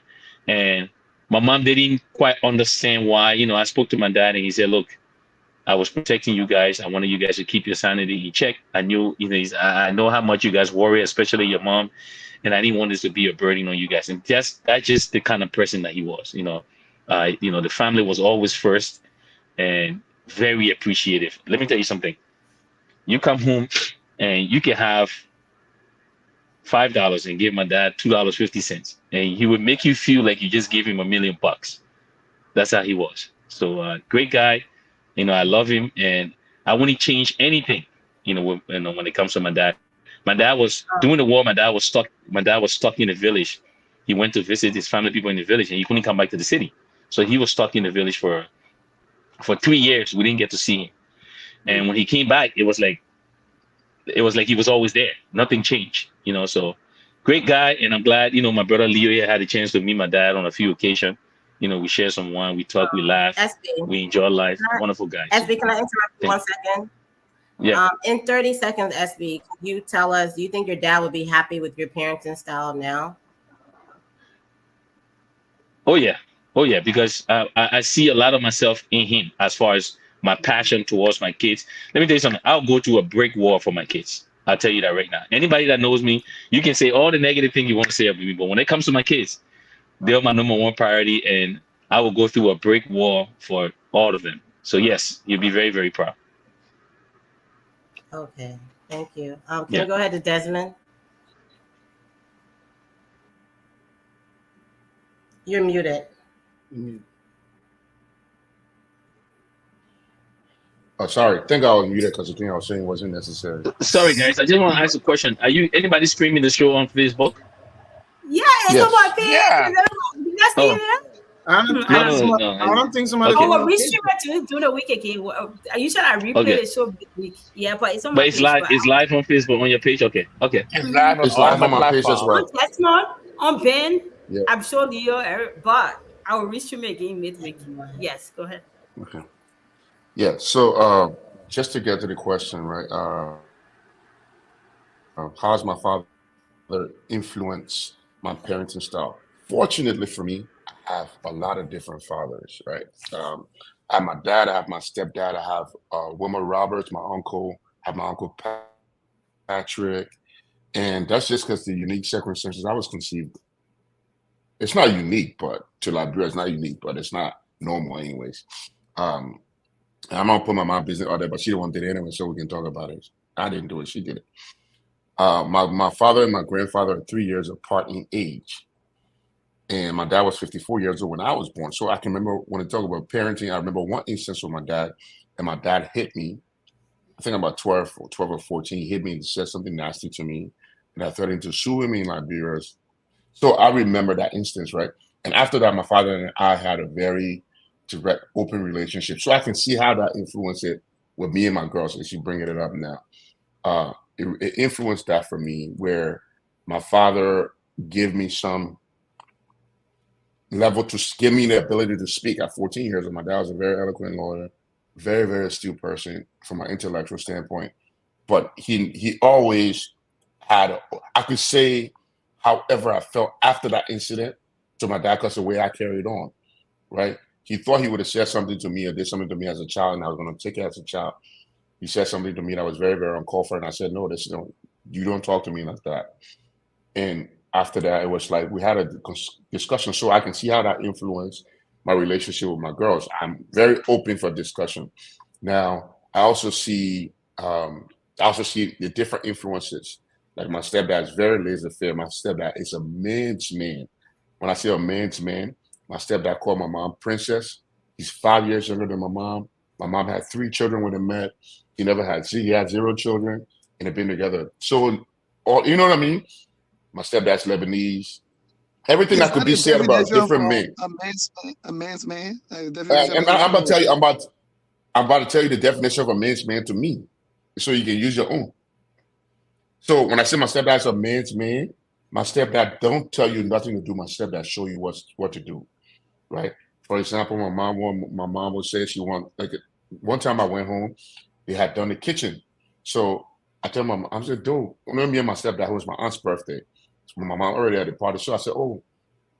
G: And my mom didn't quite understand why. I spoke to my dad and he said, look, I was protecting you guys. I wanted you guys to keep your sanity in check. I knew, I know how much you guys worry, especially your mom. And I didn't want this to be a burden on you guys. And that's just the kind of person that he was. The family was always first and very appreciative. Let me tell you something. You come home and you can have $5 and give my dad $2.50, and he would make you feel like you just gave him $1 million. That's how he was. So great guy. I love him, and I wouldn't change anything. When it comes to my dad. My dad was during the war. My dad was stuck. My dad was stuck in the village. He went to visit his family people in the village, and he couldn't come back to the city. So he was stuck in the village for 3 years. We didn't get to see him, and when he came back, it was like he was always there. Nothing changed, so great guy. And I'm glad, my brother Leo here had a chance to meet my dad on a few occasions. We share some wine, we talk, we laugh, we enjoy life. Wonderful guy.
D: SB, can I interrupt you 1 second?
G: Yeah.
D: In 30 seconds, SB, can you tell us, do you think your dad would be happy with your parenting style now?
G: Oh yeah, because I see a lot of myself in him as far as my passion towards my kids. Let me tell you something. I'll go to a brick wall for my kids. I'll tell you that right now. Anybody that knows me, you can say all the negative things you want to say about me, but when it comes to my kids, they're my number one priority, and I will go through a brick wall for all of them. So yes, you'll be very, very proud.
D: Okay, thank you. Can we go ahead to Desmond? You're muted.
C: Oh, sorry. I think I was muted because the thing I was saying wasn't necessary.
G: Sorry, guys. I just want to ask a question. Are you anybody streaming the show on Facebook?
A: Yeah, it's on my page.
H: Yeah.
A: You guys see it?
F: I don't think somebody.
G: Okay.
A: Oh, well, we stream it during the week again. Are you sure I replay the show this week? Yeah, but it's on my page.
G: It's live. It's live on Facebook on your page. Okay.
H: It's live
C: on my page as well.
A: On Testimony, on Ben.
C: Yeah.
A: I'm sure Leo, Eric, but I will restream it again midweek. Yes, go ahead.
C: Okay. Yeah. So just to get to the question, right? How has my father influenced my parenting style? Fortunately for me, I have a lot of different fathers, right? I have my dad, I have my stepdad, I have Wilmer Roberts, my uncle, I have my uncle Patrick, and that's just because the unique circumstances I was conceived. It's not unique, but to Liberia, it's not unique, but it's not normal anyways. I'm gonna put my mom business out there, but she the one did it anyway, so we can talk about it. I didn't do it, she did it. My father and my grandfather are 3 years apart in age. And my dad was 54 years old when I was born. So I can remember when I talk about parenting, I remember one instance with my dad, and my dad hit me. I think I'm about 12 or 14. He hit me and said something nasty to me. And I threatened to sue him in Liberia. So I remember that instance, right? And after that, my father and I had a very direct, open relationship. So I can see how that influenced it with me and my girls, as you bringing it up now. It influenced that for me, where my father gave me some level to give me the ability to speak at 14 years old. My dad was a very eloquent lawyer, very, very astute person from an intellectual standpoint. But he always had, I could say, however I felt after that incident, So my dad, because the way I carried on, right? He thought he would have said something to me or did something to me as a child, and I was going to take it as a child. He said something to me that was very, very uncalled for, and I said, no, you don't talk to me like that. And after that, it was like we had a discussion, so I can see how that influenced my relationship with my girls. I'm very open for discussion. Now, I also see the different influences. Like my stepdad is very laissez-faire. My stepdad is a man's man. When I say a man's man, my stepdad called my mom princess. He's 5 years younger than my mom. My mom had 3 children when they met. He had 0 children, and they've been together. So, you know what I mean? My stepdad's Lebanese. Everything
I: Is
C: that could
I: that
C: be
I: a
C: said about
I: definition
C: different
I: for
C: men.
I: a man's man? A
C: And,
I: definition
C: and
I: for a
C: I'm about to tell
I: man.
C: you, I'm about to tell you the definition of a man's man to me, so you can use your own. So when I say my stepdad's a man's man, my stepdad don't tell you nothing to do. My stepdad show you what to do, right? For example, my mom would say she want like one time I went home, they had done the kitchen. So I tell my mom, I said, dude, me and my stepdad, it was my aunt's birthday. So my mom already had the party. So I said, oh,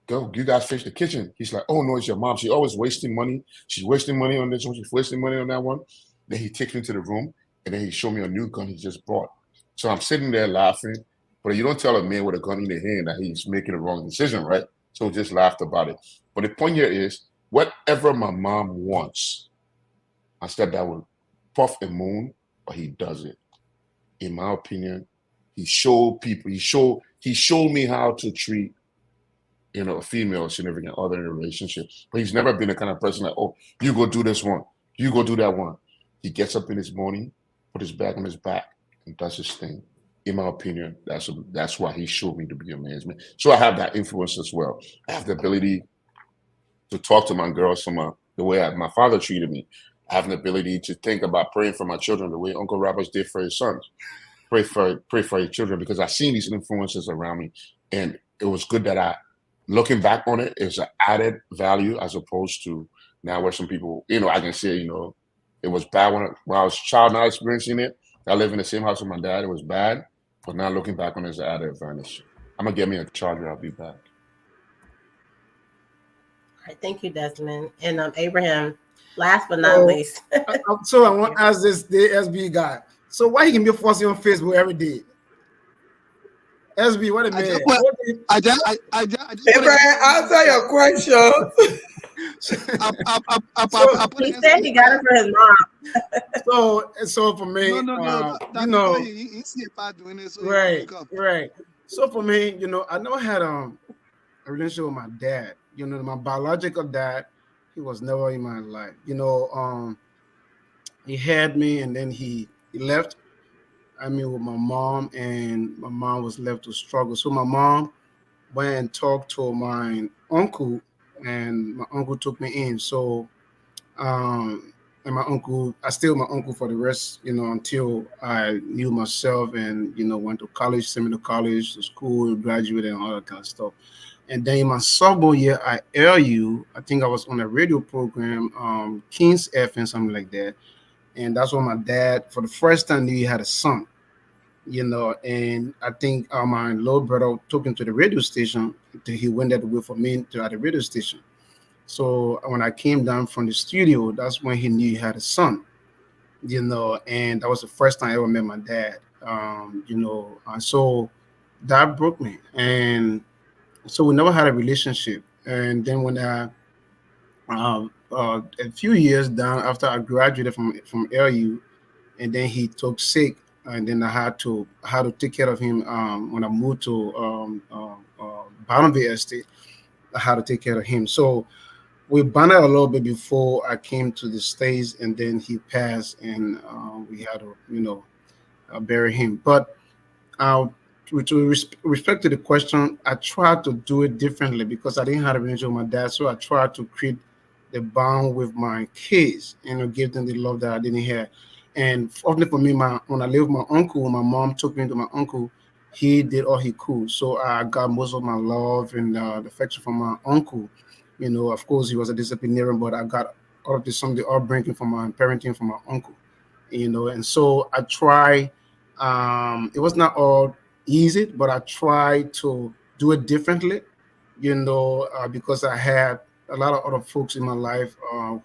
C: go, you guys fix the kitchen. He's like, oh no, it's your mom. She's always wasting money. She's wasting money on this one. She's wasting money on that one. Then he takes me to the room and then he showed me a new gun he just bought. So I'm sitting there laughing, but you don't tell a man with a gun in the hand that he's making the wrong decision, right? So just laughed about it. But the point here is, whatever my mom wants, my stepdad will puff and moon, but he does it. In my opinion, he showed people. He showed me how to treat a female significant other in a relationship. But he's never been the kind of person like, oh, you go do this one, you go do that one. He gets up in his morning, put his bag on his back, and does his thing. In my opinion, that's why he showed me to be a man's man. So I have that influence as well. I have the ability to talk to my girls from the way my father treated me. I have an ability to think about praying for my children the way Uncle Roberts did for his sons. Pray for your children, because I've seen these influences around me, and it was good that looking back on it, is an added value as opposed to now where some people, I can say, it was bad when I was a child not experiencing it. I live in the same house with my dad. It was bad, but now looking back on it is an added advantage. I'm gonna get me a charger. I'll be back.
D: All right, thank you, Desmond. And Abraham, last but not
F: So,
D: least.
F: so I want to ask the SB guy. So why he can be posting on Facebook every day? SB, what a
I: I
F: man.
I: just want, I just want
E: Abraham, answer your question.
I: I put
D: He
I: it
D: said he got it for his mom.
F: So for me,
I: no. That he's not doing this. So
F: right. So for me, I never had a relationship with my dad. My biological dad, he was never in my life. He had me and then he left. I mean, with my mom, and my mom was left to struggle. So my mom went and talked to my uncle, and my uncle took me in. So, and I stayed with my uncle for the rest, until I knew myself and, went to college, sent me to college, to school, graduated, and all that kind of stuff. And then in my sophomore year at LU, I think I was on a radio program, King's FM, something like that. And that's when my dad, for the first time, knew he had a son. And I think my little brother took him to the radio station. He went there to wait for me at the radio station. So when I came down from the studio, that's when he knew he had a son. And that was the first time I ever met my dad. And so that broke me, and so we never had a relationship. And then when a few years down after I graduated from LU, and then he took sick, and then I had to take care of him when I moved to Barnaby Estate. I had to take care of him. So we bonded a little bit before I came to the States, and then he passed, and we had to bury him. But uh, with respect to the question, I tried to do it differently because I didn't have a relationship with my dad. So I tried to create the bond with my kids, give them the love that I didn't have. And fortunately for me, when I lived with my uncle, my mom took me to my uncle. He did all he could, so I got most of my love and the affection from my uncle. Of course, he was a disciplinarian, but I got all of some of the upbringing from my parenting from my uncle. And so I try. It was not all easy, but I tried to do it differently. because I had a lot of other folks in my life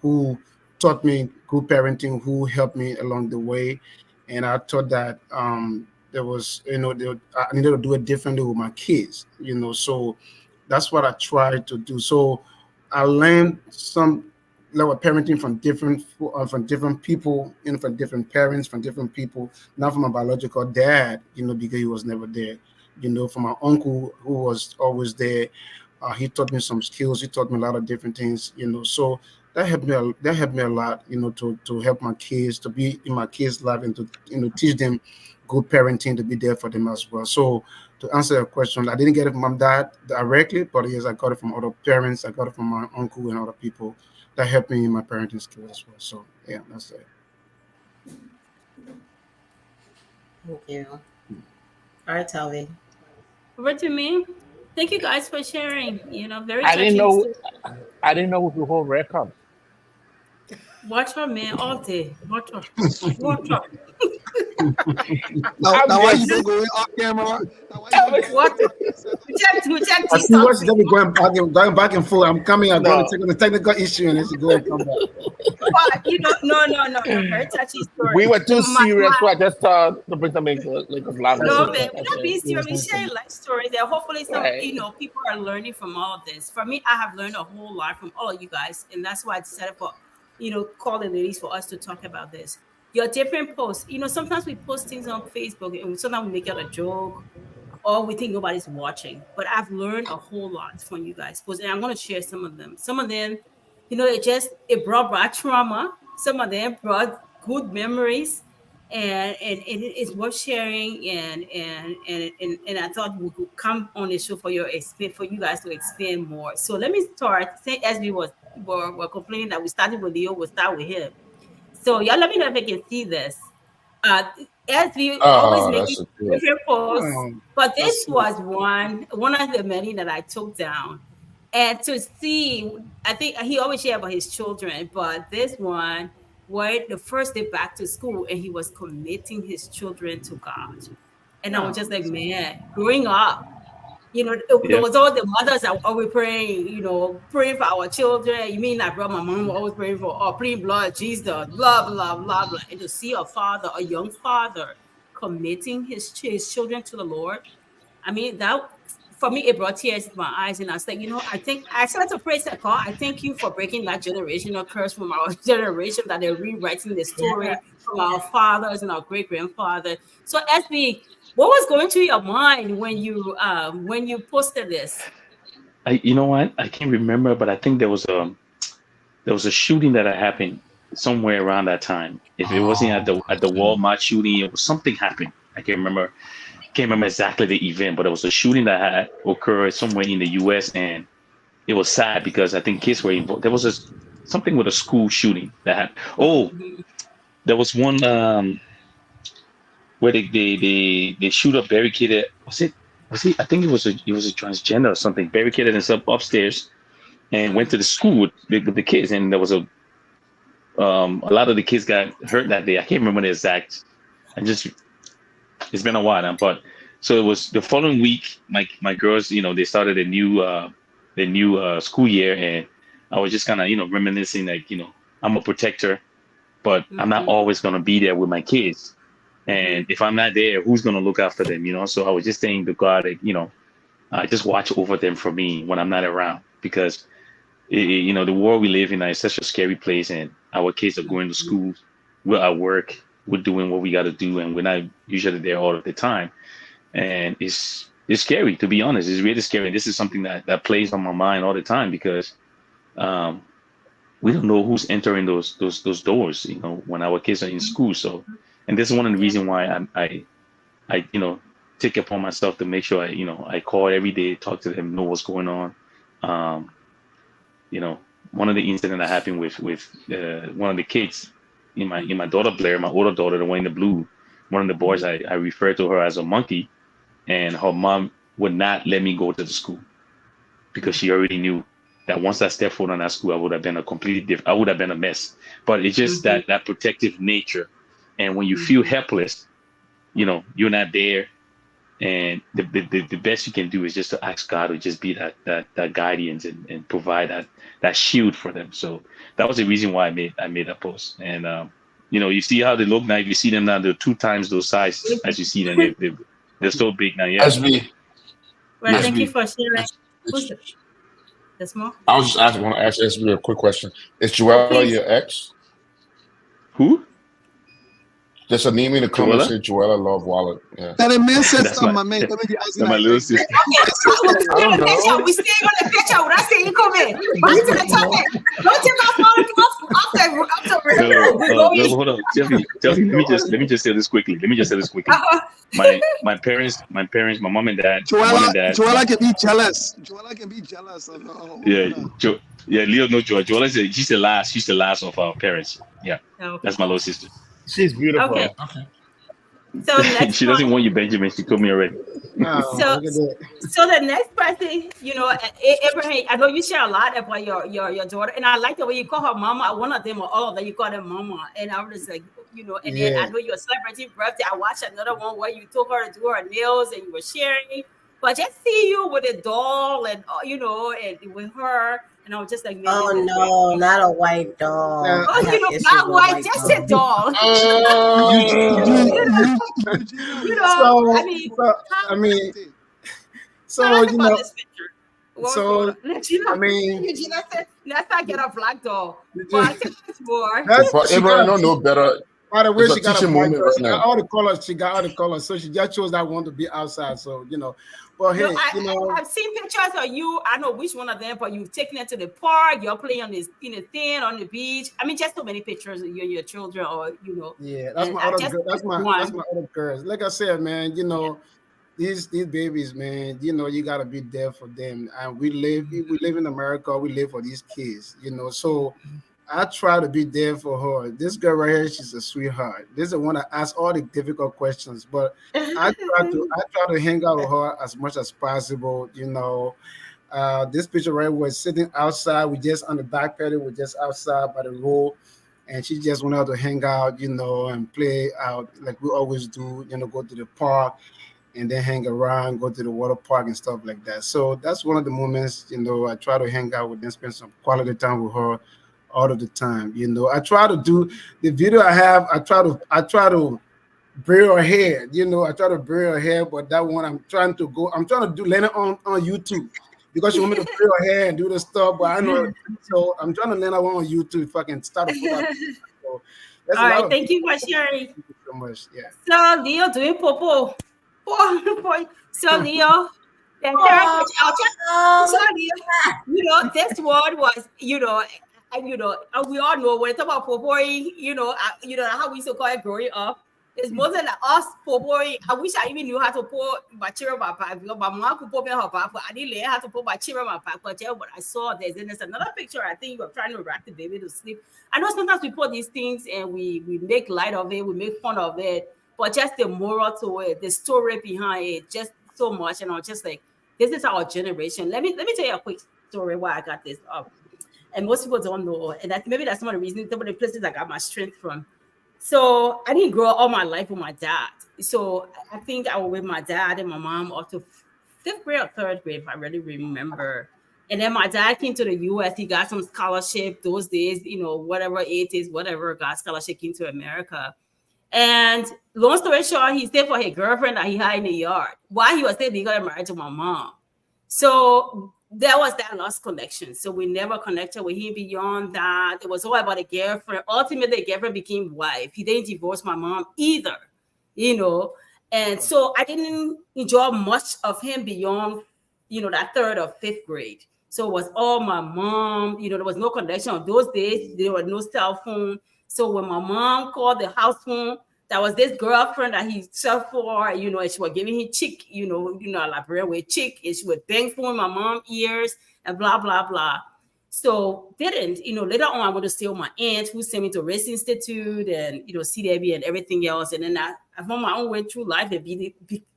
F: who taught me good parenting, who helped me along the way, and I thought that there was, I needed to do it differently with my kids, So that's what I tried to do. So I learned some level of parenting from different people, from different parents, from different people. Not from my biological dad, because he was never there. From my uncle who was always there. He taught me some skills. He taught me a lot of different things. So that helped me a lot. To help my kids, to be in my kids' life, and to teach them good parenting, to be there for them as well. So to answer your question, I didn't get it from my dad directly, but yes, I got it from other parents. I got it from my uncle and other people that helped me in my parenting skills as well. So yeah, that's it.
D: Thank you. All right, Telly.
A: Over to me. Thank you guys for sharing. Very
H: I didn't
A: touching
H: know.
A: story.
H: I didn't know if you hold records.
A: Watch her, man, all day. Watch her. Watch her.
I: Now,
H: I'm
I: now why you
H: just.
I: don't go off camera? Now why you don't go
A: Watch
I: off
A: her.
I: camera?
A: We check
F: I see what's
A: TikTok.
F: going back and forth. I'm coming. I'm going to
H: No,
F: take on the technical issue and let's go and come back.
A: But no. Very touching
H: we
A: story.
H: were too serious,
A: My
H: so I just thought to bring something like us laugh a
A: No,
H: little
A: man,
H: bit.
A: we're
H: That's
A: not
H: it.
A: being serious. We share life stories that hopefully
H: Right.
A: people are learning from all of this. For me, I have learned a whole lot from all of you guys, and that's why I decided for, call the ladies for us to talk about this. Your different posts. Sometimes we post things on Facebook, and sometimes we make it a joke, or we think nobody's watching. But I've learned a whole lot from you guys, and I'm going to share some of them. Some of them, it brought back trauma. Some of them brought good memories, and it is worth sharing. And I thought we could come on the show for for you guys to expand more. So let me start. Say as we were complaining that we started with Leo, we'll start with him. So y'all let me know if you can see this. Uh, as we always
C: Oh,
A: making
C: that's a good.
A: different posts, but
F: That's
A: this was one of the many that I took down. And to see, I think he always shared about his children, but this one, where the first day back to school, and he was committing his children to God. And I was just like, man, growing up, there
G: Yeah.
A: was all the mothers that were always praying, praying for our children. You mean that, bro? My mom was always praying for, plead blood, Jesus, blah, blah, blah, blah. And to see a young father committing his children to the Lord, I mean, that for me, it brought tears to my eyes. And I was like, I started to praise that God. I thank you for breaking that generational curse from our generation that they're rewriting the story from our fathers and our great grandfather. So, SB, what was going through your mind when you posted this?
G: You know what? I can't remember, but I think there was a shooting that had happened somewhere around that time. If it wasn't at the Walmart shooting, it was something happened. I can't remember exactly the event, but it was a shooting that had occurred somewhere in the U.S. and it was sad because I think kids were involved. There was something with a school shooting that happened. Oh,
A: Mhm.
G: there was one where they shoot up barricaded. Was it? I think it was a transgender or something barricaded and up upstairs and went to the school with the kids, and there was a lot of the kids got hurt that day. I can't remember the exact. I just It's been a while now, but so it was the following week. My girls, they started a new school year, and I was just kind of reminiscing like I'm a protector, but I'm not
A: Mhm.
G: always gonna be there with my kids. And
A: Mhm.
G: if I'm not there, who's gonna look after them? So I was just saying to God, like, just watch over them for me when I'm not around, because the world we live in is such a scary place, and our kids are going to school, we're at work, we're doing what we got to do, and we're not usually there all of the time. And it's scary, to be honest. It's really scary. This is something that plays on my mind all the time because um, we don't know who's entering those doors. When our kids are in school. So, and this is one of the
A: Yeah.
G: reasons why I take upon myself to make sure I call every day, talk to them, know what's going on. Um, you know, one of the incident that happened with one of the kids in my daughter Blair, my older daughter, the one in the blue, one of the boys, I referred to her as a monkey, and her mom would not let me go to the school because she already knew that once I stepped foot on that school, I would have been a completely different, I would have been a mess. But it's just
A: Mhm.
G: that protective nature, and when you feel
A: Mhm.
G: helpless, you're not there.
J: And the best you can do is just to ask God to just be that guidance and provide that shield for them. So that was the reason why I made that post. And you see how they look now. If you see them now, they're 2 times those size as you see them. They're so big now. Yeah.
C: SB,
A: Well,
J: Yeah.
A: thank you
C: SB.
A: for sharing. Who's
C: It's,
A: the small?
C: I was just asking, want to ask SB a quick question. Is Joella
A: Please.
C: your ex?
J: Who?
C: Just a name in the comments
J: Joella?
C: say Joella Love Wallet. Yeah.
I: That a man says
J: That's my
I: something, my man. Let me be asking
J: that's my
I: that
J: little
I: again.
J: sister.
C: I don't know.
A: We staying on the picture. When I say you come in, back to the topic. Don't take our phone off the
J: No,
A: We're
J: no,
A: going.
J: hold on, Jeffy. Let me just say this quickly. My mom and dad,
I: Joella can be jealous. Joella can be jealous of her
J: yeah,
I: brother.
J: Leo, no, Joella is she's the last of our parents. Yeah,
A: Okay.
J: that's my little sister.
H: She's beautiful.
A: Okay. So next
J: She doesn't
A: one.
J: want you, Benjamin. She told me already.
F: Oh,
A: So,
F: look at that.
A: so the next person, Abraham, I know you share a lot about your daughter, and I like the way you call her mama. One of them or all of them, you call them mama, and I was just like, and then
F: Yeah.
A: I know you're celebrating birthday. I watched another one where you took her to do her nails and you were sharing, but just see you with a doll and and with her, and I was just like, man,
D: Oh
A: this is very
D: no,
A: cute.
D: not a white dog.
F: Yeah.
D: I have issues
A: Not
D: with
A: white,
D: white
A: just a
D: dogs.
A: doll.
I: Eugenia,
F: So,
A: I mean,
F: so
A: how,
F: I mean,
A: tell
F: so
A: us about this picture. What's going
F: so
A: on? Regina,
F: I mean,
A: Regina said, let's not get a black doll.
F: you
A: But
F: just-
A: tell us more.
F: that's
C: But
F: she
C: Abraham, I
F: got.
C: don't know better.
F: By the way,
C: It's a
F: she got a
C: teaching
F: black
C: moment
F: girl.
C: right
F: She got
C: now.
F: all the colors. She got all the colors. So she just chose that one to be outside. So but
A: No,
F: hey,
A: I've seen pictures of you. I know which one of them, but you've taken it to the park. You're playing on this thing on the beach. I mean, just so many pictures of you and your children,
F: yeah, that's
A: And
F: my
A: I
F: other
A: just
F: girl. That's my
A: one.
F: other girls. Like I said, man, these babies, man, you gotta be there for them. And we live in America. We live for these kids. So I try to be there for her. This girl right here, she's a sweetheart. This is the one that asks all the difficult questions, but I try to hang out with her as much as possible. This picture right was sitting outside. We just on the back pedal. We're just outside by the road, and she just went out to hang out, and play out like we always do. Go to the park and then hang around, go to the water park and stuff like that. So that's one of the moments, I try to hang out with them, spend some quality time with her all of the time. I try to do the video I have, I try to braid her hair, I try to braid her hair, but that one I'm trying to do Lena on YouTube because she want me to braid her hair and do the stuff, but I know so I'm trying to learn that one on YouTube if I can start to put that. So there's
A: All
F: a lot
A: right,
F: of
A: thank you for sharing.
F: thank you so much. Yeah.
A: So Leo doing popo. So Leo, the third picture. So Leo, this one was, we all know when we talk about popoing, how we used to call it growing up. It's mostly like us popoing. I wish I even knew how to pour my children my pack because my mom could pour me her pack, but I didn't learn how to pour my children my pack. But what I saw there's another picture. I think you were trying to rock the baby to sleep. I know sometimes we put these things and we make light of it, we make fun of it, but just the moral to it, the story behind it, just so much. And I'm just like, this is our generation. Let me tell you a quick story why I got this up. And most people don't know, and maybe that's one of the reasons, some of the places I got my strength from. So I didn't grow up all my life with my dad. So I think I was with my dad and my mom up to fifth grade or third grade, if I really remember. And then my dad came to the US. He got some scholarship those days, whatever 80s, whatever, got scholarship into America. And long story short, he stayed for his girlfriend that he had in the yard. While he was there, he got married to my mom. So there was that lost connection. So we never connected with him beyond that. It was all about a girlfriend. Ultimately, the girlfriend became wife. He didn't divorce my mom either, you know. And so I didn't enjoy much of him beyond, that third or fifth grade. So it was all my mom. There was no connection on those days. There was no cell phone. So when my mom called the house phone, that was this girlfriend that he served for, and she was giving him chick, a Liberian with chick, and she would bang for my mom ears and blah, blah, blah. So later on, I went to stay with my aunt who sent me to Race Institute and, CDB and everything else. And then I found my own way through life and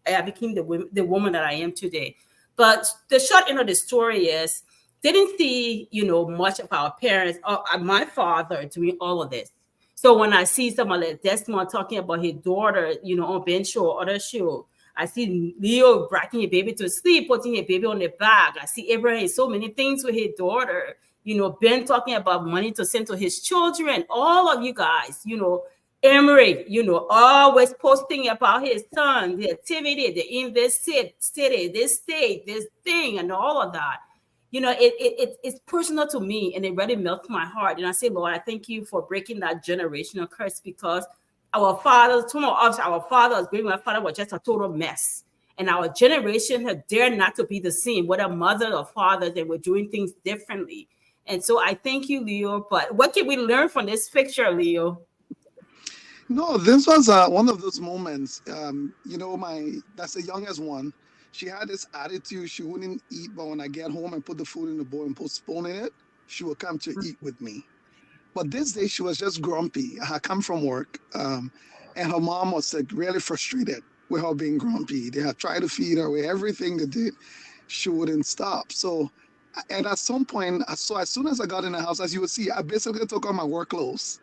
A: I became the woman that I am today. But the short end of the story is, didn't see, much of our parents or my father doing all of this. So when I see someone like Desmond talking about his daughter, on bench show or other show, I see Leo rocking a baby to sleep, putting a baby on the back. I see Abraham so many things with his daughter. Ben talking about money to send to his children. All of you guys, Emery, always posting about his son, the activity, the in this city, this state, this thing, and all of that. It's personal to me, and it really melts my heart. And I say, Lord, I thank you for breaking that generational curse, because our fathers, some of us, our fathers, great my father was just a total mess. And our generation had dared not to be the same, whether mother or father, they were doing things differently. And so I thank you, Leo. But what can we learn from this picture, Leo?
I: No, this was one of those moments. That's the youngest one. She had this attitude. She wouldn't eat, but when I get home and put the food in the bowl and postponing it, she would come to eat with me. But this day she was just grumpy. I had come from work, and her mom was like really frustrated with her being grumpy. They had tried to feed her with everything they did. She wouldn't stop. So, and at some point, so as soon as I got in the house, as you would see, I basically took on my work clothes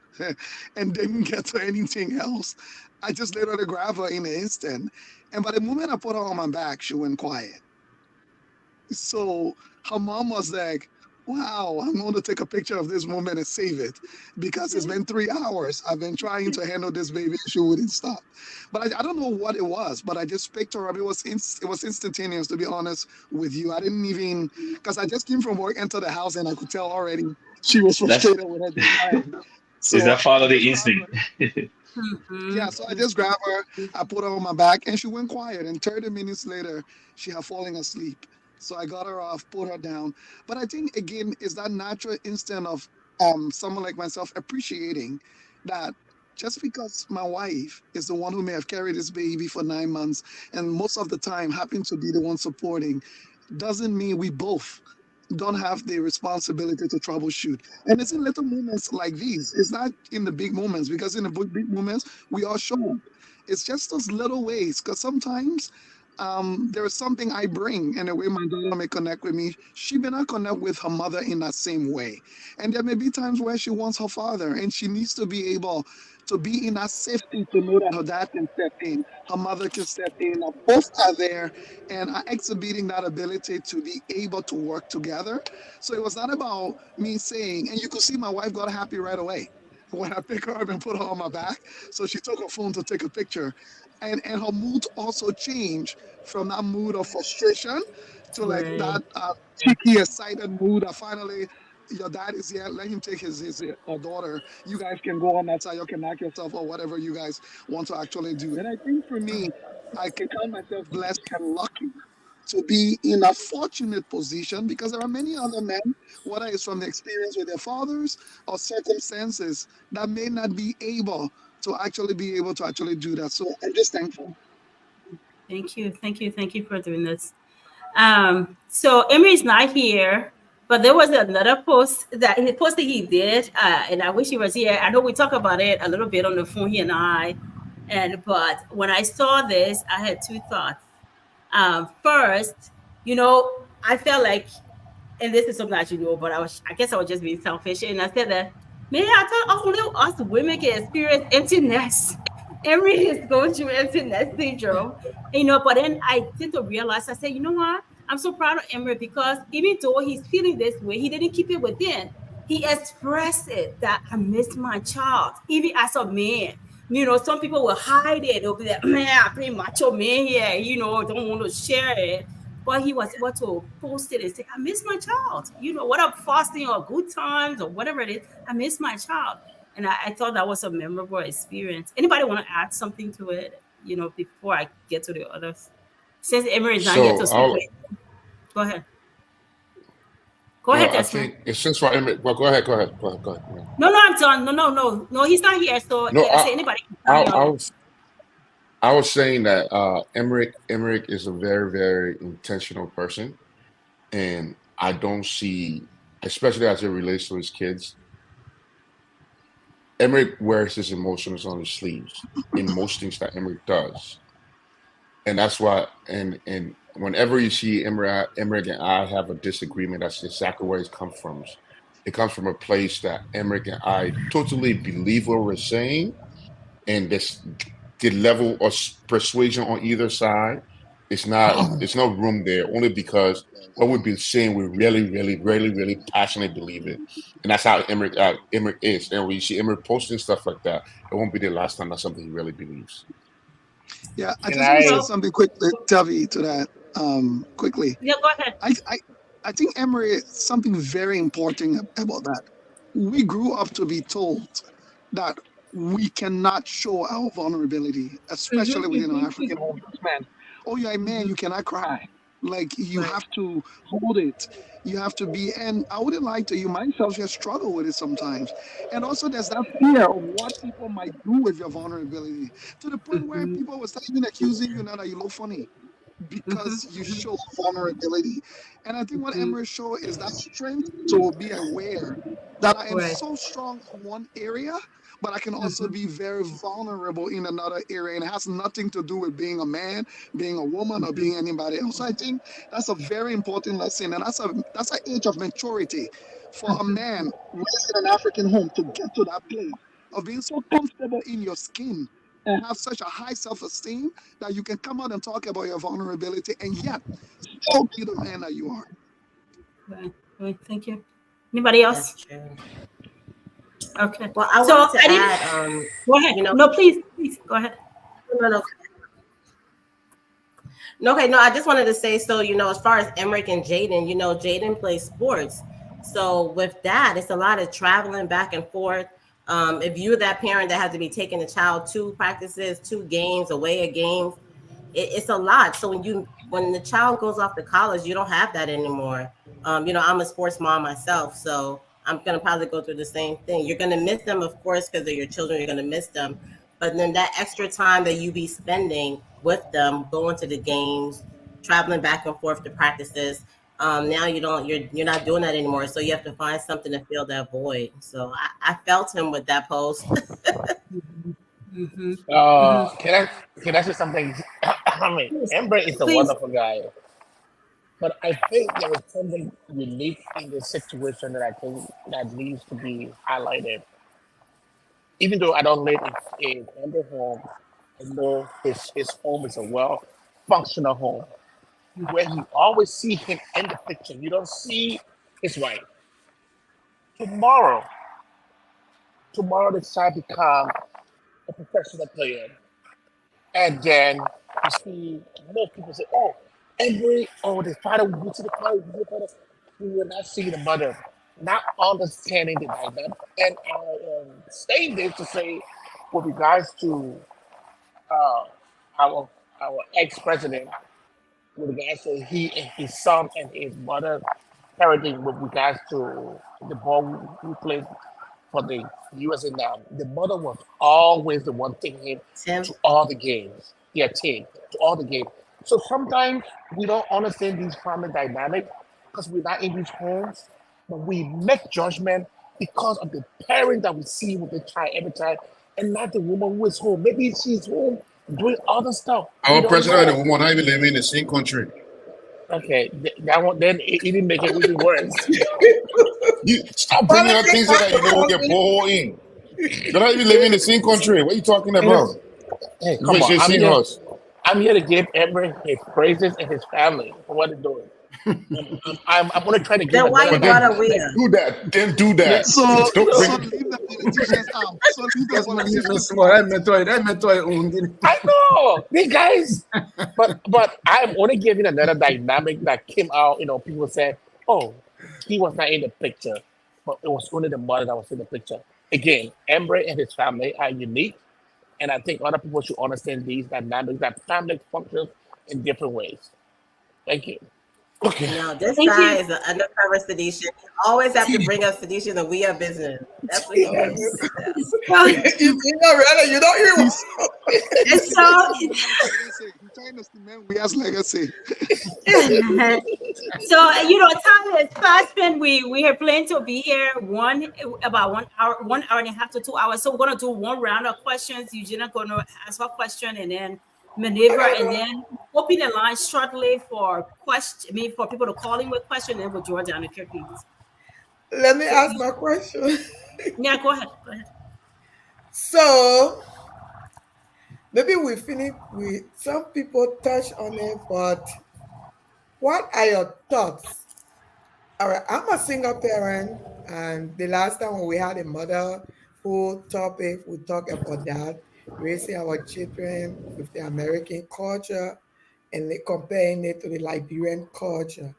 I: and didn't get to anything else. I just literally grabbed her in an instant. And by the moment I put her on my back, she went quiet. So her mom was like, wow, I'm going to take a picture of this moment and save it, because it's been 3 hours. I've been trying to handle this baby. She wouldn't stop. But I don't know what it was, but I just picked her up. It was instantaneous, to be honest with you. I didn't even, because I just came from work, entered the house, and I could tell already she was frustrated with her design. So
J: Is that fatherly instinct?
I: yeah, so I just grabbed her, I put her on my back, and she went quiet. And 30 minutes later, she had fallen asleep. So I got her off, put her down. But I think, again, is that natural instinct of someone like myself appreciating that just because my wife is the one who may have carried this baby for 9 months and most of the time happens to be the one supporting, doesn't mean we both don't have the responsibility to troubleshoot. And it's in little moments like these. It's not in the big moments, because in the big moments, we all show up. It's just those little ways, because sometimes there is something I bring, and the way my daughter may connect with me, she may not connect with her mother in that same way. And there may be times where she wants her father, and she needs to be able to be in that safety to know that her dad can step in, her mother can step in, that both are there and are exhibiting that ability to be able to work together. So it was not about me saying, and you could see my wife got happy right away when I pick her up and put her on my back. So she took her phone to take a picture. And her mood also changed from that mood of frustration to like
A: Right.
I: that cheeky, excited mood that finally your dad is here. Let him take his daughter. You guys can go on that side. You can knock yourself or whatever you guys want to actually do. And I think for me, I can count myself blessed and lucky to be in a fortunate position, because there are many other men, whether it's from the experience with their fathers or circumstances, that may not be able to actually do that. So I'm just thankful.
A: Thank you. Thank you. Thank you for doing this. So Emery's not here, but there was another post that he did, and I wish he was here. I know we talked about it a little bit on the phone, he and I. But when I saw this, I had two thoughts. First, I felt like, and this is something I should know, but I guess I was just being selfish. And I said that, man, I thought only us women can experience emptiness. Emery is going through emptiness syndrome, but then I tend to realize, I said, you know what? I'm so proud of Emery, because even though he's feeling this way, he didn't keep it within. He expressed it, that I miss my child, even as a man. Some people will hide it. They'll be like, man, I'm pretty macho man here, don't want to share it. But he was able to post it and say, I miss my child. Whether fasting or good times or whatever it is, I miss my child. And I thought that was a memorable experience. Anybody want to add something to it, before I get to the others? Since Emery is not here
C: So
A: to speak, go ahead. Go ahead,
C: I
A: Desmond.
C: think it's since for Emmett. Well, go ahead.
A: No, I'm done. No, he's not here. So
C: No,
A: I say anybody can
C: I,
A: carry
C: I
A: on.
C: was I was saying that Emmerich is a very, very intentional person, and I don't see, especially as it relates to his kids, Emmerich wears his emotions on his sleeves in most things that Emmerich does, and that's why. And whenever you see Emmerich and I have a disagreement, that's exactly where it comes from. It comes from a place that Emmerich and I totally believe what we're saying, and this the level of persuasion on either side, it's not. It's no room there. Only because what we've been saying, we really passionately believe it, and that's how Emmerich is. And when you see Emmerich posting stuff like that, it won't be the last time that's something he really believes.
I: Yeah, I
H: Can
I: just want to say
H: I?
I: something quickly, Tavi, to that. Quickly,
A: Yeah, go ahead.
I: I think Emery, something very important about that. We grew up to be told that we cannot show our vulnerability, especially within an African home. Man, oh, you're a man, you cannot cry. Like you
A: Right.
I: have to hold it. You have to be, and I wouldn't lie to you, myself, just struggle with it sometimes. And also, there's that fear of what people might do with your vulnerability to the point where people will start even accusing you now that you look funny because you show vulnerability. And I think what Emery show is that strength to be aware that I am
A: Right.
I: so strong in one area, but I can also be very vulnerable in another area. And it has nothing to do with being a man, being a woman, or being anybody else. So I think that's a very important lesson. And that's an age of maturity for a man raised in an African home to get to that place of being so comfortable in your skin and have such a high self-esteem that you can come out and talk about your vulnerability and yet still be the man that you are.
A: Right. Right. Thank you. Anybody else?
D: That's true.
A: Okay.
D: Well, I
A: So
D: wanted to
A: Eddie,
D: add,
A: go ahead.
D: you know,
A: No, please go ahead.
D: no, no, okay, no, I just wanted to say, so, as far as Emmerich and Jaden, Jaden plays sports. So with that, it's a lot of traveling back and forth. If you're that parent that has to be taking the child to practices, to games, away at games, it's a lot. So when the child goes off to college, you don't have that anymore. I'm a sports mom myself, so I'm gonna probably go through the same thing. You're gonna miss them, of course, because they're your children. You're gonna miss them, but then that extra time that you be spending with them, going to the games, traveling back and forth to practices. Now you're not doing that anymore. So you have to find something to fill that void. So I felt him with that post.
A: Mm-hmm.
H: Can I say something? I mean,
A: Please,
H: Ember is a
A: please.
H: wonderful guy, but I think there is something unique in this situation that I think that needs to be highlighted. Even though I don't live in Ember home, I know his home is a well functional home where you always see him in the picture. You don't see his wife. Tomorrow, tomorrow the child become a professional player. And then you see more people say, oh, the father will go to the father, will go to the father. We will not see the mother, not understanding the dynamic. And I am saying this to say, with regards to uh, our ex-president, with regards to he and his son and his mother parenting with regards to the ball we played for the USA now. The mother was always the one taking him
D: Tim,
H: to all the games. Yeah, Tim, to all the games. So sometimes we don't understand these family dynamics because we're not in these homes, but we make judgment because of the parent that we see with the child every time, and not the woman who is home. Maybe she's home doing other stuff. We
C: Our
H: don't
C: president and
H: know.
C: the woman not even living in the same country.
H: Okay, that one then it even make it even worse.
C: You stop bringing up
E: Politics
C: things
E: have
C: that you
E: to
C: know will
E: come
C: get
E: in.
C: bored in. They're not even living in the same country. What are you talking about?
H: Hey,
C: That's
H: come
C: what
H: on,
C: you're seeing us.
H: I'm here to give Edward his praises and his family for what they're doing. I'm going to try to give
D: then why
H: another
D: you
C: But
D: brought
C: then
D: up
H: dynamic.
D: Wea?
C: do that. Then do that.
I: So
C: Don't
I: so
C: bring.
I: leave the politicians out. So leave the
F: Yes, man,
I: politicians
F: small.
I: out.
F: That mentor owned it.
H: I know these guys, but I'm only giving another dynamic that came out. People said, "Oh, he was not in the picture," but it was only the mother that was in the picture. Again, Embre and his family are unique, and I think other people should understand these dynamics that family functions in different ways. Thank you.
C: Okay.
D: No, this
A: Thank
D: guy
A: you.
D: is an undercover seditious. He always have to bring up seditious and we are business. That's what he is.
A: Well,
E: You know, really, you don't hear
I: He's
A: and
I: he's
A: so,
I: trying to cement legacy. He's trying to cement we has legacy.
A: so time is fast spent. We are planning to be here about 1 hour, 1 hour and a half to 2 hours. So we're gonna do one round of questions. Eugenia gonna ask her question and then maneuver, and then open the line shortly for for people to call in with questions, and we'll draw down the curtains.
E: Let me
A: So
E: ask my question.
A: yeah, go ahead. Go ahead.
E: So, maybe we finish. We some people touch on it, but what are your thoughts? All right, I'm a single parent, and the last time when we had a mother who topic, we talk about that, raising our children with the American culture and comparing it to the Liberian culture.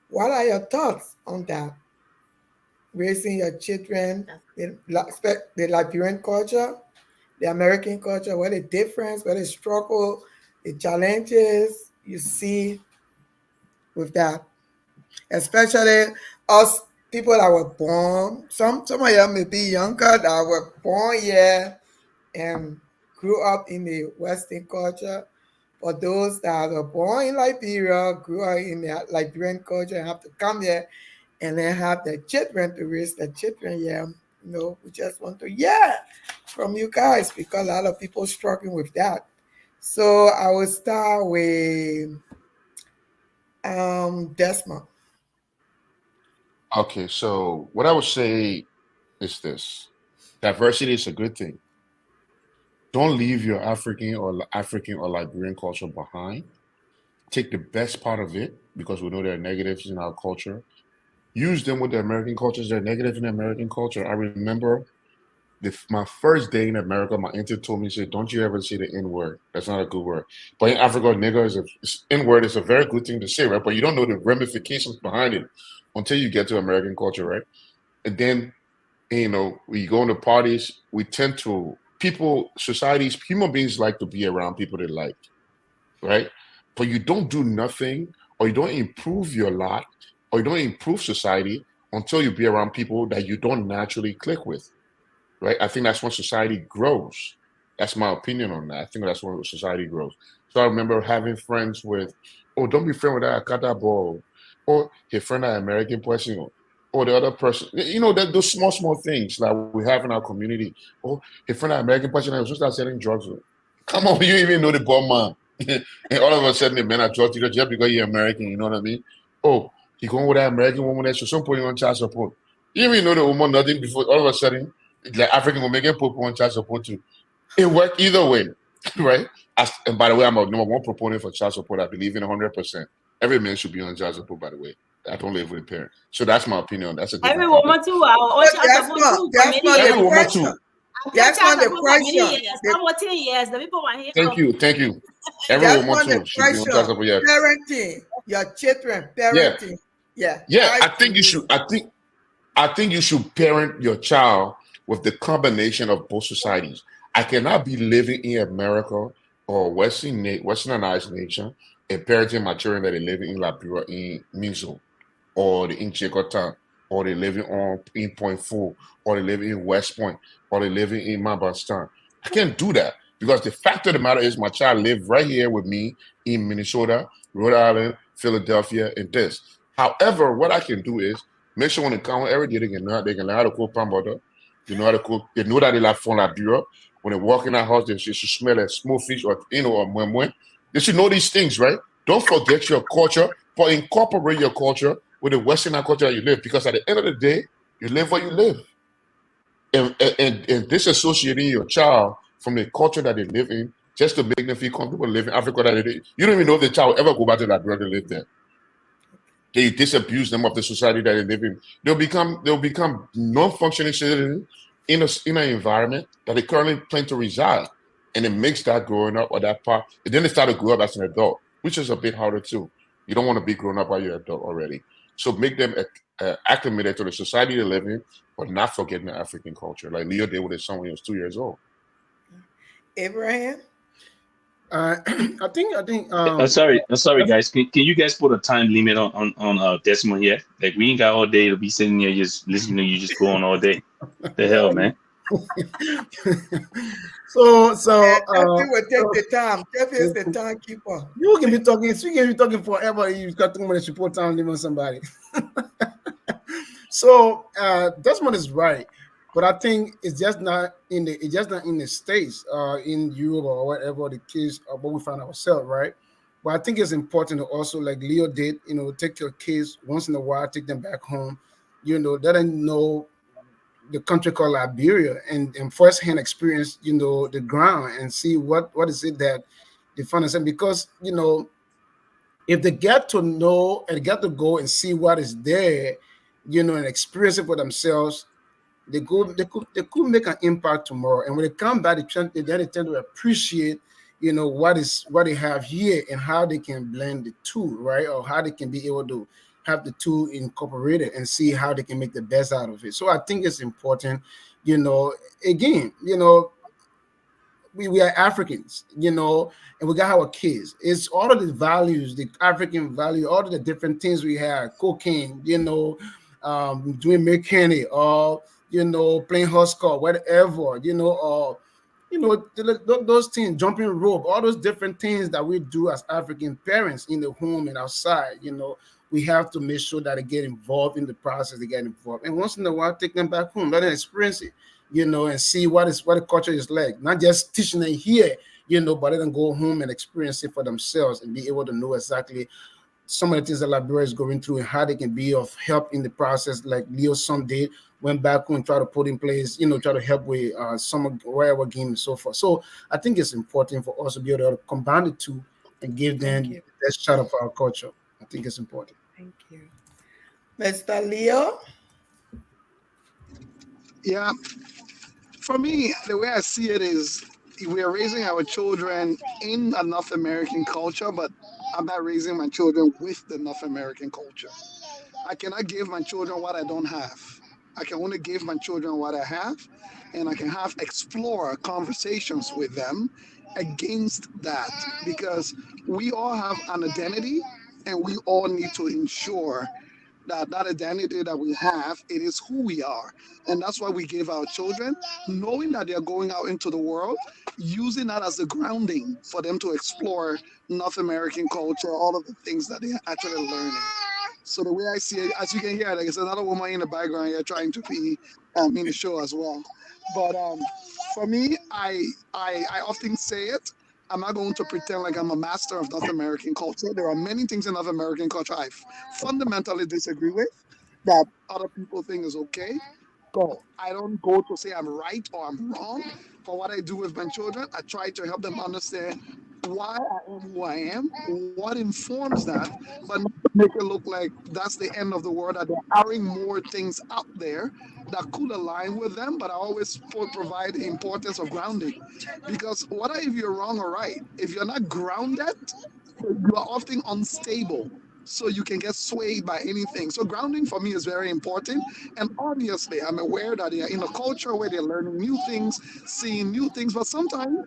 E: What are your thoughts on that? Raising your children, the Liberian culture, the American culture, what the difference, what the struggle, the challenges you see with that, especially us people that were born. Some of them may be younger that were born here and grew up in the Western culture. For those that were born in Liberia, grew up in the Liberian culture, and have to come here and then have their children to raise their children here. We just want to hear from you guys because a lot of people struggling with that. So I will start with Desmond.
C: Okay, so what I would say is this: diversity is a good thing. Don't leave your African or Liberian culture behind. Take the best part of it because we know there are negatives in our culture. Use them with the American cultures. There are negatives in the American culture. I remember my first day in America, my auntie told me, she said, "Don't you ever say the N word. That's not a good word." But in Africa, nigger N word is a very good thing to say, right? But you don't know the ramifications behind it until you get to American culture, right? And then, we go into parties, we tend to societies, human beings like to be around people they like, right? But you don't do nothing, or you don't improve your lot, or you don't improve society until you be around people that you don't naturally click with, right? I think that's when society grows. That's my opinion on that. I think that's when society grows. So I remember having friends with, oh, don't be friend with that Akata ball, or hey, friend that American person, or the other person. That those small things like we have in our community. Oh, hey, friend that American person, I was just start selling drugs. Come on, you even know the bomb man. And all of a sudden, the men are drug dealers just because you're American. You know what I mean? Oh, he going with that American woman that should some point on child support. You even know the woman nothing before. All of a sudden, the African woman get put on child support too. It worked either way, right? And by the way, I'm a number one proponent for child support. I believe in 100%. Every man should be on child support. By the way, I don't live with a parent, so that's my opinion. That's a
A: Every
C: different topic.
A: woman too. On
E: So
A: child support too for
E: that's
A: many
E: not
C: Every
E: the
A: years.
C: woman
E: question.
C: too.
A: I pay
E: That's
A: child
E: not the
A: support for many
E: question.
A: years. Some for 10 years. The people want here.
C: Thank you, thank you. Every
E: That's
C: woman
E: not the
C: too should be on child
E: question.
C: support. Yeah,
E: Parenting, your children,
C: yeah,
E: parenting. Yeah.
C: yeah.
E: How
C: I
E: do
C: think you should.
E: you
C: I think you should parent your child with the combination of both societies. I cannot be living in America or Westernized nation and parenting my children that are living in Liberia in Mizo or in Chicota or they living in Point Four or they living in West Point or they living in Mambastan. I can't do that because the fact of the matter is my child live right here with me in Minnesota, Rhode Island, Philadelphia, and this. However, what I can do is make sure when they come every day they can learn how to cook pamboda. They know how to cook. They know that they like fond la bureau. When they walk in our house, they should smell a small fish or or mwen. They should know these things, right? Don't forget your culture, but incorporate your culture with the Western culture that you live. Because at the end of the day, you live where you live. And disassociating your child from the culture that they live in just to make them feel comfortable living in Africa that you don't even know if the child will ever go back to that brother live there. They disabuse them of the society that they live in. They'll become non-functioning citizens in an environment that they currently plan to reside. And it makes that growing up or that part, and then they start to grow up as an adult, which is a bit harder too. You don't want to be grown up while you're an adult already. So make them acclimated to the society they live in, but not forgetting the African culture. Like Leo did with his son when he was 2 years old.
E: Abraham?
F: I think
J: Sorry, guys. Can you guys put a time limit on Desmond here? Like we ain't got all day to be sitting here just listening to you just go on all day. The hell, man.
F: so
E: Jeffy will take the time. Jeffy is the timekeeper.
F: you can be talking forever. You got 2 minutes to put time limit on somebody. So Desmond is right, but I think it's just not in the States, in Europe or whatever the case, but we find ourselves, right? But I think it's important to also, like Leo did, take your kids once in a while, take them back home, let them know the country called Liberia and firsthand experience, the ground and see what is it that they find us in. Because, if they get to know and get to go and see what is there, and experience it for themselves, they could make an impact tomorrow. And when they come back, they tend to appreciate, what they have here and how they can blend the two, right? Or how they can be able to have the two incorporated and see how they can make the best out of it. So I think it's important, again, we are Africans, and we got our kids. It's all of the values, the African value, all of the different things we have, cocaine, doing mechanic, or, playing hopscotch, whatever, or, those things, jumping rope, all those different things that we do as African parents in the home and outside, we have to make sure that they get involved in the process, they get involved. And once in a while, take them back home, let them experience it, and see what the culture is like. Not just teaching them here, but let them go home and experience it for themselves and be able to know exactly some of the things that Liberia is going through and how they can be of help in the process. Like Leo some did, went back home and try to put in place, try to help with some of wherever game and so forth. So I think it's important for us to be able to combine the two and give them the best shot of our culture. I think it's important.
E: Thank you. Mr. Leo?
I: Yeah, for me, the way I see it is we are raising our children in a North American culture, but I'm not raising my children with the North American culture. I cannot give my children what I don't have. I can only give my children what I have, and I can explore conversations with them against that, because we all have an identity and we all need to ensure that identity that we have, it is who we are. And that's why we give our children, knowing that they're going out into the world, using that as the grounding for them to explore North American culture, all of the things that they're actually learning. So the way I see it, as you can hear, like there's another woman in the background here trying to be in the show as well. But for me, I often say it. I'm not going to pretend like I'm a master of North American culture. There are many things in North American culture I fundamentally disagree with that other people think is okay. But I don't go to say I'm right or I'm wrong. For what I do with my children, I try to help them understand why I am who I am, what informs that, but not make it look like that's the end of the world, that there are more things out there that could align with them. But I always provide the importance of grounding, because what if you're wrong or right? If you're not grounded, you are often unstable. So you can get swayed by anything. So grounding for me is very important. And obviously, I'm aware that they're in a culture where they're learning new things, seeing new things. But sometimes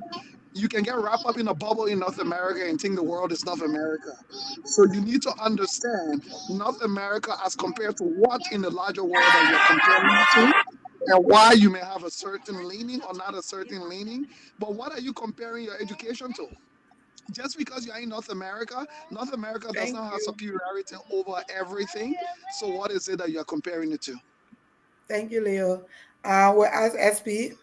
I: you can get wrapped up in a bubble in North America and think the world is North America. So you need to understand North America as compared to what in the larger world that you're comparing it to, and why you may have a certain leaning or not a certain leaning. But what are you comparing your education to? Just because you're in North America does not have superiority over everything. So what is it that you're comparing it to?
E: Thank you, Leo. We'll ask SP.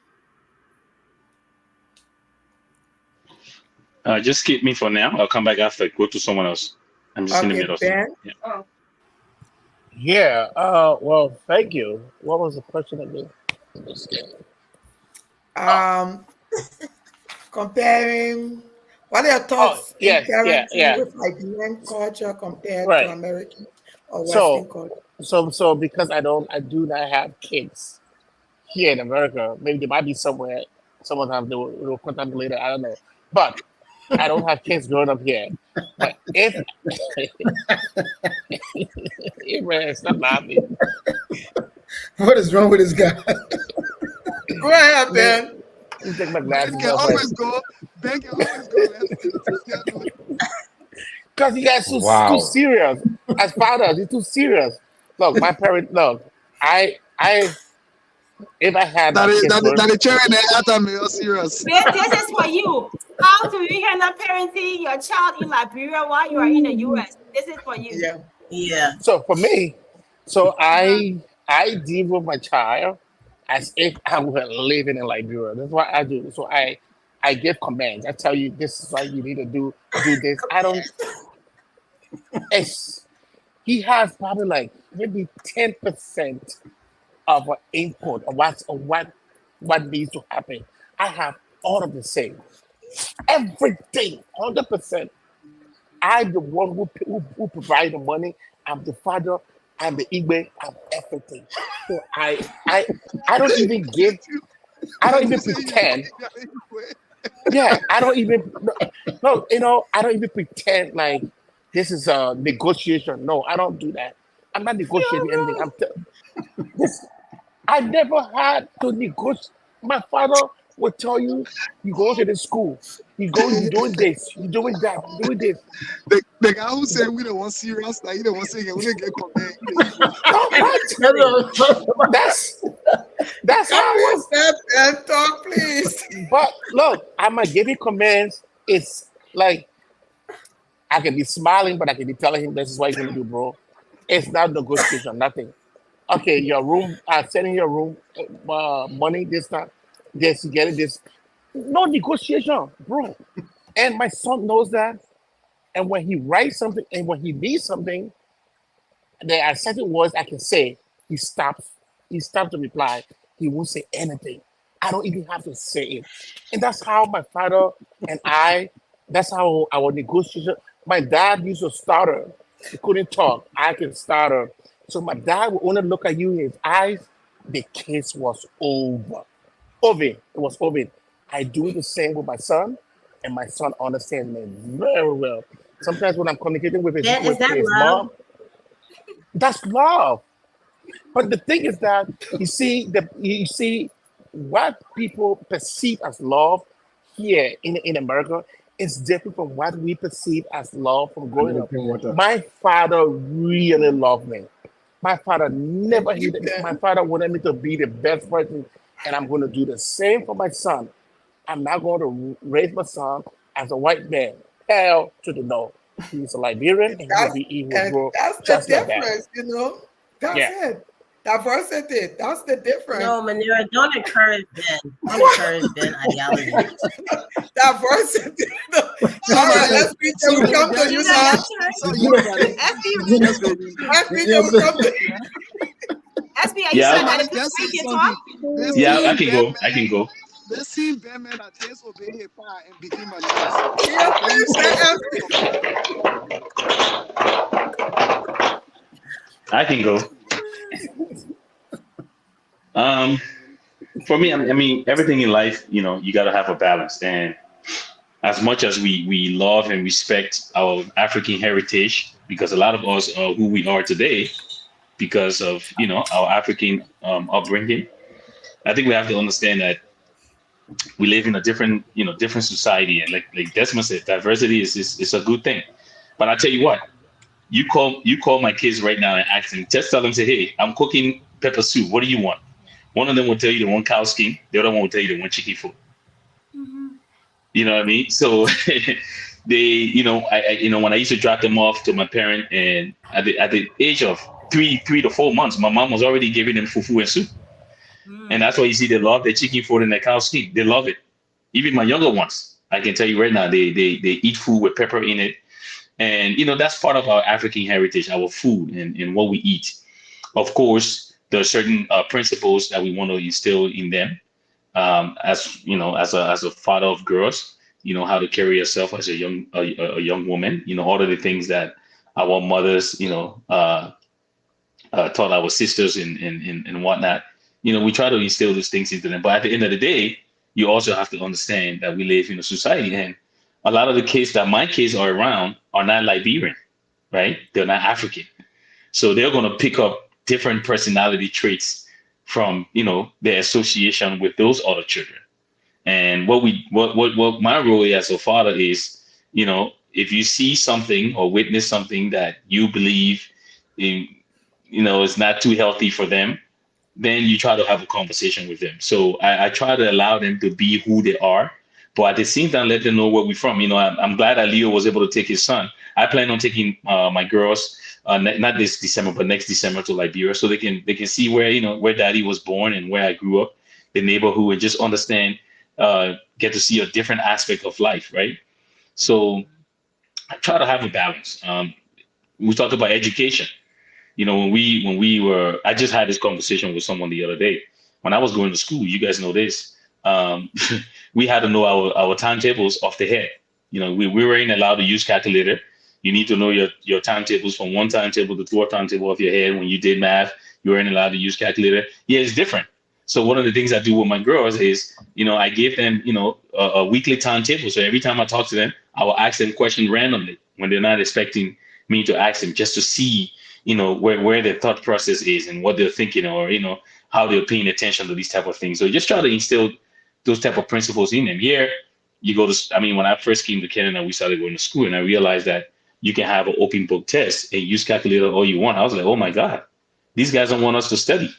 J: Just skip me for now. I'll come back after. Go to someone else. I'm just in the
E: Okay,
J: middle of
E: Ben.
J: something. Yeah.
H: Yeah. Well, thank you. What was the question again?
E: Comparing, what are your thoughts in
H: Yes. Yeah.
E: parenting with Liberian culture compared to
H: Right.
E: American or Western culture?
H: So because I do not have kids here in America. Maybe they might be somewhere. Sometime they will contact me later. I don't know. But I don't have kids growing up here. But if Abraham, stop laughing.
F: What is wrong with this guy?
E: Go ahead, Ben.
H: Let me take my
I: Ben
H: glasses
I: can
H: off.
I: always go. Ben can always go.
H: Because you guys too
C: Wow.
H: serious. As fathers, you're too serious. Look, my parents. Look, I if I had my kids growing
I: That the cherry in the atom is serious.
A: Ben, this is for you. How do you handle parenting your child in Liberia while you are in the US? This is for you.
E: Yeah.
D: Yeah.
H: So for me, I deal with my child as if I were living in Liberia. That's what I do. So I give commands. I tell you this is what you need to do this. I don't. He has probably like maybe 10% of input of what needs to happen. I have all of the same. Everything, 100%. I'm the one who provide the money. I'm the father. I'm the Igbe. I'm everything. So I don't even give. I don't
I: But
H: even
I: you say you're
H: pretend.
I: the Igwe.
H: Yeah, I don't even. No, I don't even pretend like this is a negotiation. No, I don't do that. I'm not negotiating anything. This. I never had to negotiate. My father would tell you, you go to the school, you doing this, you doing that, you doing this.
I: The guy who say we don't want serious, like you don't want to say we don't get command. The Igwe.
H: No, what? That's that's how
E: Can
H: I
E: we
H: was.
E: step and talk, please?
H: But look, I'm gonna give you commands. It's like I can be smiling, but I can be telling him this is what you're gonna do, bro. It's not negotiation, nothing. Okay, your room, sending your room money this time, this, you getting this. No negotiation, bro. And my son knows that. And when he writes something and when he needs something, there are certain words I can say. He stops. He stops to reply. He won't say anything. I don't even have to say it. And that's how my father and I, that's how our negotiation. My dad used a starter. He couldn't talk. I can starter. So my dad would only look at you in his eyes. The case was over. Over. It was over. I do the same with my son, and my son understands me very well. Sometimes when I'm communicating with his
D: Ben, is
H: with
D: that
H: his
D: love?
H: mom, that's love. But the thing is that you see what people perceive as love here in America is different from what we perceive as love from
F: I
H: growing
F: need a
H: up.
F: clean water.
H: My father really loved me. My father never
E: Thank you,
H: hated me. My
E: Ben.
H: father wanted me to be the best person, and I'm going to do the same for my son. I'm not going to raise my son as a white man. Hell to the no. He's a Liberian, and
E: That's
H: he will
E: and
H: grow
E: that's the
H: just like that.
E: difference, you know. That's
H: Yeah.
E: it. Diversity. That's the difference.
D: No, Manira, don't encourage Ben. Don't encourage Ben ideology.
E: Diversity.
I: So
E: All right,
I: Gina,
E: SPJ,
I: so
E: we come to
I: Gina,
E: you
A: Gina, your
E: now.
A: turn.
I: so you got it. Yes,
A: SB,
I: baby.
E: SPJ, we come to
A: SB, are you
J: Yeah,
A: sure
I: Somebody
A: at a place
I: just
A: where
I: say
A: you can
I: something.
A: talk?
I: Let's
J: yeah, I
I: see
J: can go. I
I: Batman.
J: can go.
I: Let's see Batman that disobey his power and became a nurse.
E: yeah,
I: Let me
E: please,
I: see what
E: SPJ.
I: you come up with.
J: I can go. Um, for me, I mean, everything in life, you got to have a balance. And as much as we love and respect our African heritage, because a lot of us are who we are today because of our African upbringing. I think we have to understand that we live in a different society, and like Desmond said, diversity is a good thing. But I tell you what, you call my kids right now and ask them, just tell them, say, hey, I'm cooking pepper soup. What do you want? One of them will tell you they want cow skin. The other one will tell you they want chicken foot.
A: Mm-hmm.
J: You know what I mean? So they, when I used to drop them off to my parent, and at the age of three to 4 months, my mom was already giving them fufu and soup, and
A: Mm.
J: that's why you see they love their chicken foot and their cow skin. They love it. Even my younger ones, I can tell you right now, they eat food with pepper in it, and that's part of our African heritage, our food and what we eat. Of course, there are certain principles that we want to instill in them, as as a father of girls, how to carry yourself as a young woman, all of the things that our mothers, taught our sisters and whatnot. We try to instill these things into them. But at the end of the day, you also have to understand that we live in a society, and a lot of the kids that my kids are around are not Liberian, right? They're not African. So they're going to pick up different personality traits from, their association with those other children. And what my role as a father is, if you see something or witness something that you believe in, is not too healthy for them, then you try to have a conversation with them. So I try to allow them to be who they are, but at the same time, let them know where we're from. I'm glad that Leo was able to take his son. I plan on taking my girls, not this December, but next December, to Liberia, so they can see where Daddy was born and where I grew up, the neighborhood, and just understand, get to see a different aspect of life, right? So I try to have a balance. We talked about education. when we were, I just had this conversation with someone the other day. When I was going to school, you guys know this. We had to know our timetables off the head. We weren't allowed to use calculator. You need to know your timetables from one timetable to four timetable off your head. When you did math, you weren't allowed to use calculator. Yeah, it's different. So one of the things I do with my girls is, I give them, a weekly timetable. So every time I talk to them, I will ask them questions randomly when they're not expecting me to ask them, just to see, where their thought process is and what they're thinking, or, how they're paying attention to these type of things. So just try to instill those type of principles in them. Here, you go to, when I first came to Canada, we started going to school, and I realized that you can have an open book test and use calculator all you want. I was like, oh my God, these guys don't want us to study,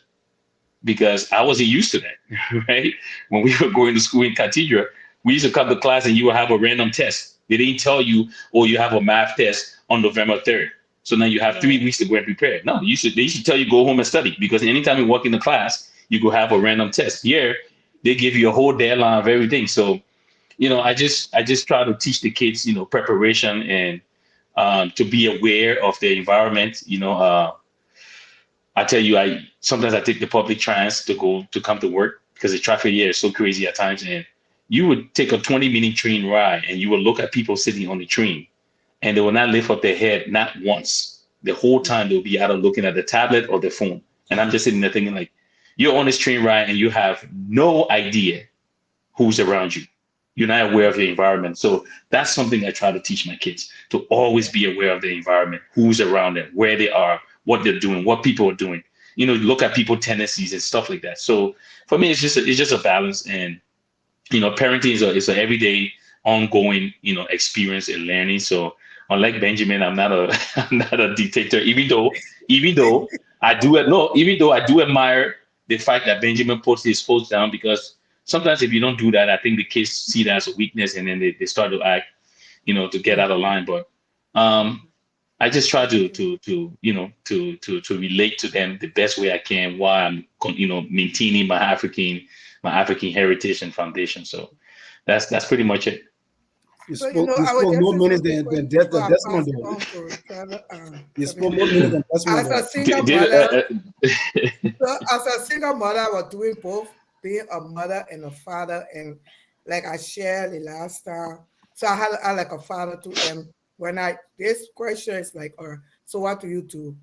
J: because I wasn't used to that, right? When we were going to school in Cathedral, we used to come to class and you would have a random test. They didn't tell you, oh, you have a math test on November 3rd. So now you have 3 weeks to go and prepare. No, they should tell you go home and study, because anytime you walk in the class, you go have a random test. Here, they give you a whole deadline of everything. So, I just try to teach the kids, preparation, and to be aware of their environment. I tell you, sometimes I take the public trans to come to work, because the traffic here is so crazy at times. And you would take a 20-minute train ride, and you will look at people sitting on the train, and they will not lift up their head, not once. The whole time they'll be either looking at the tablet or the phone. And I'm just sitting there thinking, like, you're on this train ride and you have no idea who's around you. You're not aware of your environment. So that's something I try to teach my kids, to always be aware of the environment, who's around them, where they are, what they're doing, what people are doing. Look at people's tendencies and stuff like that. So for me, it's just a balance. And parenting is an everyday, ongoing, experience and learning. So unlike Benjamin, I'm not a I'm not a dictator. Even though I do admire the fact that Benjamin puts his foot down, because sometimes if you don't do that, I think the kids see that as a weakness, and then they start to act, to get out of line. But I just try to relate to them the best way I can, while I'm maintaining my African heritage and foundation. So that's pretty much it.
F: You
E: So,
F: spoke,
E: I was
F: more
E: just
F: minutes
E: saying
F: than
E: before I pass
F: Desmond
E: it
F: did.
E: on to
F: You spoke more minutes than Desmond
E: as a
F: did.
E: single mother, so as a single mother, I was doing both, being a mother and a father, and like I shared the last time. So I like a father too. And when this question is like, so what do you do?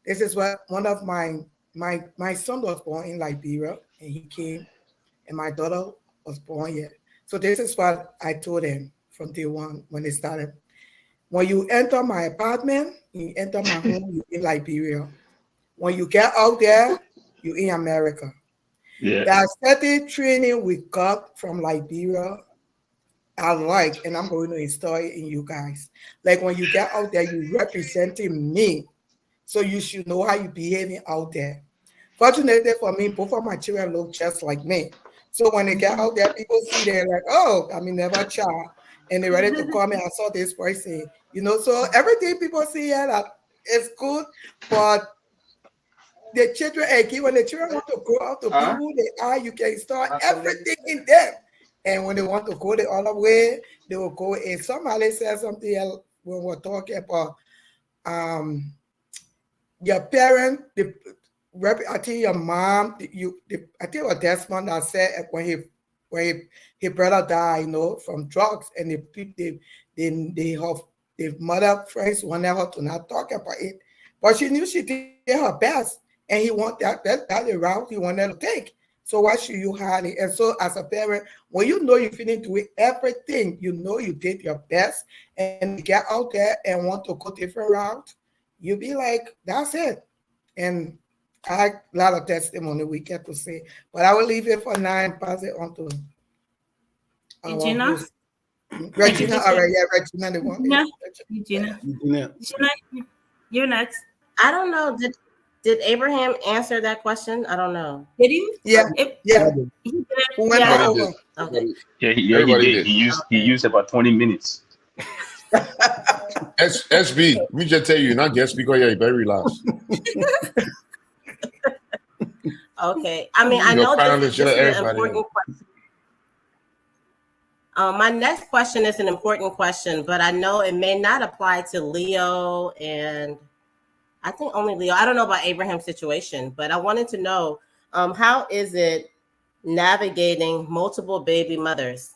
E: This is what one of my son was born in Liberia, and he came, and my daughter was born here. So this is what I told them from day one when they started. When you enter my apartment, you enter my home, you in Liberia. When you get out there, you in America.
J: Yeah.
E: There are certain training we got from Liberia I like, and I'm going to install it in you guys. Like when you get out there, you representing me. So you should know how you behaving out there. Fortunately for me, both of my children look just like me. So when they get out there, people see they're like, oh, I mean, never child. And they're ready to come and I saw this person. So everything people see here that is good, but the children, again, when the children want to grow out to be who they are, you can start everything in them. And when they want to go the other way, they will go. And somebody said something else when we're talking about your parent, I think your mom, I think it was Desmond that said when his brother died, from drugs, and they have the mother friends wanted her to not talk about it, but she knew she did her best, and he want that the route he wanted to take. So why should you hide it? And so as a parent, when you know you finish doing everything, you did your best, and you get out there and want to go different route, you be like, that's it. And I had a lot of testimony we get to say, but I will leave it for now and pass it on to our
A: Regina?
E: host. Regina, all right, yeah, Regina, the one.
A: Regina.
F: Yeah.
A: Regina, you're next.
D: I don't know. Did Abraham answer that question? I don't know.
A: Did you?
E: Yeah, yeah.
A: He did.
E: Who went
A: Yeah.
E: over?
D: Okay.
J: Yeah, he
C: Everybody
J: did.
C: did.
J: He used about 20 minutes.
C: SB, let me just tell you, not guest speaker, yeah, very last.
D: Okay. I mean, I know this is an important question. My next question is an important question, but I know it may not apply to Leo and I think only Leo. I don't know about Abraham's situation, but I wanted to know how is it navigating multiple baby mothers?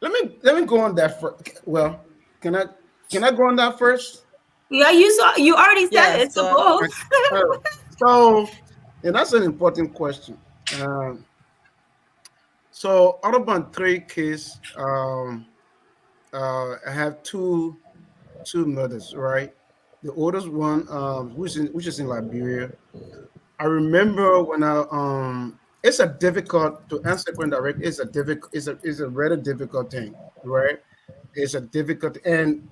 F: Let me go on that first. Well, can I can I go on that first?
A: Yeah, you already said
D: Yes,
A: it. So
D: go ahead.
A: go.
F: All right. So, and that's an important question. So out of my three kids, I have two mothers, right? The oldest one, which is in Liberia. I remember when I it's a difficult to answer when direct. It's a difficult. It's a very difficult thing, right? It's a difficult and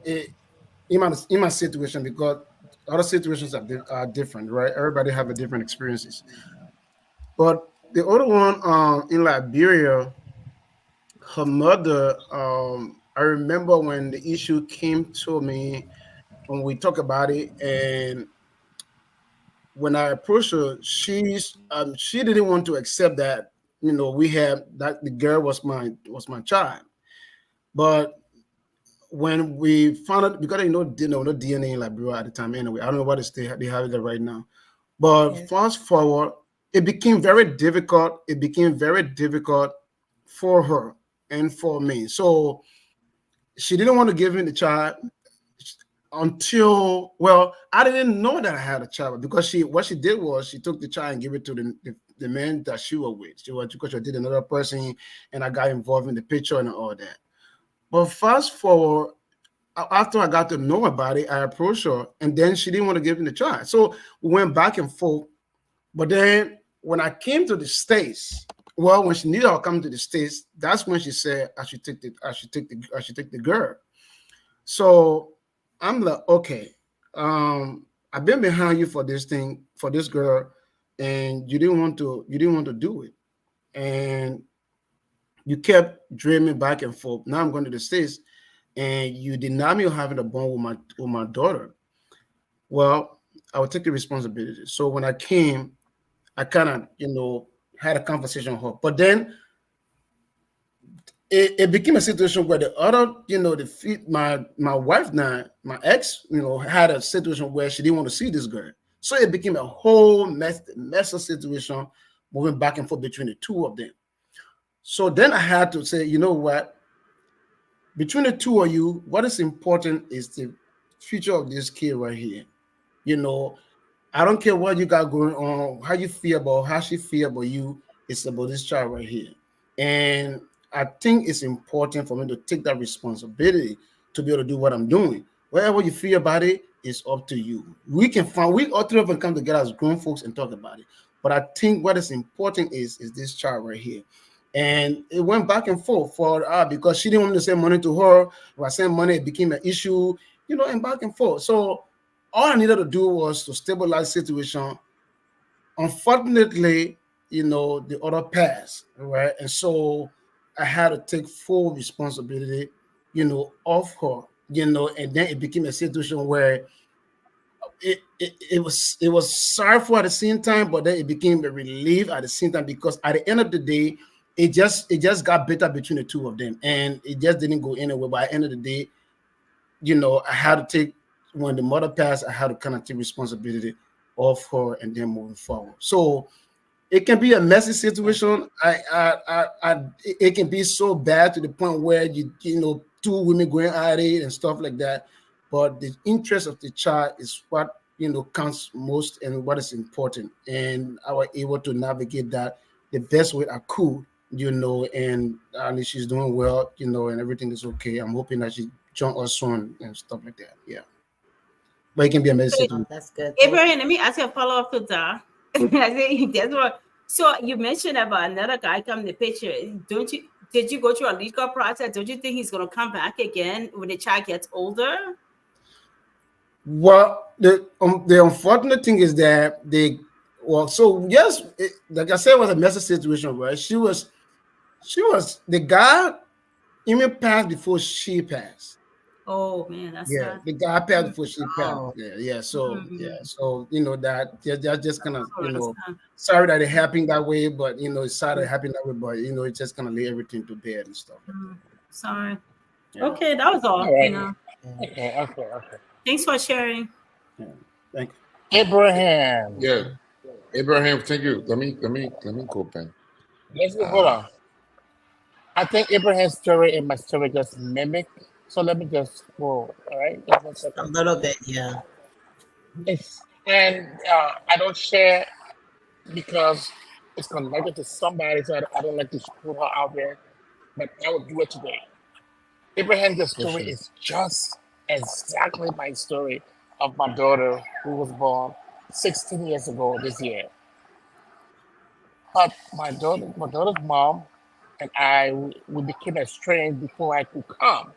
F: in my situation because other situations are different, right? Everybody have a different experiences. But the other one in Liberia, her mother, I remember when the issue came to me when we talk about it, and when I approached her, she didn't want to accept that we had that the girl was my child. But when we found out, because didn't know no DNA in Liberia at the time anyway. I don't know what is they have it right now. But
D: Yes.
F: fast forward, it became very difficult. It became very difficult for her and for me. So she didn't want to give me the child until, well, I didn't know that I had a child because what she did was she took the child and gave it to the man that she was with. She was because she did another person, and I got involved in the picture and all that. But fast forward, after I got to know about it, I approached her, and then she didn't want to give me the child. So we went back and forth. But then when I came to the States, well, when she knew I was coming to the States, that's when she said I should take the girl. So I'm like, okay, I've been behind you for this thing, for this girl, and you didn't want to do it. And you kept dreaming back and forth. Now I'm going to the States, and you deny me of having a bond with my daughter. Well, I will take the responsibility. So when I came, I kind of, had a conversation with her. But then it became a situation where the other, my wife now, my ex, had a situation where she didn't want to see this girl. So it became a whole mess of situation moving back and forth between the two of them. So then I had to say, you know what? Between the two of you, what is important is the future of this kid right here. You know, I don't care what you got going on, how you feel about how she feel about you. It's about this child right here. And I think it's important for me to take that responsibility to be able to do what I'm doing. Whatever you feel about it is up to you. We all three of them come together as grown folks and talk about it. But I think what is important is this child right here. And it went back and forth for her because she didn't want me to send money to her. If I sent money, it became an issue, and back and forth. So all I needed to do was to stabilize the situation. Unfortunately, the other passed, right? And so I had to take full responsibility, of her, and then it became a situation where it was sorrowful at the same time, but then it became a relief at the same time because at the end of the day, it just got better between the two of them, and it just didn't go anywhere. By the end of the day, I had to take when the mother passed, I had to kind of take responsibility of her and then moving forward. So it can be a messy situation. It can be so bad to the point where two women going at it and stuff like that. But the interest of the child is what counts most and what is important. And I was able to navigate that the best way I could. And at least she's doing well. And everything is okay. I'm hoping that she join us soon and stuff like that. Yeah, but it can be a messy
A: So,
D: Oh,
F: situation.
D: that's good. Thank you.
A: Abraham, let me ask you a follow up to that. I think that's what. So you mentioned about another guy come in the picture. Don't you? Did you go through a legal process? Don't you think he's going to come back again when the child gets older?
F: Well, the unfortunate thing is that so yes, like I said, it was a messy situation, right? She was the guy even passed before she passed.
A: Oh man, that's
F: Yeah,
A: sad.
F: the guy passed
A: Mm,
F: before she passed.
D: Oh,
F: Yeah, yeah. So yeah,
A: mm,
F: so that that's just kind of
A: oh, that's sad.
F: sorry that it happened that way, but it's sad that it happened that way, but it just kind of lay everything to bed and stuff like
A: Sorry.
F: that. Yeah.
A: Okay, that was
H: All
A: all.
H: right. Okay.
A: Thanks for sharing.
F: Yeah. Thank
H: Abraham.
C: Yeah, Abraham, thank you. Let me go back.
H: Hold
C: Uh,
H: on. I think Abraham's story and my story just mimic. So let me just go. All right, just 1 second.
D: A little bit, yeah.
H: And I don't share because it's connected to somebody, so I don't like to put her out there. But I will do it today. Abraham's
C: for
H: story
C: sure.
H: is just exactly my story of my daughter who was born 16 years ago this year. But my daughter's mom and I, we became estranged before I could come.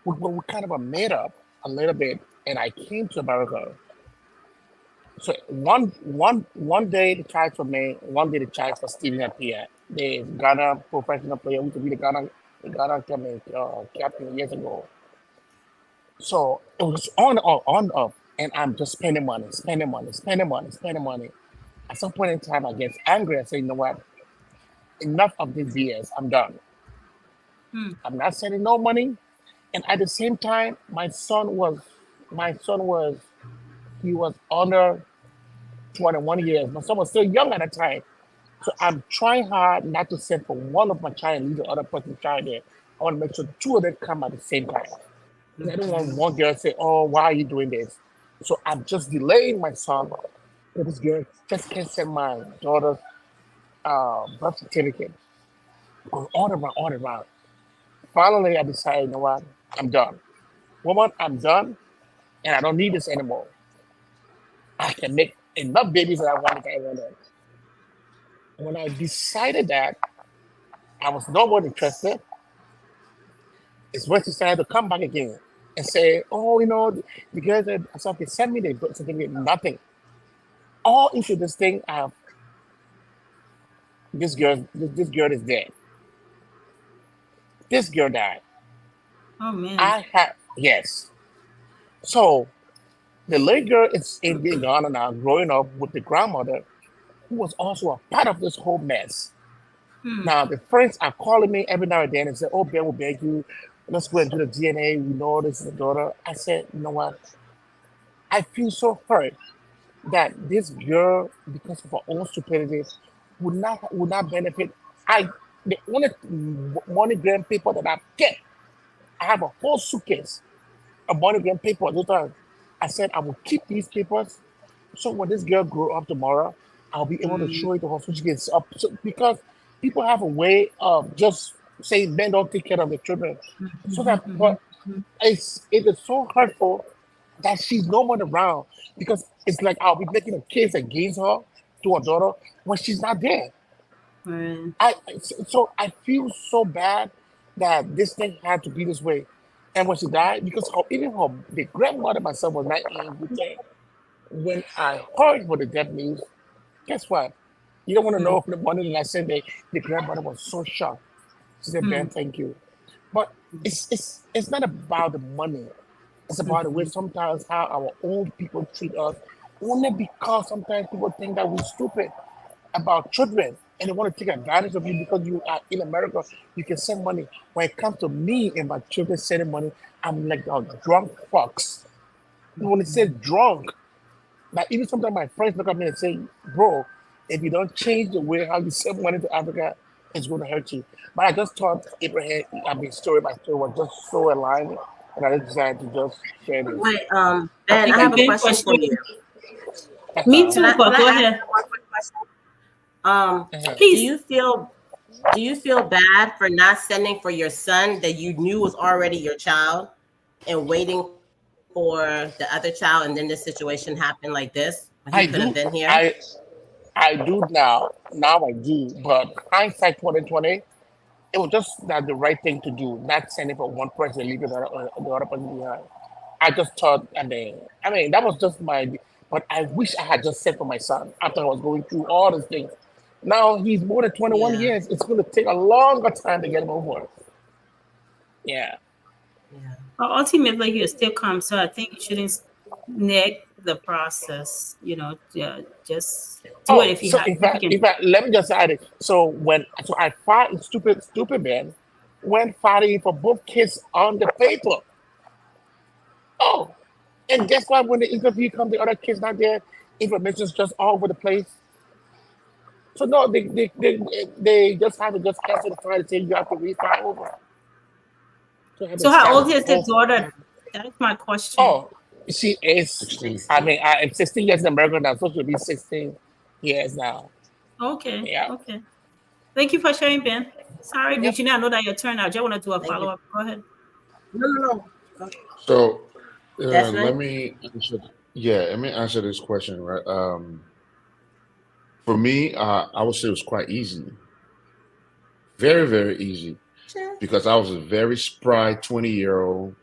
H: We kind of made up a little bit, and I came to America. So one day the child for me, one day the child for Stephen up here. The Ghana professional player who to be the Ghana captain years ago. So it was on up, and I'm just spending money. At some point in time, I get angry. I say, you know what? Enough of this BS. I'm done.
A: Hmm.
H: I'm not sending no money. And at the same time, my son was he was under 21 years. My son was still young at the time. So I'm trying hard not to send for one of my child and leave the other person's child there. I want to make sure two of them come at the same time. And I don't want one girl to say, "Oh, why are you doing this?" So I'm just delaying my son. But this girl just can't send my daughter's birth certificate. Going on and around. Finally, I decided, you know what? I'm done. Woman, I'm done, and I don't need this anymore. I can make enough babies that I wanted. When I decided that I was no more interested, it's when she decided to come back again and say, "Oh, the girls that something send me the birth certificate, nothing. All into this thing, this girl is dead. This girl died.
A: Oh man.
H: I have yes. So the little girl is in Ghana now, growing up with the grandmother who was also a part of this whole mess.
A: Hmm.
H: Now the friends are calling me every now and then and say, "Oh, Ben will beg you, let's go and do the DNA. We know this is the daughter." I said, "You know what? I feel so hurt that this girl, because of her own stupidity, would not benefit. I the only MoneyGram paper that I get, I have a whole suitcase of MoneyGram paper. Those are, I said I will keep these papers so when this girl grow up tomorrow, I'll be able to
A: Hmm.
H: show it to her so she gets up. So, because people have a way of just saying men don't take care of the children, so that but it is so hurtful that she's no more around because it's like I'll be making a case against her to her daughter when she's not there.
A: Right.
H: So I feel so bad that this thing had to be this way. And when she died, because even her the grandmother myself was not in with her. When I heard about the death news, guess what? You don't want to
A: Hmm.
H: know the morning that I said the grandmother was so shocked. She said,
A: Hmm.
H: "Ben, thank you." But it's not about the money. It's about the way sometimes how our own people treat us. Only because sometimes people think that we're stupid about children and they want to take advantage of you because you are in America. You can send money. When it comes to me and my children sending money, I'm like a drunk fox. When it says drunk, like even sometimes my friends look at me and say, "Bro, if you don't change the way how you send money to Africa, it's going to hurt you." But I just thought Abraham, story by story was just so aligned, and I decided to just share this.
D: Wait, Ben, I
A: Thank you,
D: have a
A: Ben, for
D: question for
A: sharing.
D: you.
A: Me
H: Uh-huh.
D: Can
A: too,
D: I
A: but
D: can I
A: go
D: ask
A: ahead.
D: you one quick question? Um,
H: Uh-huh.
D: do
A: Please.
D: you feel do you feel bad for not sending for your son that you knew was already your child and waiting for the other child and then this situation happened like this when he could have
H: I
D: been
H: do,
D: here?
H: I do now. Now I do, but hindsight 2020, it was just not the right thing to do. Not sending for one person and leaving the other person behind. I just thought, I mean, that was just my. But I wish I had just sent for my son after I was going through all these things. Now he's more than 21
D: Yeah,
H: years. It's going to take a longer time to get him over. Yeah.
D: yeah.
A: But ultimately, you still come. So I think you shouldn't neg the process. Yeah, just do it
H: Oh,
A: if you
H: so
A: have, if you can.
H: let me just add it. So I filed stupid man went fighting for both kids on the paper. Oh, and guess what? When the interview comes, the other kids not there, information's just all over the place. So no, they just have to just answer the phone and say you have to restart over. So I had to
A: So how
H: start
A: old is the
H: all.
A: daughter? That is my question.
H: Oh, she is.
C: 16.
H: I mean, I'm 16 years in America now, so she'll be 16 years now.
A: Okay,
H: Yeah.
A: okay. Thank you for sharing, Ben. Sorry,
H: Yep.
A: Eugenia, I know that your turn now. I just want to do a
D: Thank you.
A: follow up. Go ahead.
D: No.
C: So let
D: Desmond?
C: me answer. Yeah, let me answer this question. Right. For me, I would say it was quite easy. Very, very easy
D: Sure.
C: because I was a very spry 20-year-old,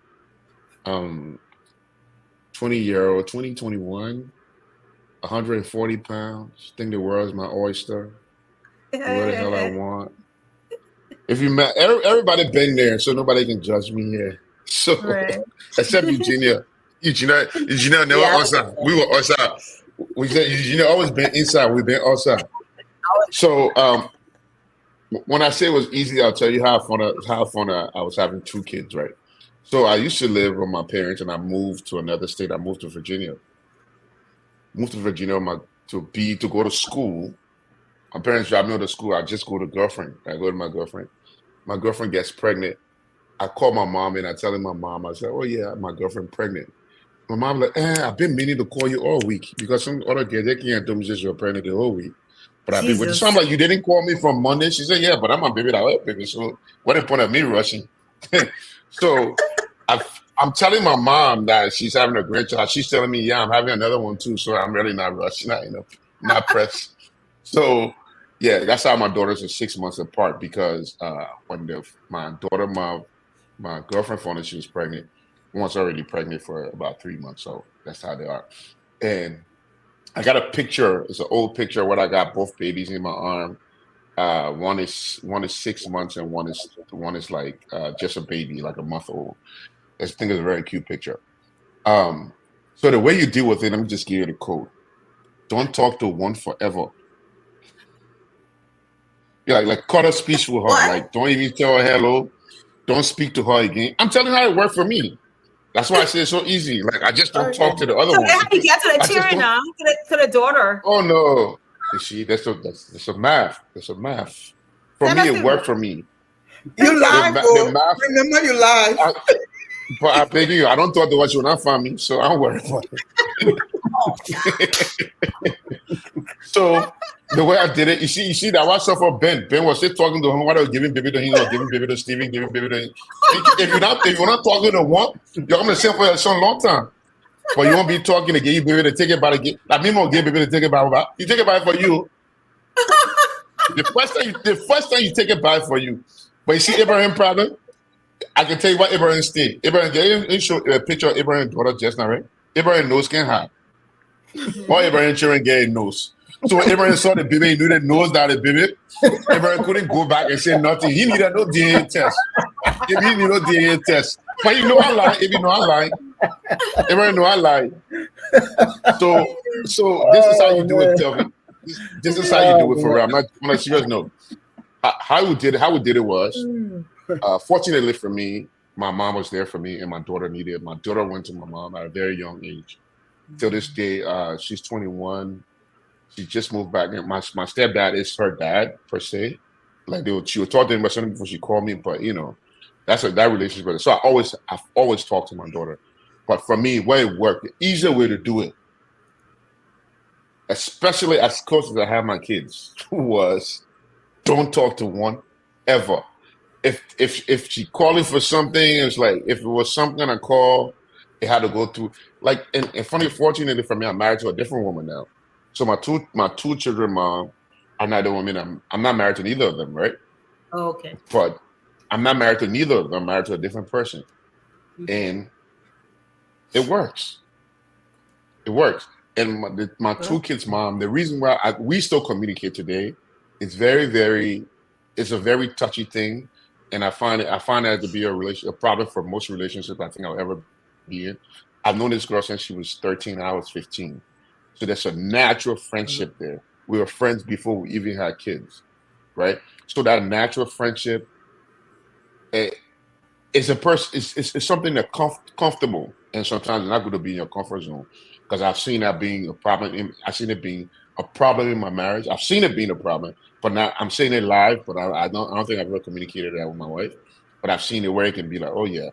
C: um, 20-year-old, 2021, 140 pounds. Think the world's my oyster. Do what the hell I want. If you met everybody been there, so nobody can judge me here. So
A: Right.
C: except Eugenia. Eugenia never
D: Yeah, I was
C: outside. We were outside. We said Eugenia always been inside. We've been outside. So when I say it was easy, I'll tell you how fun I was having two kids, right? So I used to live with my parents and I moved to another state. I moved to Virginia. Moved to Virginia to go to school. My parents drive me to school. I just go to girlfriend. I go to my girlfriend. My girlfriend gets pregnant. I call my mom and I tell my mom, I said, oh yeah, my girlfriend pregnant. My mom like, I've been meaning to call you all week because some other girl, they can't tell me just you're pregnant the whole week. But I've been with you. So I'm
A: Jesus.
C: like, you didn't call me from Monday? She said, yeah, but I'm a baby that way, baby. So what the point of me rushing? So I'm telling my mom that she's having a great child. She's telling me, yeah, I'm having another one too. So I'm really not rushing, not pressed. So yeah, that's how my daughters are 6 months apart because when my girlfriend found out she was pregnant, one's already pregnant for about 3 months. So that's how they are. And I got a picture. It's an old picture where I got both babies in my arm. One is 6 months and one is like just a baby, like a month old. I think it's a very cute picture. Um, so the way you deal with it, let me just give you the code. Don't talk to one forever. Yeah, like cut a speech with her.
D: What?
C: Like don't even tell her hello. Don't speak to her again. I'm telling her it worked for me. That's why I say it's so easy. Like I just don't
D: Okay.
C: talk to the other
A: So we
C: one.
A: have to get to the
C: I just
A: children
C: don't.
A: now, to the daughter.
C: Oh no. You see, that's a math. That's a math. For
A: Send
C: me,
A: us
C: it
A: the
C: worked for me.
E: You live,
C: The
E: oh.
C: math.
E: Remember you live.
C: But I'm begging you, I don't talk to what you not find me, so I don't worry about
D: Oh,
C: it. So the way I did it, you see that was for Ben. Ben was still talking to him. What I was giving baby to him, or giving baby to Steven, giving baby to him. If you're not talking to one, you're gonna say for a long time. But you won't be talking to give you baby to take it by the like me more give baby to take it by. You take it by for you. The first time you take it by for you. But you see Abraham problem? I can tell you what Abraham did. Abraham gave show a picture of Abraham's daughter just now, right? Abraham nose can hide. All Abraham children get a nose. So when Abraham saw the baby, he knew the nose that the baby. Abraham couldn't go back and say nothing. He needed no DNA test. If he needed no DNA test. But you know I lie. If you know I lie. Abraham know I lie. So this is how you do it, Telvin. This is how you do it for real. I'm not on a serious note. How we did it was, fortunately for me, my mom was there for me, and my daughter needed it. My daughter went to my mom at a very young age. Till this day, she's 21. She just moved back. And my stepdad is her dad per se. Like she would talk to him about something before she called me, but that relationship. So I've always talked to my daughter. But for me, where it worked, the easier way to do it, especially as close as I have my kids, was don't talk to one ever. If she calling for something, it's like if it was something I call, it had to go through. Like and fortunately for me, I'm married to a different woman now. So my two children, mom, are not the women. I'm not married to neither of them, right?
A: Oh, okay.
C: But I'm not married to neither of them. I'm married to a different person, and it works. It works. And my two kids' mom, the reason why we still communicate today, it's it's a very touchy thing, and I find that to be a problem for most relationships I think I'll ever be in. I've known this girl since she was 13. I was 15, so there's a natural friendship there. We were friends before we even had kids, right? So that natural friendship, is a person. It's something that's comfortable. and sometimes it's not good to be in your comfort zone because I've seen that being a problem. I've seen it being a problem in my marriage. I've seen it being a problem, but now I'm saying it live. But I don't think I've ever communicated that with my wife. But I've seen it where it can be like, oh yeah,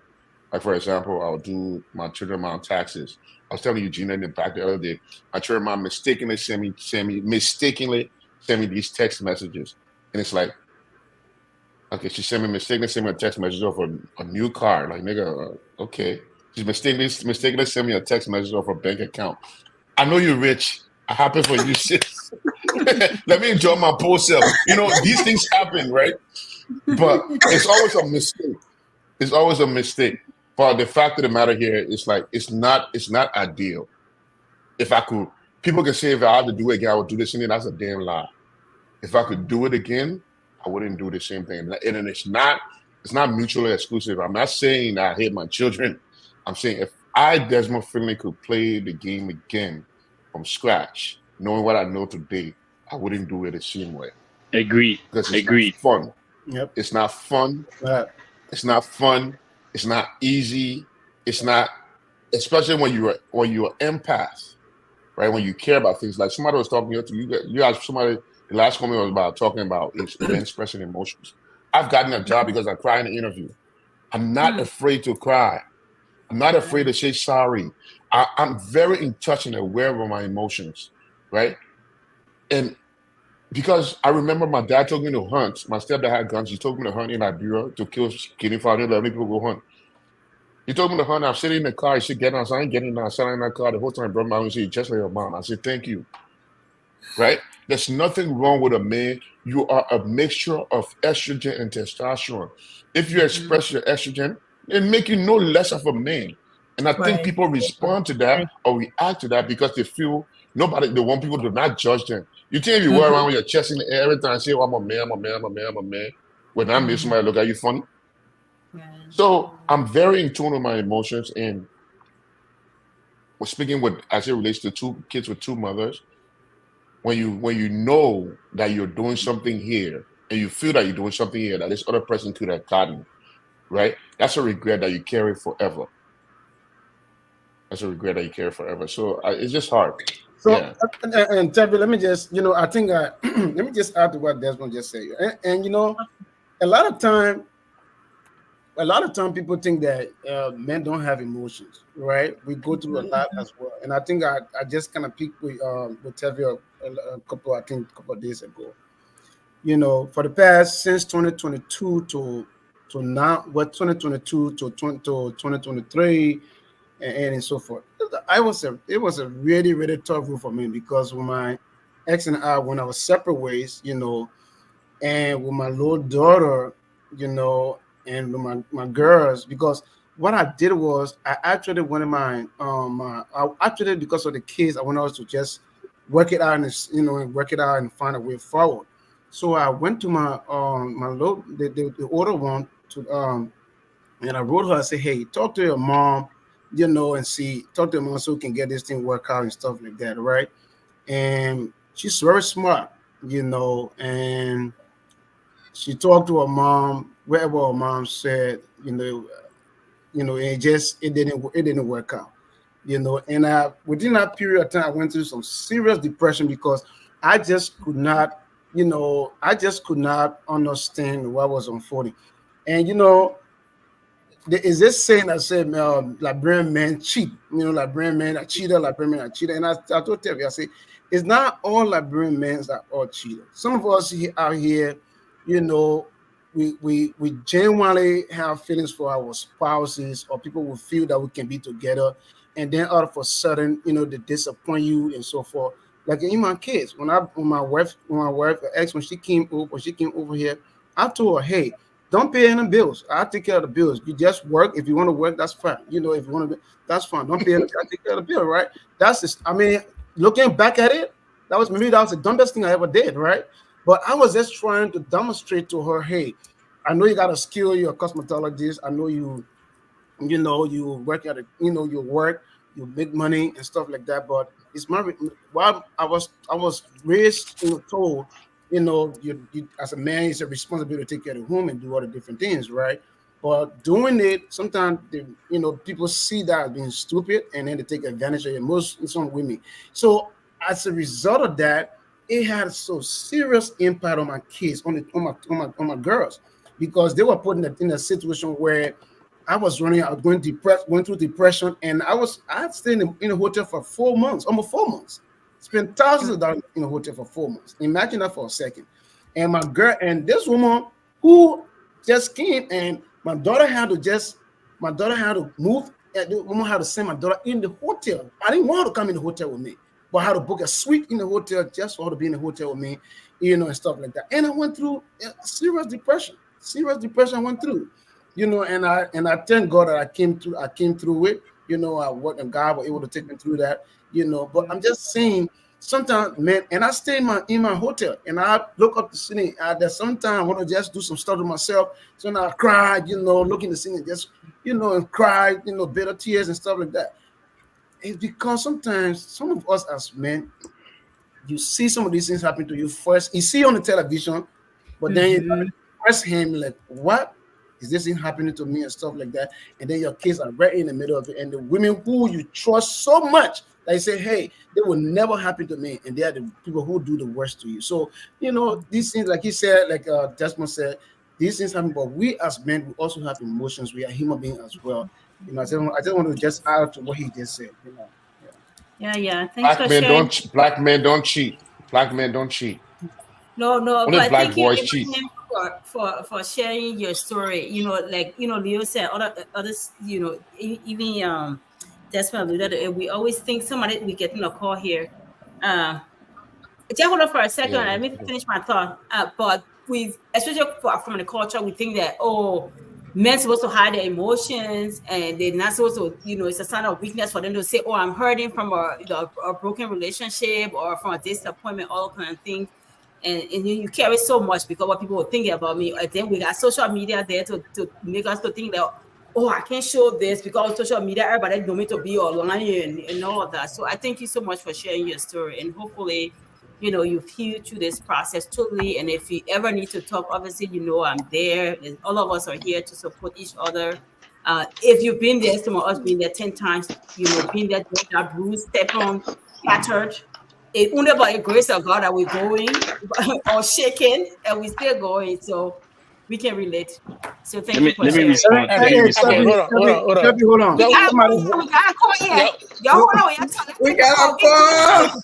C: like for example, I'll do my children mom taxes. I was telling Eugenia in the back the other day, my children mom mistakenly send me these text messages, and it's like, okay, she sent me a text message off a new car. Like nigga, okay. She's mistakenly sent me a text message off a bank account. I know you're rich. I happy for you, sis. Let me enjoy my poor self. You know, these things happen, right? But it's always a mistake. It's always a mistake. But the fact of the matter here is like it's not ideal. If I could, people can say if I had to do it again, I would do this and that's a damn lie. If I could do it again, I wouldn't do the same thing. And it's not mutually exclusive. I'm not saying that I hate my children. I'm saying if I, Desmond Finley, could play the game again from scratch, knowing what I know today, I wouldn't do it the same way
J: Agreed.
C: because it's not
J: Agreed.
C: fun.
F: Yep.
C: It's not fun.
F: Right.
C: It's not fun. It's not easy. It's not, especially when you're empath, right? When you care about things. Like somebody was talking to you asked somebody. The last comment was about talking about expressing emotions. I've gotten a job because I cry in the interview. I'm not afraid to cry. I'm not afraid to say sorry. I'm very in touch and aware of my emotions, right? And because I remember my dad took me to hunt. My stepdad had guns. He took me to hunt in Liberia to kill guinea fowl. Let me people go hunt. He told me to hunt. I'm sitting in the car. He said, "Get out." I ain't getting out. I sat in that car the whole time. Brought my own. He said, "Just like your mom." I said, "Thank you." Right? There's nothing wrong with a man. You are a mixture of estrogen and testosterone. If you express your estrogen, it make you no less of a man. And I think
A: Right.
C: people respond to that or react to that because they feel they want people to not judge them. You think if you walk around with your chest in the air every time and say, oh, I'm a man, I'm a man, I'm a man, I'm a man. When I meet somebody look at you funny.
A: Yeah.
C: So I'm very in tune with my emotions and we're speaking with as it relates to two kids with two mothers. When you know that you're doing something here and you feel that you're doing something here that this other person could have gotten, right? That's a regret that you carry forever. That's a regret that you carry forever. So it's just hard.
F: So,
C: Yeah.
F: and Tabby, let me just, I think let me just add to what Desmond just said. And a lot of time, people think that men don't have emotions, right? We go through a lot as well. And I think I just kind of picked with Tabby a couple of days ago. For the past since 2022 to now, 2022 to 2023 and so forth. It was a really really tough road for me because with my ex and I, when I was separate ways, and with my little daughter, and with my girls, because what I did was I actually wanted I actually, because of the kids, I wanted us to just work it out and work it out and find a way forward. So I went to my little the older one to and I wrote her. I said, "Hey, talk to your mom, and talk to your mom so we can get this thing work out and stuff like that, right?" And she's very smart, and she talked to her mom. Wherever her mom said, it didn't work out, And within that period of time, I went through some serious depression because I just could not, understand what was unfolding, and there is this saying that said, Liberian men cheat, Liberian men are cheater, Liberian men are cheater. And I told Terry, I say, it's not all Liberian men that are cheaters. Some of us out here, we genuinely have feelings for our spouses or people who feel that we can be together. And then all of a sudden, they disappoint you and so forth. Like in my case, when my wife, ex, when she came over here, I told her, hey, don't pay any bills. I'll take care of the bills. You just work. If you want to work, that's fine. If you want to, that's fine. Don't pay. I'll take care of the bill, right? That's just, looking back at it, that was the dumbest thing I ever did, right? But I was just trying to demonstrate to her, hey, I know you got a skill. You're a cosmetologist. I know you work at you work, you make money and stuff like that. But it's while I was raised, told, you as a man, it's a responsibility to take care of the home and do all the different things, right? But doing it, sometimes people see that as being stupid, and then they take advantage of it. Most some women. So as a result of that, it had so serious impact on my kids, on my girls, because they were put in a situation where I was running, I was going through depression, and I had stayed in a hotel for 4 months, almost 4 months. Spent thousands of dollars in a hotel for 4 months. Imagine that for a second. And my girl, and this woman who just came, and my daughter had to move. The woman had to send my daughter in the hotel. I didn't want her to come in the hotel with me, but I had to book a suite in the hotel just for her to be in the hotel with me, and stuff like that. And I went through serious depression. Serious depression I went through, and I thank God that I came through it. And God was able to take me through that. But I'm just saying, sometimes, man, and I stay in my hotel, and I look up the ceiling. That sometimes I want to just do some stuff to myself. So now I cry, look in the ceiling, just and cry, bitter tears and stuff like that. It's because sometimes some of us as men, you see some of these things happen to you first. You see on the television, but then you press him like, what is this thing happening to me and stuff like that? And then your kids are right in the middle of it. And the women who you trust so much, they say, hey, they will never happen to me. And they are the people who do the worst to you. So, these things, like he said, like Desmond said, these things happen, but we as men, we also have emotions. We are human beings as well. I just want to just add to what he just said.
A: Yeah. Thanks for sharing.
C: Black men don't cheat. Black men don't cheat.
A: No,
C: Only
A: but
C: black
A: thank you,
C: boys cheat.
A: Ibrahim, for sharing your story. Leo said, others, even Desmond alluded to it. We always think somebody we get in a call here. Just hold on for a second.
C: Yeah.
A: Let me finish my thought. But we, especially from the culture, we think that men supposed to hide their emotions, and they're not supposed to. It's a sign of weakness for them to say, "Oh, I'm hurting from a broken relationship or from a disappointment," all kind of things. And you carry so much because what people are thinking about me. And then we got social media there to make us to think that, oh, I can't show this because social media, everybody know me to be online and all of that. So I thank you so much for sharing your story, and hopefully, you've healed through this process totally. And if you ever need to talk, obviously, I'm there. And all of us are here to support each other. If you've been there, some of us been there 10 times, been there, that bruised, step on, battered. It only by the grace of God that we're going or shaking, and we're still going. So we can relate. So thank you for
J: let me
A: sharing.
J: respond. Let me
F: Hey,
J: respond.
F: Stubby, hold on.
A: We gotta
F: Somebody,
A: call here. Y'all hold on. Y'all
E: We got a call.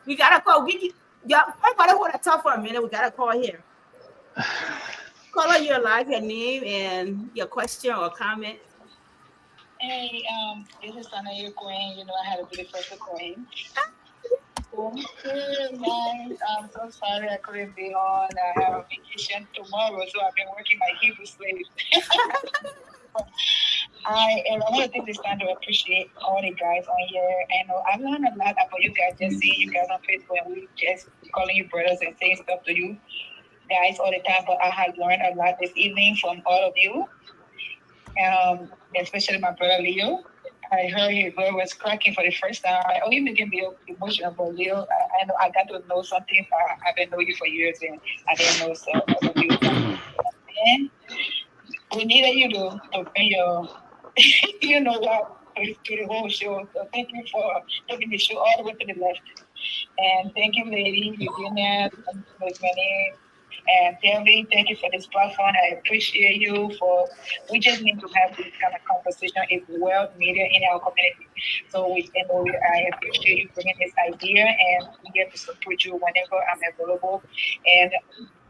A: We gotta call. Y'all, everybody hold a talk for a minute. We gotta call here. Call out your live, your name, and your question or comment.
K: Hey, this is Anaya Queen. I had a beautiful Queen. Hey guys, I'm so sorry I couldn't be on. I have a vacation tomorrow, so I've been working my Hebrew slave. I want to take this time to appreciate all the guys on here. I know I've learned a lot about you guys. Just seeing you guys on Facebook, and we just calling you brothers and saying stuff to you guys all the time. But I have learned a lot this evening from all of you, especially my brother Leo. I heard his voice was cracking for the first time. You making me emotional, but Leo, I know I got to know something. I've been knowing you for years, and I didn't know some of you. And we needed you to bring your, what, to the whole show. So thank you for taking the show all the way to the left. And thank you, lady, Eugenia, was my name. And Terry, thank you for this platform. I appreciate you we just need to have this kind of conversation. It's well needed in our community. So I appreciate you bringing this idea, and we get to support you whenever I'm available. And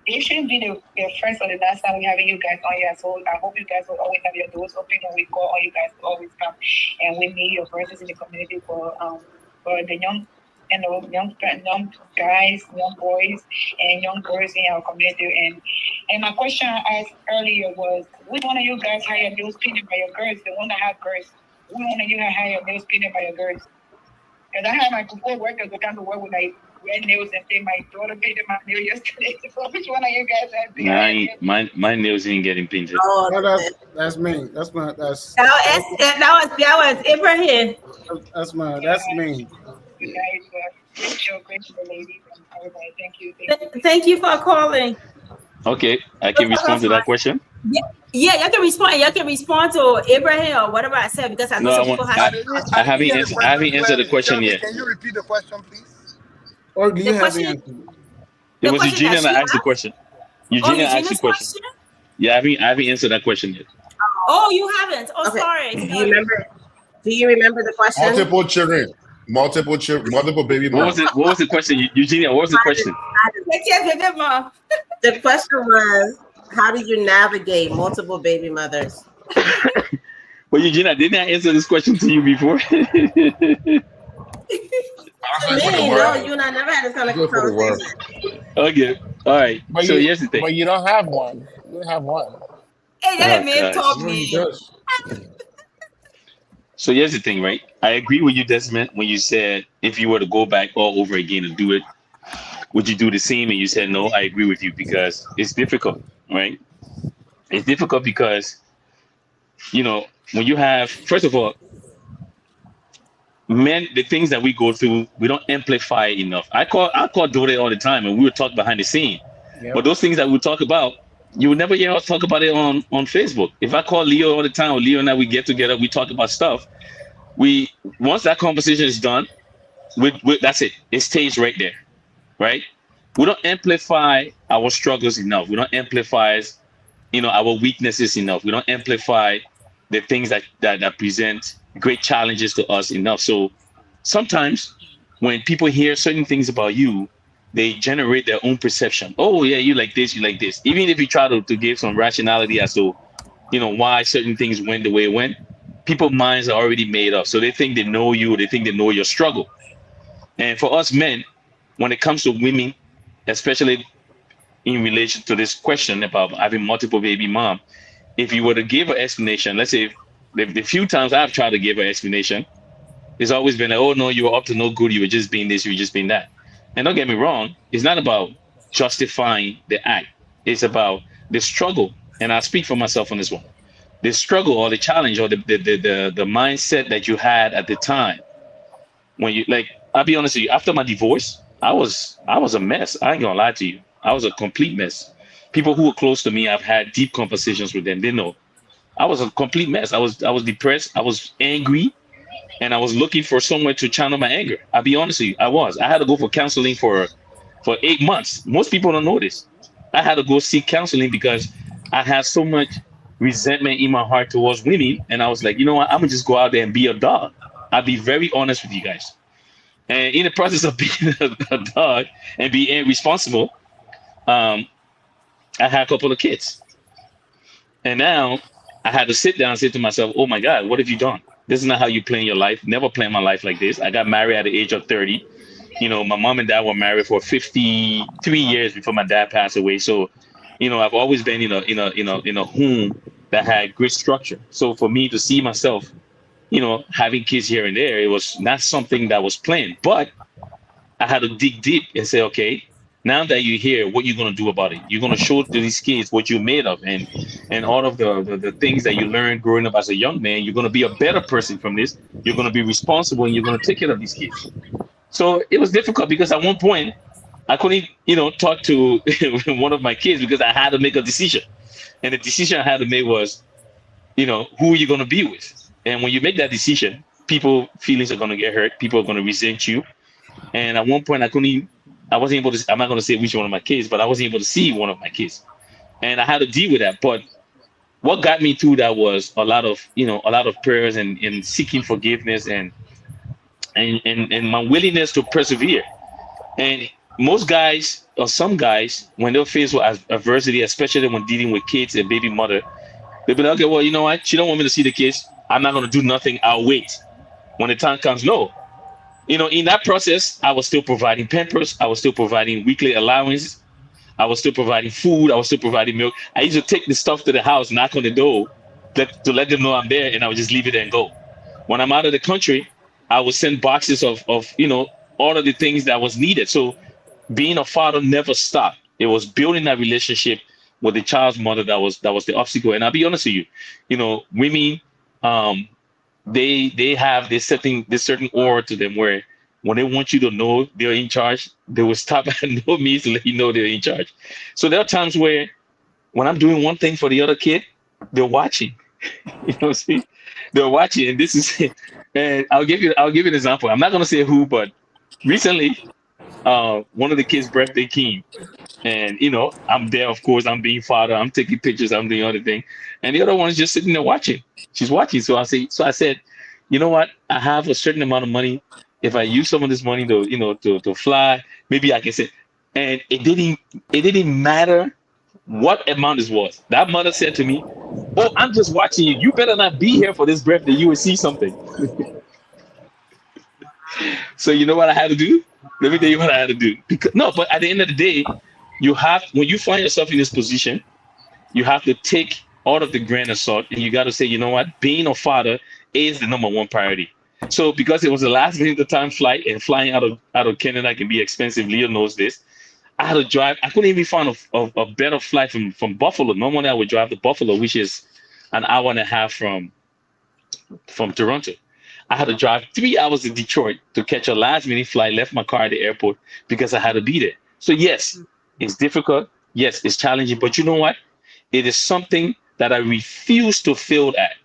K: it shouldn't be the first or the last time we having you guys on here. So I hope you guys will always have your doors open, and we call on you guys to always come. And we need your voices in the community for the young guys, young boys, and young girls in our community. And my question I asked earlier was, which one of you guys have your nails painted by your girls? The one that have girls. Which one of you have your nails painted by your girls? Because I had my co-workers that come to work with my red nails and say my daughter painted my nail yesterday. So which one of you guys have?
J: My nails ain't getting painted.
F: Oh, that's me. That's
A: That was Ibrahim.
F: That's me.
K: You guys great show, ladies, and everybody. Thank you.
A: Thank you for calling.
J: Okay, I can respond to that question.
A: Yeah, you can respond. You can respond to Abraham or whatever I said because I know
J: No, I
A: some
J: want.
A: people have.
H: I didn't.
J: I
H: I didn't
J: haven't
H: hear the
J: answered. I
H: question
J: haven't answered the
H: clearly.
J: question
H: Shelby,
J: yet.
H: can you repeat the question, please?
F: Or do
A: The
F: you have the
A: question,
F: answer?
J: It
A: the
J: was
A: question
J: Eugenia
A: that
J: that
A: she
J: asked the
A: asked.
J: question.
A: Oh,
J: Eugenia asked the
A: Eugenia's
J: question.
A: question.
J: Yeah, I haven't answered that question yet.
A: Oh, you haven't. Oh,
D: Okay.
A: sorry,
D: Do you
A: sorry.
D: remember? Do you remember the question?
C: Multiple children, multiple baby
J: What was
C: moms.
J: it? What was the question, Eugenia? What was the question?
D: The question was, how do you navigate multiple baby mothers?
J: Well, Eugenia, didn't I answer this question to you before?
D: Me, no, you and I never had this kind of
C: Good for the work.
D: conversation.
J: Okay. All right.
H: But
J: So here's the thing.
H: you don't have one. You don't have one.
A: Hey,
J: Oh
A: that man
J: gosh.
A: told
C: No, he
A: me.
C: does.
J: So here's the thing, right? I agree with you, Desmond, when you said if you were to go back all over again and do it, would you do the same? And you said no. I agree with you because it's difficult, right? It's difficult because when you have, first of all, men, the things that we go through, we don't amplify enough. I call Dore all the time, and we would talk behind the scene.
H: Yep.
J: But those things that we talk about, you would never hear us talk about it on Facebook. If I call Leo all the time, or Leo and I, we get together, we talk about stuff. We Once that conversation is done, that's it. It stays right there, right? We don't amplify our struggles enough. We don't amplify, our weaknesses enough. We don't amplify the things that present great challenges to us enough. So sometimes when people hear certain things about you, they generate their own perception. Oh yeah, you like this, you like this. Even if you try to give some rationality as to why certain things went the way it went, people's minds are already made up. So they think they know you, they think they know your struggle. And for us men, when it comes to women, especially in relation to this question about having multiple baby mom, if you were to give an explanation, let's say the few times I've tried to give an explanation, it's always been like, oh no, you were up to no good, you were just being this, you were just being that. And don't get me wrong, it's not about justifying the act. It's about the struggle. And I speak for myself on this one. The struggle or the challenge or the mindset that you had at the time when you, like, I'll be honest with you, after my divorce, I was a mess. I ain't gonna lie to you. I was a complete mess. People who were close to me, I've had deep conversations with them. They know I was a complete mess. I was depressed. I was angry, and I was looking for somewhere to channel my anger. I'll be honest with you. I had to go for counseling for 8 months. Most people don't know this. I had to go seek counseling because I had so much resentment in my heart towards women, and I was like, you know what? I'm gonna just go out there and be a dog. I'll be very honest with you guys. And in the process of being a dog and being irresponsible, I had a couple of kids. And now I had to sit down and say to myself, oh my God, what have you done? This is not how you plan your life. Never plan my life like this. I got married at the age of 30. My mom and dad were married for 53 years before my dad passed away. So, I've always been in a home that had great structure. So for me to see myself, having kids here and there, it was not something that was planned. But I had to dig deep and say, okay, now that you're here, what you're gonna do about it? You're gonna show to these kids what you're made of, and all of the things that you learned growing up as a young man. You're gonna be a better person from this. You're gonna be responsible, and you're gonna take care of these kids. So it was difficult because at one point I couldn't, talk to one of my kids because I had to make a decision, and the decision I had to make was, who are you gonna be with? And when you make that decision, people feelings are gonna get hurt. People are gonna resent you. And at one point, I wasn't able to. I'm not going to say which one of my kids, but I wasn't able to see one of my kids, and I had to deal with that. But what got me through that was a lot of prayers and seeking forgiveness and my willingness to persevere. And most guys or some guys, when they're faced with adversity, especially when dealing with kids and baby mother, they'll be like, okay, well, you know what? She don't want me to see the kids. I'm not going to do nothing. I'll wait. When the time comes, no. In that process, I was still providing Pampers. I was still providing weekly allowance. I was still providing food. I was still providing milk. I used to take the stuff to the house, knock on the door, to let them know I'm there, and I would just leave it and go. When I'm out of the country, I would send boxes of all of the things that was needed. So being a father never stopped. It was building that relationship with the child's mother that was the obstacle. And I'll be honest with you, women, they have this certain aura to them where when they want you to know they're in charge, they will stop at no means to let you know they're in charge. So there are times where when I'm doing one thing for the other kid, they're watching. You know what I'm saying? They're watching, and this is and I'll give you an example. I'm not gonna say who, but recently, one of the kids' birthday came. And I'm there, of course. I'm being father. I'm taking pictures. I'm doing other thing, and the other one's just sitting there watching. She's watching. So I said, you know what? I have a certain amount of money. If I use some of this money to fly, maybe I can say. And it didn't matter what amount this was. That mother said to me, "Oh, I'm just watching you. You better not be here for this birthday. You will see something." So you know what I had to do? Let me tell you what I had to do. Because no, but at the end of the day, when you find yourself in this position, you have to take all of the grain of salt, and you got to say, you know what, being a father is the number one priority. So because it was the last minute of the time flight, and flying out of Canada can be expensive, Leo knows this. I had to drive. I couldn't even find a better flight from Buffalo. Normally I would drive to Buffalo, which is an hour and a half from Toronto. I had to drive 3 hours to Detroit to catch a last minute flight, left my car at the airport because I had to be there. So yes, it's difficult. Yes, it's challenging, but you know what? It is something that I refuse to fail at.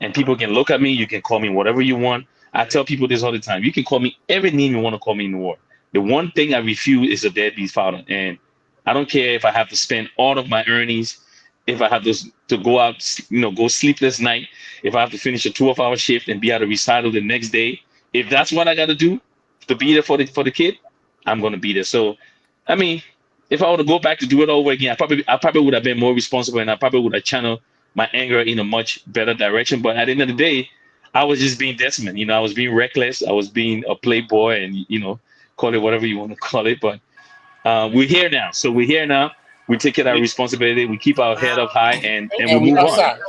J: And people can look at me. You can call me whatever you want. I tell people this all the time. You can call me every name you want to call me in the world. The one thing I refuse is a deadbeat father. And I don't care if I have to spend all of my earnings, if I have to go out, go sleepless night, if I have to finish a 12-hour shift and be at a recital the next day. If that's what I got to do to be there for the kid, I'm going to be there. So, I mean, if I were to go back to do it all over again, I probably would have been more responsible, and I probably would have channeled my anger in a much better direction. But at the end of the day, I was just being Desmond. I was being reckless. I was being a playboy, and call it whatever you want to call it. But we're here now. So we're here now. We take care of our responsibility. We keep our head up high, and we move on.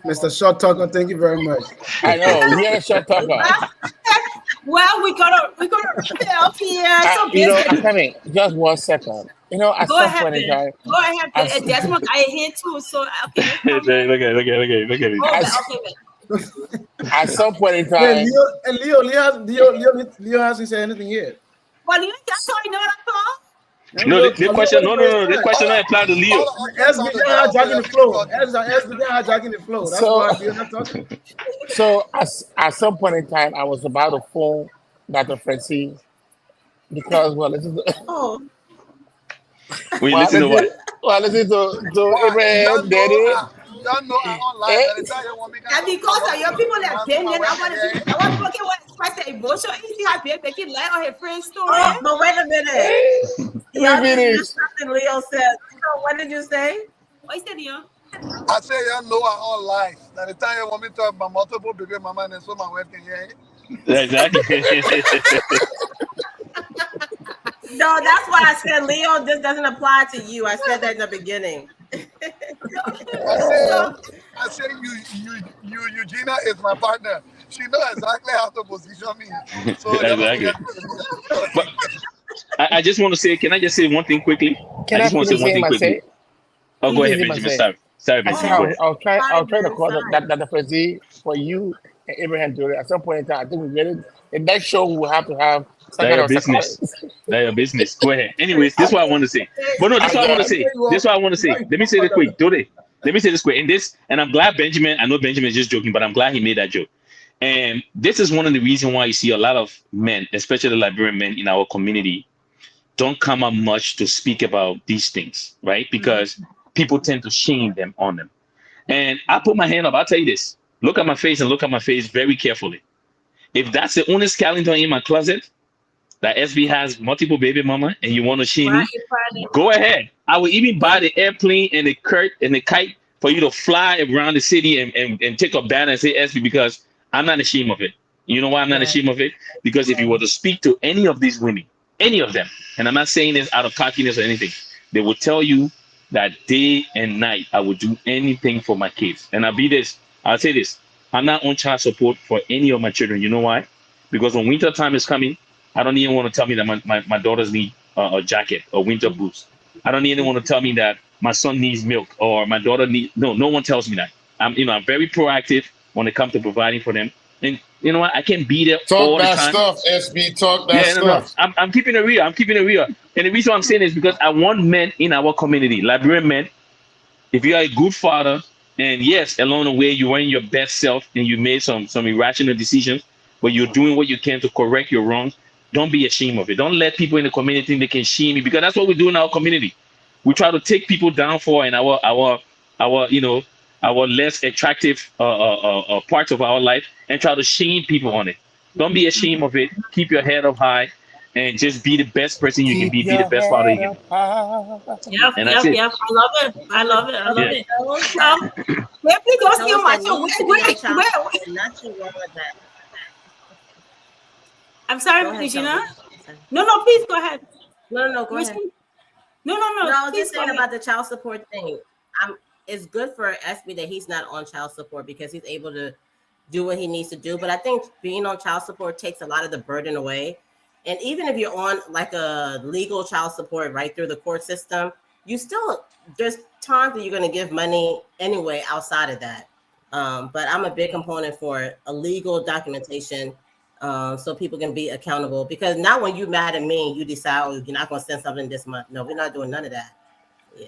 F: Mr. Short Talker, thank you very much.
H: I know, yeah, Short Talker.
A: Well, we're gonna help here.
H: I'm coming. Just 1 second. At
A: Go
H: some
A: ahead,
H: point in time,
A: Go ahead. Desmond got a hand too. So okay.
J: Look at it.
H: At some point in
F: Hey,
H: time,
F: Leo hasn't said anything yet.
A: Well, you just told me no,
J: No, this question, no. This question not apply to Leo.
F: SB hijacking the flow. SB hijacking the flow. That's why we're not talking.
H: So at some point in time, I was about to phone Dr. Francis because listen to
J: Listen to what?
H: listen to Abraham Daddy.
I: Y'all know I don't lie.
A: and because of your people that been there, I want to express the emotion. You see how they make it light on her friend's story.
D: Oh, but wait a minute.
H: Let me finish.
D: Something Leo said. What did you say?
A: What you said, Leo?
I: I say y'all know I don't lie. By the time you want me to talk about multiple baby mama, and so my wife can hear it.
J: Exactly.
D: No, that's why I said, Leo, this doesn't apply to you. I said that in the beginning.
I: I say Eugenia is my partner. She knows exactly how to position me. So
J: exactly. But I just want to say, can I just say one thing quickly?
H: Can I just want to say one thing quickly.
J: Oh, go ahead, Benjamin. Sorry, Benjamin.
H: I'll try to call Dr. Francis for you and Abraham Dury at some point in time. I think we get it. The next show we'll have to have some kind of
J: business. That's your business. Go ahead. Anyways, this is what I want to say. But no, this is what I want to say. This is what I want to say. Let me say this quick. Let me say this quick. And I'm glad I know Benjamin is just joking, but I'm glad he made that joke. And this is one of the reasons why you see a lot of men, especially the Liberian men in our community, don't come up much to speak about these things, right? Because people tend to shame them on them. And I put my hand up. I'll tell you this. Look at my face and look at my face very carefully. If that's the only skeleton in my closet, that SB has multiple baby mama, and you want to shame me, go ahead. I will even buy the airplane and the kite for you to fly around the city and take a banner and say SB, because I'm not ashamed of it. You know why I'm not ashamed of it? Because if you were to speak to any of these women, any of them, and I'm not saying this out of cockiness or anything, they will tell you that day and night I would do anything for my kids. And I'll say this, I'm not on child support for any of my children. You know why? Because when winter time is coming, I don't even want to tell me that my daughters need a jacket or winter boots. I don't even want to tell me that my son needs milk or my daughter needs. No one tells me that. I'm very proactive when it comes to providing for them. And you know what? I can't be there all the time.
C: Talk that stuff, SB. Talk that stuff.
J: No. I'm keeping it real. And the reason I'm saying is because I want men in our community, Liberian men, If you are a good father, and yes, along the way you weren't your best self and you made some irrational decisions, but you're doing what you can to correct your wrongs, don't be ashamed of it. Don't let people in the community think they can shame you, because that's what we do in our community. We try to take people down for in our our less attractive parts of our life and try to shame people on it. Don't be ashamed of it. Keep your head up high and just be the best person you can
H: Keep
J: be. Be the
H: your
J: best father
H: head
J: you can
H: up
J: be.
H: high.
A: Yep,
J: And that's
A: yep,
J: it.
A: yep. I love it. I
D: For,
A: love it. I love
J: Yeah.
D: for
A: it.
D: those that
A: Wait, please
D: for
A: don't steal
D: those
A: my
D: that
A: show.
D: need to
A: Wait,
D: be on
A: wait,
D: child
A: wait.
D: support, not too long with that.
A: I'm sorry,
D: Go ahead,
A: Regina.
D: Shelby. Sorry.
A: No, please go ahead.
D: No, go
A: You were
D: ahead.
A: saying,
D: No,
A: no,
D: I was
A: please
D: just
A: go
D: saying
A: ahead.
D: about the child support thing. It's good for SB that he's not on child support because he's able to do what he needs to do. But I think being on child support takes a lot of the burden away. And even if you're on like a legal child support right through the court system, you still there's times that you're going to give money anyway outside of that. But I'm a big component for a legal documentation, so people can be accountable. Because now when you're mad at me, you decide, oh, you're not going to send something this month. No, we're not doing none of that. Yeah.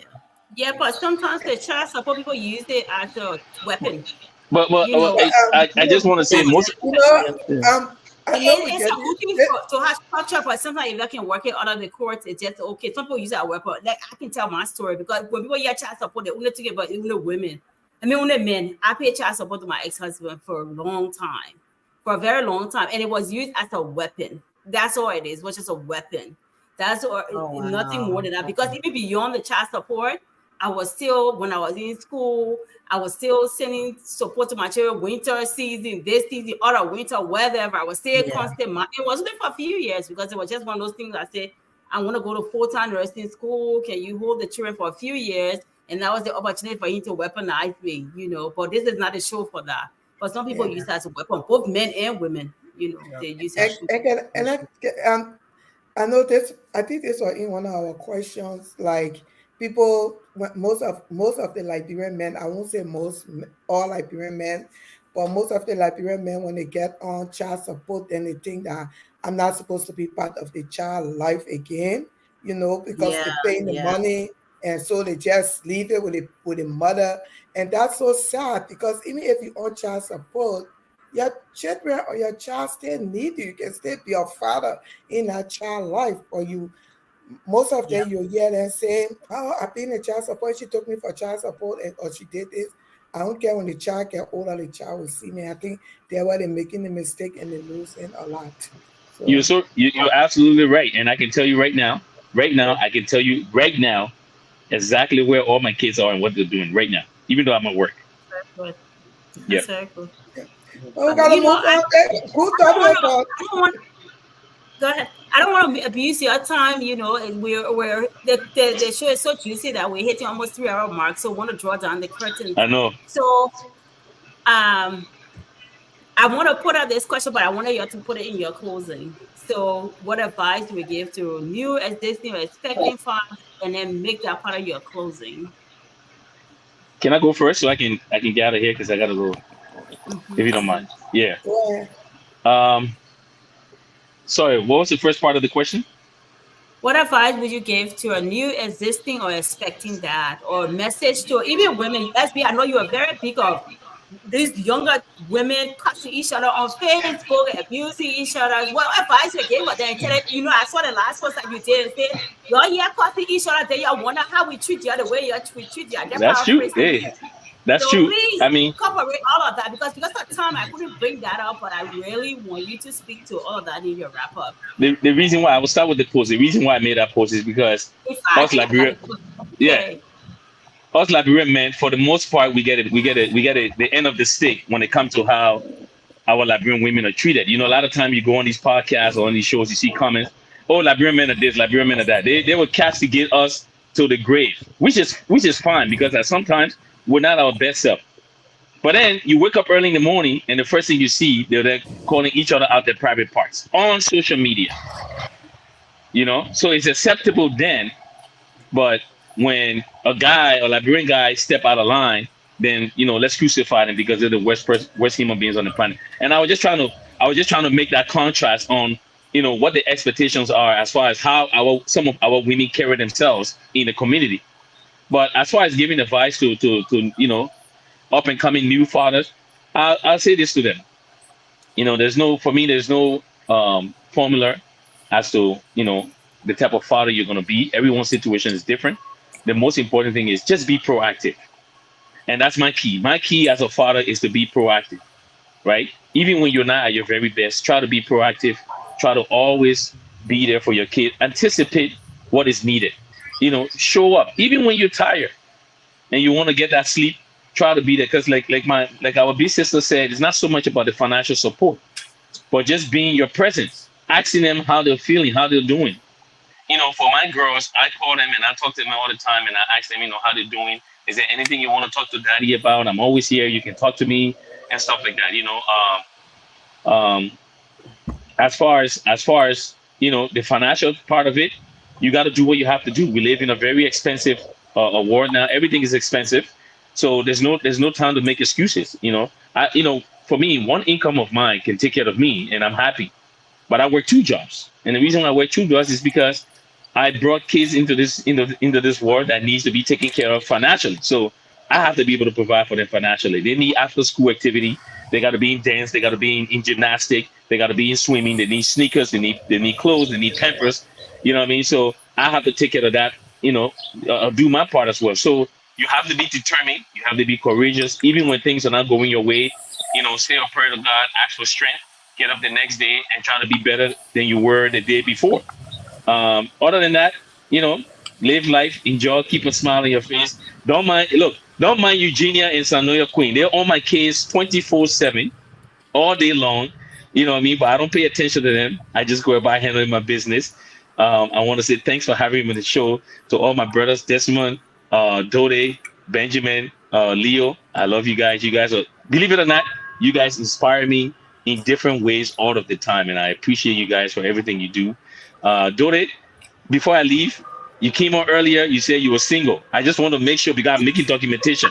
A: Yeah, but sometimes the child support people use it as a weapon.
J: But
A: You know,
J: I just want to say
A: that's
J: most.
E: You know,
J: Yeah.
E: I know we
A: it's
E: get
A: a
E: it.
A: good thing to have structure, but sometimes if I can work it out of the courts, it's just okay. Some people use that weapon. Like I can tell my story because when people hear child support, they only think about even the women. I mean, only men. I paid child support to my ex-husband for a long time, for a very long time, and it was used as a weapon. That's all it is, which is a weapon. That's all,
D: Oh
A: nothing more
D: wow.
A: than that. Because even beyond the child support, I was still when I was in school. I was still sending support to my children, winter season, this season, other winter, whatever. I was still
D: Yeah.
A: constant. It wasn't for a few years because it was just one of those things I said, I want to go to full-time nursing school. Can you hold the children for a few years? And that was the opportunity for him to weaponize me, But this is not a show for that. But some people
E: Yeah.
A: use that as a weapon, both men and women, they use it.
E: I know this. I think this was in one of our questions. Like people, most of the Liberian men. I won't say all Liberian men, but most of the Liberian men, when they get on child support, then they think that I'm not supposed to be part of the child life again. Because
D: Yeah.
E: they're paying the
D: Yeah.
E: money, and so they just leave it with the mother, and that's so sad. Because even if you're on child support, your children or your child still need you. You can still be a father in a child life, or most of
D: Yeah.
E: them you hear them saying, oh, I've been in child support, she took me for child support, or she did this. I don't care when the child get older, the child will see me. I think they're why they're making the mistake and they're losing a lot. So
J: You're absolutely right, and I can tell you right now, I can tell you right now exactly where all my kids are and what they're doing right now, even though I'm at work.
A: Good.
J: Yeah.
A: That's very good.
E: we gotta move on. Good
A: I don't
E: topic,
A: want to.
E: but
A: I don't want. Go ahead. I don't want to abuse your time, and we're the show is so juicy that we're hitting almost 3 hour mark. So I want to draw down the curtains.
J: I know.
A: So um I want to put out this question, but I wanted you to put it in your closing. So what advice do we give to new existing or expecting fathers, and then make that part of your closing?
J: Can I go first so I can get out of here because I gotta go, if you don't
A: Mm-hmm.
J: mind? Yeah.
E: yeah.
J: Um. Sorry. What was the first part of the question?
A: What advice would you give to a new existing or expecting dad, or message to even women? Lesbian, I know you are very big of these younger women cussing each other on Facebook, abusing each other. What advice you give? But then, I saw the last post that you did and said, y'all here cussing each other, then y'all wonder how we treat you the way we treat you. They're
J: That's true.
A: paraphrasing
J: Hey,
A: you.
J: that's
A: So
J: true.
A: please
J: I mean,
A: incorporate all of that because of time I couldn't bring that up, but I really want you to speak to all of that in your wrap up.
J: the reason why I will start with the post. The reason why I made that post is because
A: In fact, I
J: us
A: think I got
J: Liberian,
A: the post.
J: yeah,
A: Okay.
J: us Liberian men, for the most part, we get it. The end of the stick when it comes to how our Liberian women are treated. A lot of time you go on these podcasts or on these shows, you see comments, oh, Liberian men are this, Liberian men are that. They will castigate us to the grave, which is fine because sometimes we're not our best self. But then you wake up early in the morning and the first thing you see, they're calling each other out their private parts on social media. So it's acceptable then, but when a guy or Liberian guy step out of line, then let's crucify them because they're the worst human beings on the planet. And I was just trying to make that contrast on what the expectations are as far as how some of our women carry themselves in the community. But as far as giving advice to up and coming new fathers, I'll say this to them. There's no formula as to the type of father you're going to be. Everyone's situation is different. The most important thing is just be proactive, and that's my key. My key as a father is to be proactive, right? Even when you're not at your very best, try to be proactive. Try to always be there for your kid. Anticipate what is needed. Show up even when you're tired and you want to get that sleep. Try to be there, because like our big sister said, it's not so much about the financial support, but just being your presence, asking them how they're feeling, how they're doing. For my girls, I call them and I talk to them all the time, and I ask them, how they're doing. Is there anything you want to talk to daddy about? I'm always here. You can talk to me and stuff like that. Um, as far as the financial part of it, you got to do what you have to do. We live in a very expensive world now. Everything is expensive, so there's no time to make excuses. For me, one income of mine can take care of me, and I'm happy. But I work two jobs, and the reason why I work two jobs is because I brought kids into this world that needs to be taken care of financially. So I have to be able to provide for them financially. They need after school activity. They got to be in dance. They got to be in gymnastic. They got to be in swimming. They need sneakers. They need clothes. They need pampers. You know what I mean? So I have to take care of that. Do my part as well. So you have to be determined. You have to be courageous, even when things are not going your way. Say a prayer to God, ask for strength, get up the next day, and try to be better than you were the day before. Other than that, you know, live life, enjoy, keep a smile on your face. Don't mind Eugenia and Sanoya Queen. They're on my case 24/7, all day long. You know what I mean? But I don't pay attention to them. I just go about handling my business. I want to say thanks for having me on the show. To all my brothers, Desmond, Dode, Benjamin, Leo. I love you guys. You guys are, believe it or not, you guys inspire me in different ways all of the time. And I appreciate you guys for everything you do. Dode, before I leave, you came on earlier. You said you were single. I just want to make sure, because I'm making documentation.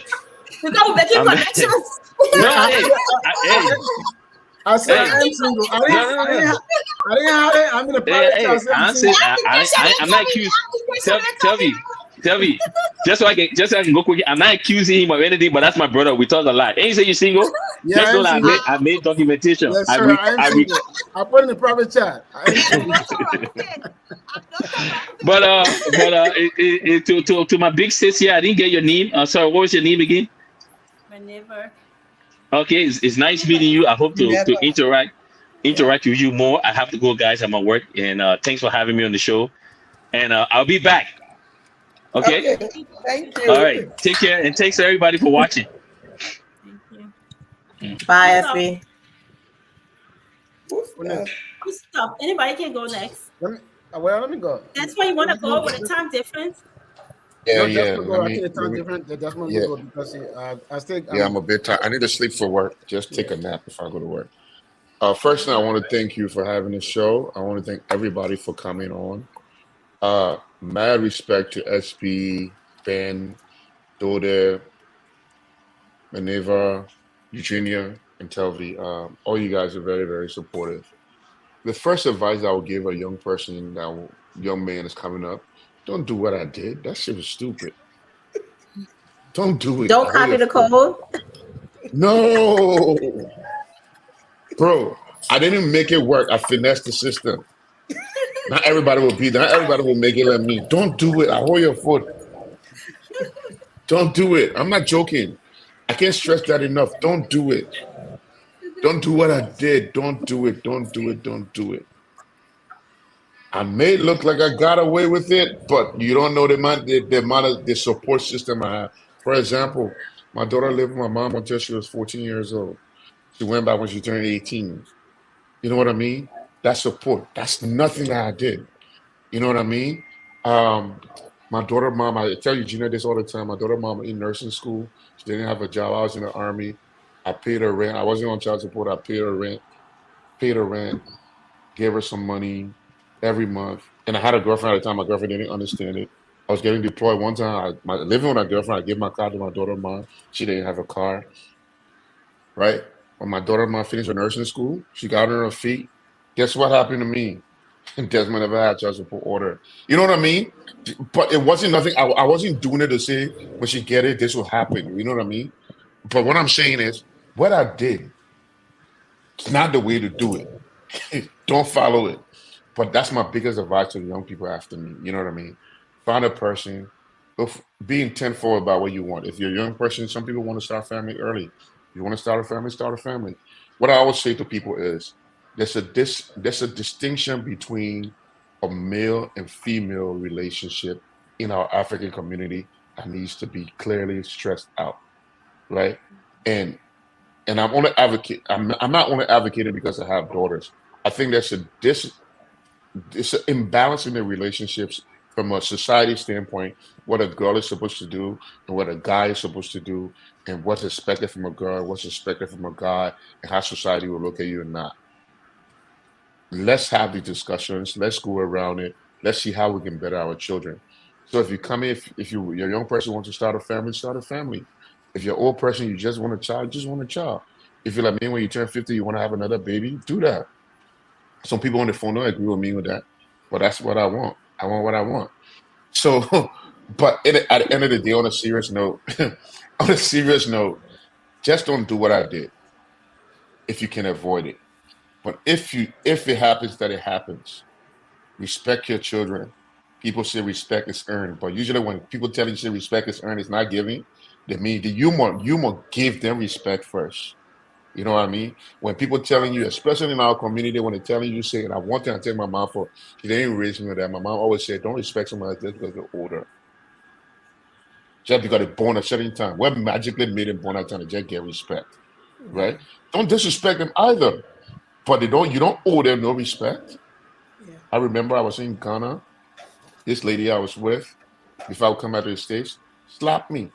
A: You got making
J: I'm-
A: connections.
J: No, hey,
F: I said
J: Hey.
F: I'm single. I didn't have it. I'm in a
J: hey,
F: private
J: hey,
F: chat.
J: I'm saying, I'm not accused. Tell me, just so I can go quick. I'm not accusing him of anything, but that's my brother. We talk a lot. Ain't you say you single?
F: Yeah,
J: Just
F: I
J: know
F: am
J: that
F: single.
J: I made documentation.
F: Yes,
J: I
F: sir.
J: re-
F: I am
J: I re-
F: single. I put in the private chat. I am single.
J: but to my big sis here, I didn't get your name. Sorry, what was your name again?
A: Whenever.
J: Okay, it's nice meeting you. I hope to
E: Never.
J: interact with you more. I have to go, guys. I'm at work, and thanks for having me on the show. And I'll be back. Okay.
E: Okay. Thank you.
J: All right. Take care, and thanks to everybody for watching.
A: Thank you.
D: Bye,
A: Stop.
D: SB.
E: Who's that?
A: Stop. Anybody can go next.
F: Let me go.
A: That's why you want to go with a time difference.
C: Yeah,
F: No,
C: yeah.
F: that's go.
C: Let
F: I
C: me,
F: think the
C: let
F: time
C: me,
F: different. That's not
C: yeah,
F: go because I still.
C: yeah. I'm a bit tired. I need to sleep for work. Just take
F: Yeah.
C: a nap before I go to work. First thing, I want to thank you for having the show. I want to thank everybody for coming on. Mad respect to SB, Ben, Dode, Maneva, Eugenia, and Telvi. All you guys are very, very supportive. The first advice I would give a young person, young man is coming up, don't do what I did. That shit was stupid. Don't do it.
D: Don't
C: I hold
D: copy
C: your
D: the
C: foot.
D: code.
C: No, bro, I didn't make it work. I finessed the system. Not everybody will be there. Not everybody will make it like me. Don't do it. I hold your foot. Don't do it. I'm not joking. I can't stress that enough. Don't do it. Don't do what I did. Don't do it. Don't do it. Don't do it. I may look like I got away with it, but you don't know the support system I have. For example, my daughter lived with my mom until she was 14 years old. She went back when she turned 18. You know what I mean? That support. That's nothing that I did. You know what I mean? Um, my daughter mom, I tell you, Gina, this all the time. My daughter mom in nursing school. She didn't have a job. I was in the army. I paid her rent. I wasn't on child support. I paid her rent, gave her some money every month. And I had a girlfriend at the time. My girlfriend didn't understand it. I was getting deployed one time. Living with my girlfriend, I gave my car to my daughter mom. She didn't have a car, right? When my daughter mom finished her nursing school, she got on her feet. Guess what happened to me? And Desmond never had child support order. You know what I mean? But it wasn't nothing. I wasn't doing it to say when she get it, this will happen. You know what I mean? But what I'm saying is, what I did, it's not the way to do it. Don't follow it. But that's my biggest advice to the young people after me. You know what I mean? Find a person, be intentful about what you want. If you're a young person, some people want to start a family early. You want to start a family, start a family. What I always say to people is there's a distinction between a male and female relationship in our African community that needs to be clearly stressed out, right? And I'm only advocate. I'm not only advocating because I have daughters. I think there's a it's an imbalance in the relationships from a society standpoint. What a girl is supposed to do and what a guy is supposed to do, and what's expected from a girl, what's expected from a guy, and how society will look at you or not. Let's have these discussions. Let's go around it. Let's see how we can better our children. So if you come in, if you're a young person wants to start a family, start a family. If you're an old person, you just want a child, just want a child. If you're like me, when you turn 50, you want to have another baby, do that. Some people on the phone don't agree with me with that, but that's what I want. I want what I want. So, but at the end of the day, on a serious note, on a serious note, just don't do what I did if you can avoid it. But if it happens, that it happens. Respect your children. People say respect is earned, but usually when people tell you say respect is earned, it's not giving. They mean that you must give them respect first. You know what I mean? When people telling you, especially in our community, when they're telling you, saying, I want to take my mom for, she didn't raise me with that. My mom always said, don't respect somebody just because they're older. Just because they're born at a certain time. What magically made them born at a time to just get respect, right? Don't disrespect them either. But you don't owe them no respect.
E: Yeah.
C: I remember I was in Ghana. This lady I was with, before I would come out to the States, slapped me.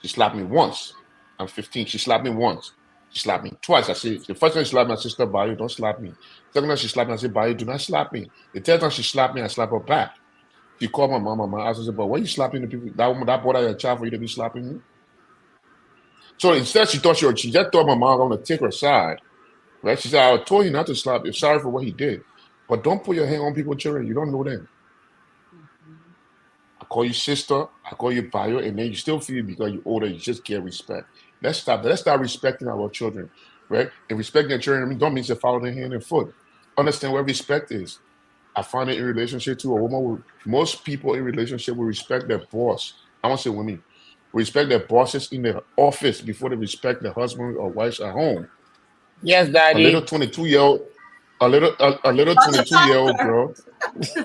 C: She slapped me once. I'm 15. She slapped me once. She slapped me twice. I said, the first time she slapped my sister, Bayo, don't slap me. Second time she slapped me, I said, Bayo, do not slap me. The third time she slapped me, I slapped her back. She called my mom. My mom asked her, but why are you slapping the people? That woman, that brought out your child for you to be slapping me? So instead, she just thought my mom was going to take her side. Right? She said, I told you not to slap you. Sorry for what he did. But don't put your hand on people's children. You don't know them. I call you sister, I call you bio, and then you still feel because you're older, you just get respect. Let's stop that. Let's start respecting our children, right? And respecting your children don't mean to follow their hand and foot. Understand what respect is. I find it in relationship to a woman. Most people in relationship will respect their boss. I won't say women. Respect their bosses in their office before they respect their husband or wives at home.
H: Yes,
C: A little
H: Daddy.
C: 22-year-old, a little 22-year-old girl.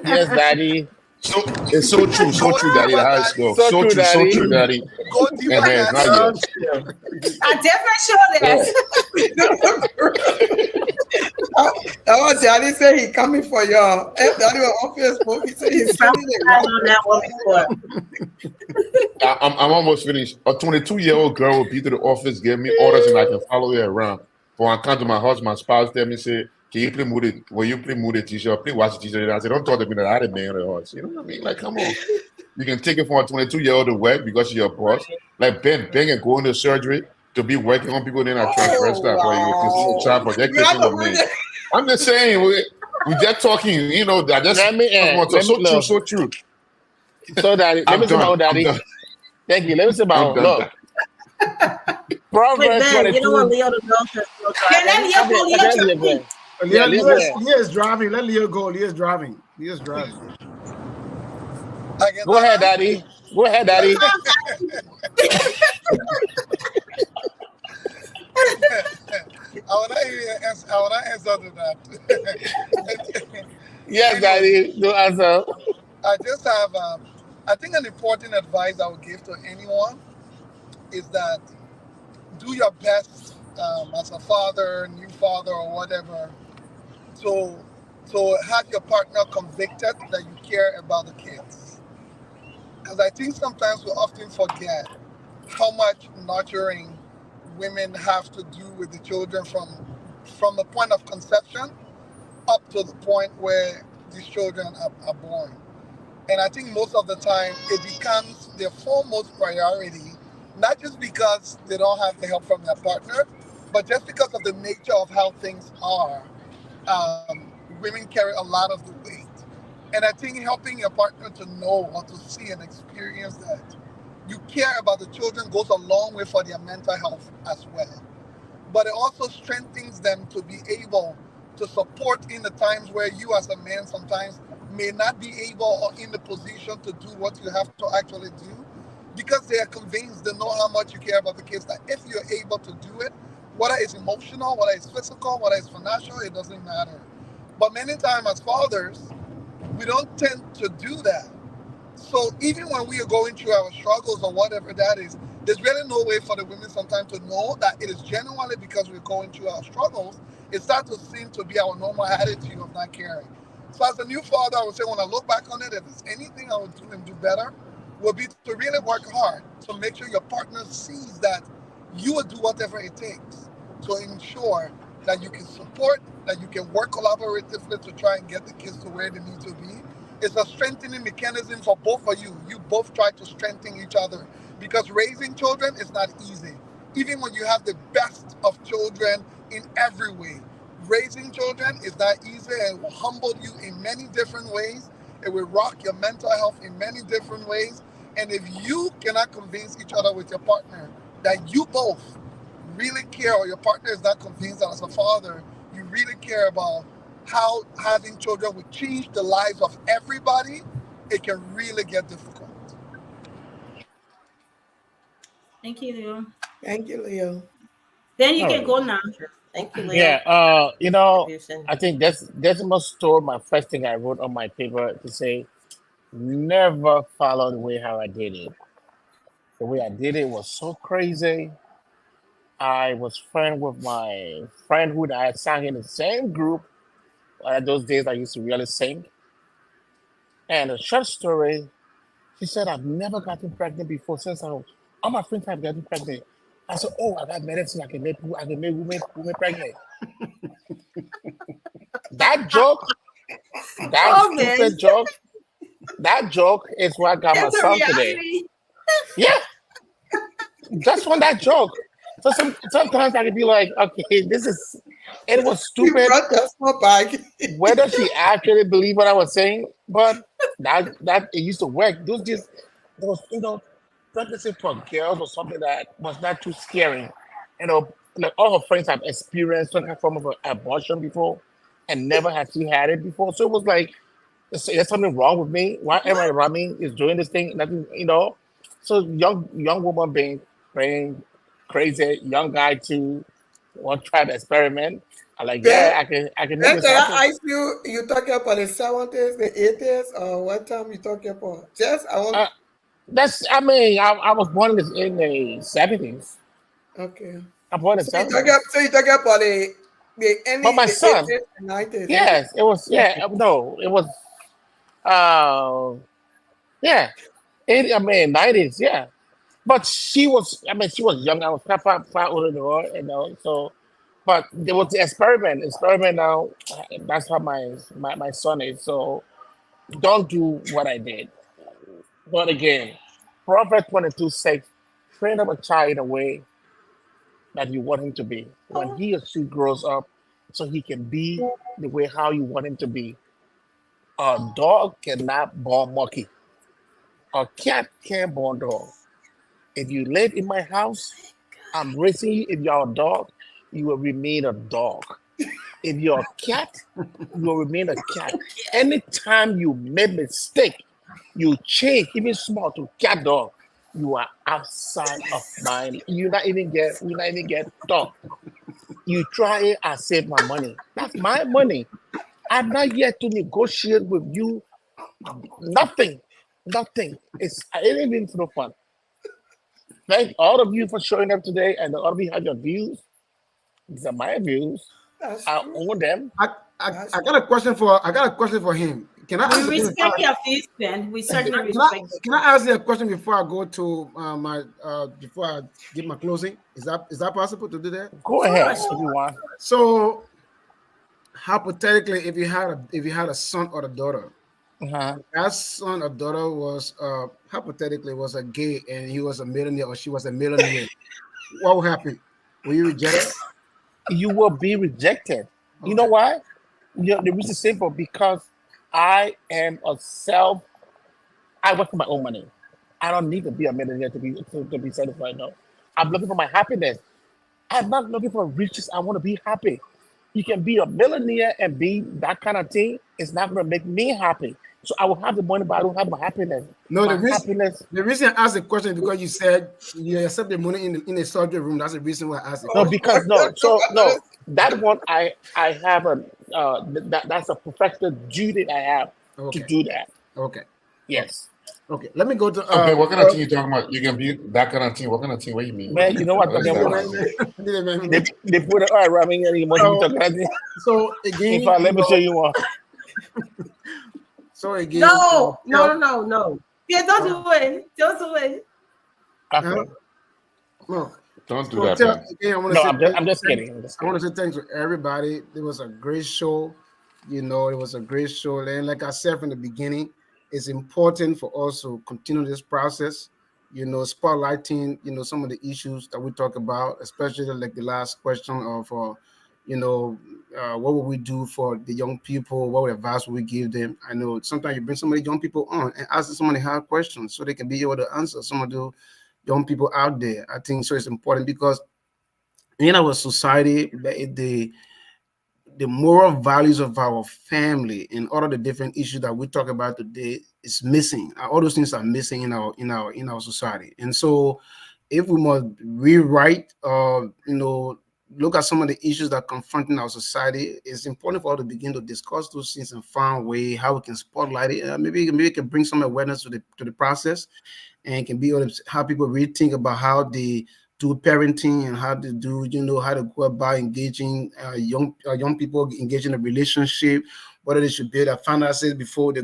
H: Yes, Daddy.
C: So it's so
I: Go
C: true, Daddy.
I: deeper,
C: How it's
I: daddy.
C: go.
H: So true,
C: So
H: Daddy.
C: true, Daddy.
I: Go deeper,
C: It's not
I: daddy.
C: yet.
A: I definitely sure that.
E: That was Daddy say he coming for y'all. If Daddy was on Facebook, he said he's sending it.
D: I've on that one before.
C: I'm almost finished. A 22-year-old girl will be to the office, give me orders, and I can follow her around. For I come to my house, my spouse tell me, say, can you please move it? Will you please move the t-shirt? Please wash the t-shirt. And I said, don't talk to me that I had a man in the house. You know what I mean? Like, come on. You can take it from a 22-year-old to work because you're your boss. Like Ben and go into surgery to be working on people, then I transfer stuff. Or you can see a child for their
E: You have
C: kissing
E: to
C: a man.
E: read it.
C: I'm just saying, we just talking, you know, I just
H: Let me
C: so true.
H: So, Daddy, let me say about Daddy. Thank you. Let me say about look.
D: Wait,
H: Proverbs
D: Ben, you don't
H: 22.
D: want Leo to go to still
A: Yeah, let
D: driving.
A: Leo go. Leo
H: Let
A: tell
H: Leo
A: me.
H: go. Yeah, Leo go ahead.
F: Leah is driving. Let Leah go. Leah's driving. Leah's driving.
I: I get
H: Go
I: that
H: ahead,
I: answer.
H: Daddy. Go ahead, Daddy.
I: I will not answer to that.
H: Yes,
I: Anyway,
H: Daddy. No answer.
I: I just have, I think an important advice I would give to anyone is that do your best as a father, new father, or whatever, to have your partner convicted that you care about the kids. Because I think sometimes we often forget how much nurturing women have to do with the children from the point of conception up to the point where these children are born. And I think most of the time it becomes their foremost priority, not just because they don't have the help from their partner, but just because of the nature of how things are. women carry a lot of the weight. And I think helping your partner to know or to see and experience that you care about the children goes a long way for their mental health as well. But it also strengthens them to be able to support in the times where you as a man sometimes may not be able or in the position to do what you have to actually do because they are convinced they know how much you care about the kids, that if you're able to do it, whether it's emotional, whether it's physical, whether it's financial, it doesn't matter. But many times as fathers, we don't tend to do that. So even when we are going through our struggles or whatever that is, there's really no way for the women sometimes to know that it is genuinely because we're going through our struggles. It starts to seem to be our normal attitude of not caring. So as a new father, I would say when I look back on it, if there's anything I would do and do better, would be to really work hard to make sure your partner sees that you will do whatever it takes to ensure that you can support, that you can work collaboratively to try and get the kids to where they need to be. It's a strengthening mechanism for both of you. You both try to strengthen each other because raising children is not easy. Even when you have the best of children in every way, raising children is not easy and will humble you in many different ways. It will rock your mental health in many different ways. And if you cannot convince each other with your partner that you both really care, or your partner is not convinced that as a father, you really care about how having children would change the lives of everybody, it can really get difficult.
A: Thank you, Leo.
E: Thank you, Leo.
A: Then you
H: All
A: can
H: right.
A: go now.
D: Thank you, Leo.
H: Yeah.
D: Contribution.
H: I think Decimal stole my first thing I wrote on my paper to say, never follow the way how I did it. The way I did it was so crazy. I was friend with my friend who I sang in the same group. Those days I used to really sing. And a short story, she said, I've never gotten pregnant before since I was, all my friends have gotten pregnant. I said, oh, I got medicine. I can make women pregnant. That joke, that
A: Oh man,
H: stupid joke, that joke is what got my
A: that's a
H: son today.
A: reality.
H: Yeah, just from that joke. So sometimes I can be like, okay, this is, it was
E: You
H: stupid.
E: brought that small bag.
H: Whether she actually believed what I was saying, but that it used to work. Those just those pregnancy for girls was something that was not too scary. Like all her friends have experienced some form of abortion before, and never had she had it before. So it was like there's something wrong with me. Why everybody around me is doing this thing? Nothing. So young woman being crazy, young guy too, want to try the experiment. I'm like,
E: Ben,
H: yeah, I can make
E: Ben,
H: this
E: can
H: happen.
E: I ask you, you talking about the 70s, the 80s, or what time you talking about? Just, I want,
H: Uh, I was born in the 70s.
E: okay.
H: I'm born in
E: So you talking about the
H: but
E: ending,
H: my
E: the
H: son,
E: 80s and 90s, okay.
H: yes, it was, yeah, no, it was, uh, yeah, 90s, yeah. But she was young. I was far older than her, so, but there was the experiment now, that's how my son is. So don't do what I did. But again, Proverbs 22 says, train up a child in a way that you want him to be when he or she grows up, so he can be the way how you want him to be. A dog cannot born monkey. A cat can't born dog. If you live in my house, I'm raising you. If you're a dog, you will remain a dog. If you're a cat, you will remain a cat. Anytime you make mistake, you change even small to cat dog, you are outside of mine. You not even get dog. You try it, I save my money. That's my money. I'm not yet to negotiate with you. Nothing. Nothing. It ain't been for fun. Thank all of you for showing up today, and all of you have your views. These are my views.
E: That's
H: I
E: true.
H: own them.
E: That's
F: I got a question for him. Can I
A: We
F: ask a question
A: respect your views, Ben. We certainly respect it.
F: can I ask you a question before I go to my before I give my closing? Is that possible to do that?
H: Go
A: Of
H: ahead
A: course.
H: if you want.
F: So hypothetically, if you had a son or a daughter,
H: Uh-huh.
F: that son or daughter was hypothetically was a gay and he was a millionaire or she was a millionaire, what would happen? Will you reject it?
H: You will be rejected. You know
F: Okay.
H: why? The reason is simple because I am a self. I work for my own money. I don't need to be a millionaire to be satisfied. No, I'm looking for my happiness. I'm not looking for riches. I want to be happy. You can be a millionaire and be that kind of thing. It's not going to make me happy. So I will have the money, but I don't have my happiness.
F: No,
H: My happiness.
F: the reason I asked the question is because you said you accept the money in the surgery room. That's the reason why I asked the
H: No,
F: question.
H: because no. So no, that one I have a that's a professional duty I have to
F: Okay.
H: do that.
F: Okay.
H: Yes.
F: Okay. Let me go to.
C: Okay, what kind of team you talking about? You can be that kind of team. What kind of team? What do you mean?
H: Man, you know what I'm
C: What is
H: talking
C: that?
H: about. They put it all right. I mean, you must be talking about it.
F: So again,
H: In fact, let me show you one.
F: So again,
D: No.
A: Yeah, don't do it. Don't do it.
H: Okay.
F: no.
C: Don't do
F: So
C: that,
F: tell,
C: man.
F: again, I want to
H: No,
F: say
H: I'm just kidding.
F: I want to say thanks to everybody. It was a great show. It was a great show. And like I said from the beginning, it's important for us to continue this process. Spotlighting, some of the issues that we talk about, especially like the last question of, what would we do for the young people? What advice would we give them? I know sometimes you bring some of the young people on and ask them some of the hard questions so they can be able to answer some of the young people out there. I think so. It's important because in our society, the moral values of our family and all of the different issues that we talk about today is missing. All those things are missing in our society. And so, if we must rewrite, look at some of the issues that confronting our society, it's important for us to begin to discuss those things and find a way how we can spotlight it. Maybe it can bring some awareness to the process and can be able to how people really think about how they do parenting and how to do, how to go about engaging young people, engage in a relationship, whether they should build their finances before they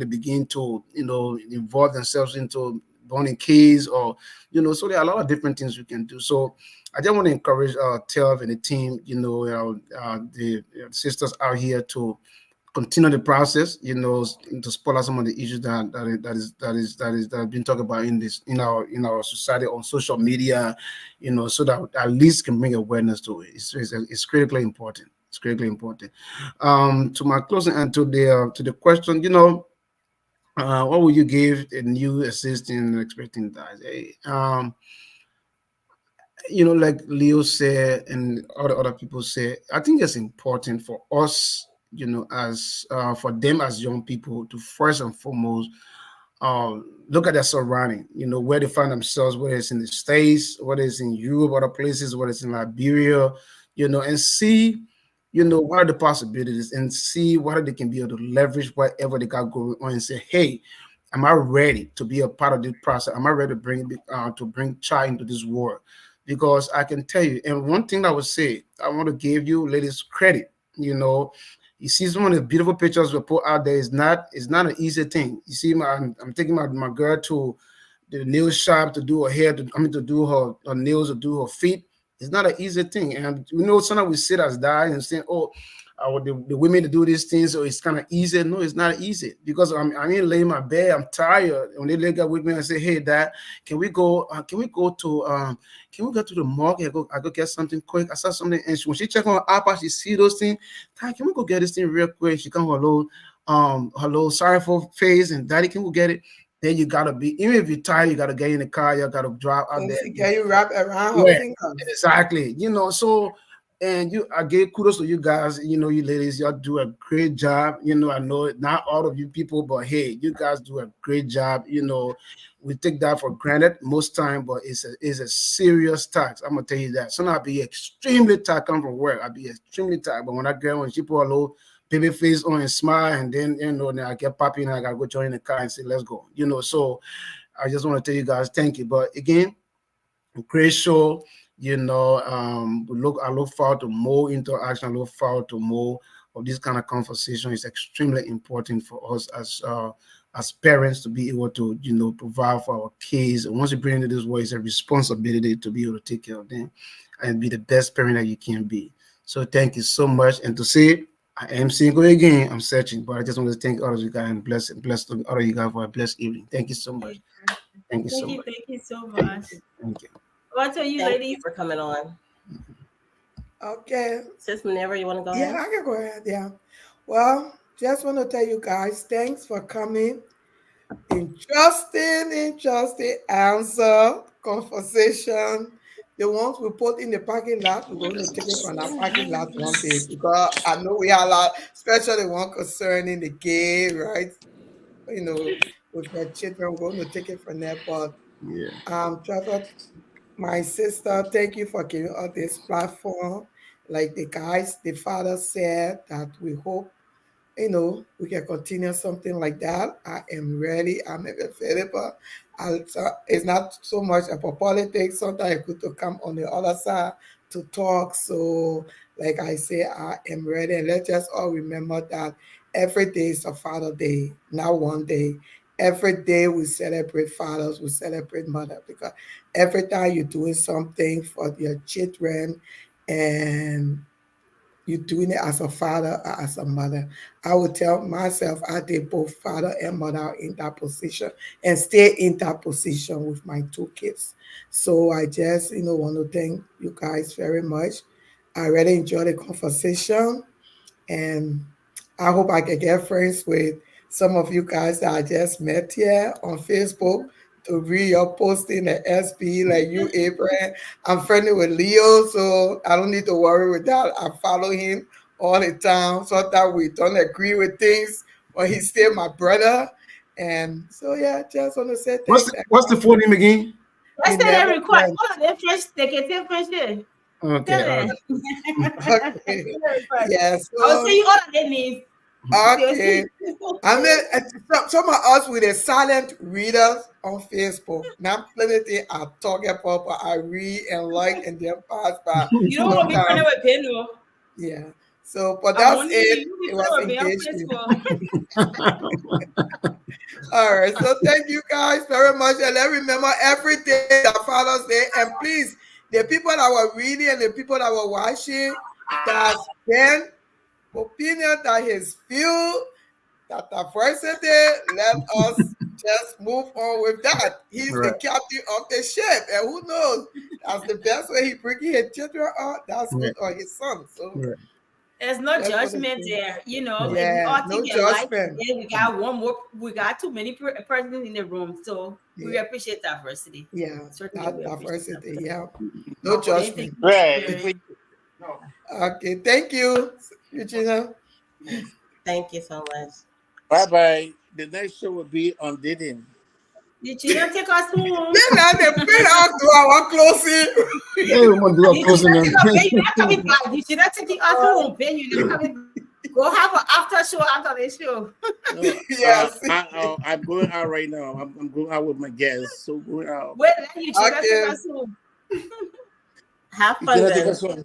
F: begin to, involve themselves into born kids or, so there are a lot of different things we can do. So I just want to encourage Telv and the team, the sisters out here to continue the process, to spot out some of the issues that have been talked about in our society on social media, so that at least can bring awareness to it. It's critically important. It's critically important. To my closing and to the question, what would you give a new assistant expecting that? Like Leo said and other people say, I think it's important for us, as for them as young people to first and foremost look at their surrounding, where they find themselves, whether it's in the States, whether it's in Europe, other places, whether it's in Liberia, and see, what are the possibilities and see what they can be able to leverage whatever they got going on and say, hey, am I ready to be a part of this process? Am I ready to bring child into this world? Because I can tell you, and one thing I would say, I want to give you ladies credit. You see some of the beautiful pictures we put out there. It's not an easy thing. You see, I'm taking my girl to the nail shop to do her hair, to do her nails, to do her feet. It's not an easy thing. And sometimes we sit as guys and say, oh, the women to do these things, so it's kind of easy. No, it's not easy because I'm in laying my bed, I'm tired. When they lay up with me and say, hey, Dad, can we go to the market? I go get something quick. I saw something, and when she check on her iPad, she see those things. Dad, can we go get this thing real quick? She come with her little sorrowful face, and Daddy, can we get it? Then you gotta be, even if you're tired, you gotta get in the car, you gotta drive out there.
E: She get you wrapped around her fingers.
F: Exactly. So, and I give kudos to you guys, you ladies, y'all do a great job. I know not all of you people, but hey, you guys do a great job. We take that for granted most time, but it's a serious tax. I'm gonna tell you that. Sometimes I be extremely tired coming from work. I be extremely tired. But when she put a little baby face on and smile, and then then I get poppy and I gotta go join the car and say, let's go. So I just want to tell you guys thank you. But again, great show. I look forward to more interaction. I look forward to more of this kind of conversation. It's extremely important for us as parents to be able to provide for our kids. And once you bring into this world, it's a responsibility to be able to take care of them and be the best parent that you can be. So thank you so much. And to say I am single again, I'm searching, but I just want to thank all of you guys and bless all of you guys for a blessed evening. Thank you so much. Thank you so much.
A: Thank you so much.
F: Thank you.
A: What are you,
D: Thank
A: ladies?
D: you for coming on.
E: Okay.
D: Sis Minerva, you want to go ahead?
E: Yeah, I can go ahead. Yeah. Well, just want to tell you guys, thanks for coming. Interesting answer, conversation. The ones we put in the parking lot, we're going to take it from that parking lot one day because I know we have a lot, especially one concerning the gay, right? With the children, we're going to take it from there. But
F: Yeah.
E: Trevor, my sister, thank you for giving us this platform. Like the guys, the father said that we hope we can continue something like that. I am ready. I'm available. It's not so much about politics. Sometimes it's good to come on the other side to talk. So, like I say, I am ready. And let's just all remember that every day is a Father Day, not one day. Every day we celebrate fathers, we celebrate mother because every time you're doing something for your children and you're doing it as a father or as a mother. I would tell myself I did both father and mother in that position and stay in that position with my two kids. So I just, want to thank you guys very much. I really enjoyed the conversation. And I hope I can get friends with some of you guys that I just met here on Facebook to read your posting at SB, like you, Abraham. I'm friendly with Leo, so I don't need to worry with that. I follow him all the time. So that we don't agree with things, but he's still my brother. And so, yeah, just want to say thanks.
F: What's the full name again?
E: We
A: Let's tell
E: never
A: them record.
E: friends.
A: All of them French, they can tell French there.
F: Okay.
A: Tell
F: All
A: them.
F: right.
E: Okay. Yeah,
A: I will tell
E: so,
A: you all of their names.
E: okay. I mean, some of us with the silent readers on Facebook. Not plenty are talking about, but I read and like and then pass by
A: You don't want to be friendly
E: sometimes.
A: with Beno.
E: Yeah. So, but
A: I'm
E: that's
A: warning
E: it.
A: you. You be
E: It was
A: friendly with me on
E: engagement.
A: Facebook.
E: All right. So thank you guys very much. And let's remember every day is a Father's Day. And please, the people that were reading and the people that were watching, that's Ben opinion that his view that diversity, let us just move on with that. He's the
F: Right.
E: captain of the ship, and who knows? That's the best way he bringing his children up. That's
F: Right.
E: good, or his son. So
F: Right.
A: There's no
E: just want to
A: judgment
E: say,
A: there. You know,
F: Right.
A: if we
E: yeah,
A: all
E: no
A: think alike,
E: judgment.
A: then we got one more. We got too many persons in the room, so we
E: Yeah,
A: appreciate diversity.
E: yeah,
A: Certainly,
E: that
A: we appreciate
E: diversity.
A: diversity.
E: Yeah, no
A: Okay, thank
E: judgment.
A: you,
H: Right.
A: Mary.
E: Okay, thank you, Eugenia.
D: Thank you so much.
H: Bye bye. The next show will be on dating.
A: Did you not take us home?
E: Then now they bring out to our closing.
F: Hey, we want to do a
A: Did you
F: closing
A: not
F: and
A: take us? Ben, you're not coming back. Did you not take us home? Ben, you're not coming back. Go have an after show after the show.
H: No,
E: Yes.
H: I'm going out right now. I'm going out with my guests. So going out.
A: Wait, you should not take
E: Okay.
A: us home.
D: Have
H: You
D: fun
H: cannot take
D: then.
H: us home.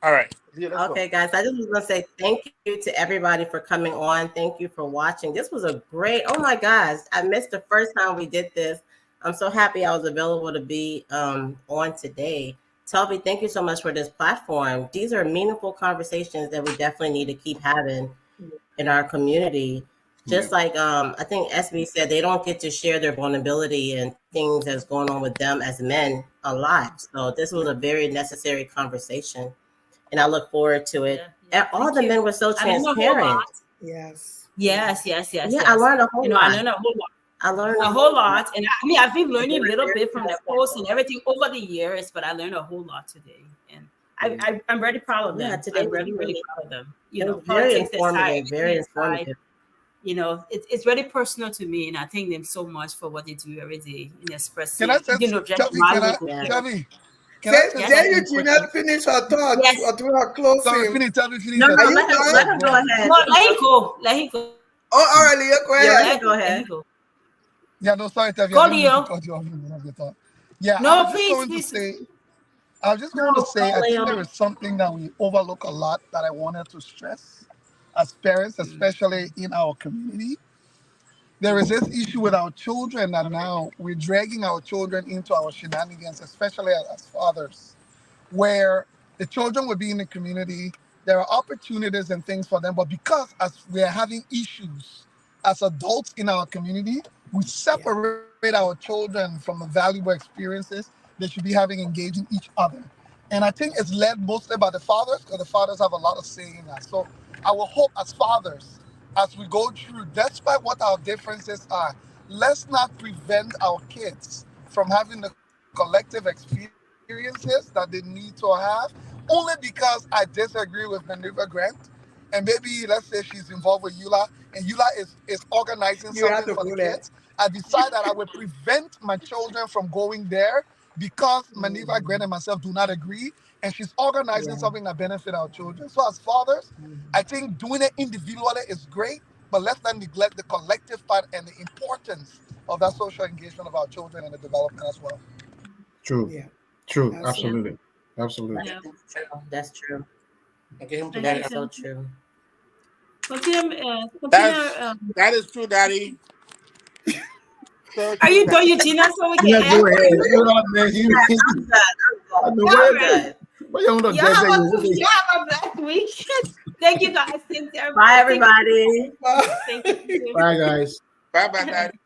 H: All right. Yeah, let's go.
D: Okay, guys, I just was gonna say thank you to everybody for coming on. Thank you for watching. This was a great. Oh my gosh, I missed the first time we did this. I'm so happy I was available to be on today. Toby, thank you so much for this platform. These are meaningful conversations that we definitely need to keep having in our community. Just like I think SB said, they don't get to share their vulnerability and things that's going on with them as men a lot. So this was a very necessary conversation, and I look forward to it. And all
A: Thank
D: the
A: you.
D: men were so
A: I learned a whole
D: transparent.
A: lot.
E: Yes.
A: Yes.
D: Yeah, I learned a whole lot.
A: I learned a whole lot.
D: I learned
A: A whole lot. And I mean, I've been learning a little bit from the posts and everything over the years, but I learned a whole lot today. And I'm really proud of them.
D: Yeah, today
A: I'm
D: was
A: really, really
D: really-
A: proud of them.
D: It was very informative, very informative.
A: You know, it's really personal to me, and I thank them so much for what they do every day in expressing,
I: Can I say,
A: just
I: Chavi,
A: valuable
D: Yeah.
A: things.
I: Chavi, can I say
A: Yes.
E: Then
I: something
E: Eugenia
I: quickly?
E: finish her thoughts
A: Yes.
E: or do her
I: Sorry,
E: closing.
I: finish, Chavi, finish.
D: No,
I: your
D: no,
E: Are you
I: thought.
D: let
E: done?
D: him go ahead.
A: No, let him go. Let him go.
E: Oh, all right, Leah, go
D: Yeah,
E: ahead.
D: let him go
A: Let
D: ahead.
A: him go.
I: Yeah, no, sorry, Chavi,
A: Go,
I: I didn't mean to
A: Leo.
I: cut you off in the middle of your thought. Yeah,
A: No, please.
I: I was just going to say, I think
D: Leo.
I: there is something that we overlook a lot that I wanted to stress as parents, especially in our community. There is this issue with our children that now we're dragging our children into our shenanigans, especially as fathers, where the children will be in the community. There are opportunities and things for them, but because as we are having issues as adults in our community, we separate our children from the valuable experiences they should be having engaging each other. And I think it's led mostly by the fathers because the fathers have a lot of say in that. So I will hope as fathers, as we go through, despite what our differences are, let's not prevent our kids from having the collective experiences that they need to have, only because I disagree with Maneuver Grant. And maybe, let's say she's involved with Eula, and Eula is organizing
E: You
I: something
E: have to
I: for the
E: go there.
I: kids. I decide that I will prevent my children from going there because Maneuver Grant and myself do not agree, and she's organizing
E: Yeah.
I: something that benefit our children. So as fathers, I think doing it individually is great, but let's not neglect the collective part and the importance of that social engagement of our children and the development as well.
F: True.
E: Yeah.
F: True.
E: Absolutely.
A: Yeah.
F: Absolutely. Absolutely.
A: Yeah.
D: That's true. That's true.
H: And get him to
A: Thank
H: that.
A: you
D: That's
A: so
D: so
A: much.
D: true.
A: Continue.
H: That's that is true, Daddy. So
A: Are
H: true,
A: you done,
H: Daddy.
A: Eugenia, so we
F: Yeah,
A: can
F: go
A: end?
F: ahead. You know, man,
D: I'm good.
F: I
D: I'm
F: know
D: good.
A: All
D: I'm
A: right.
D: good.
F: where you on the
A: Y'all
F: best
A: have
F: day?
A: y'all have a blessed week. Thank you guys. Cynthia.
D: Bye,
A: Thank you.
D: everybody.
A: Thank you.
F: Bye, guys.
H: Bye bye, Daddy.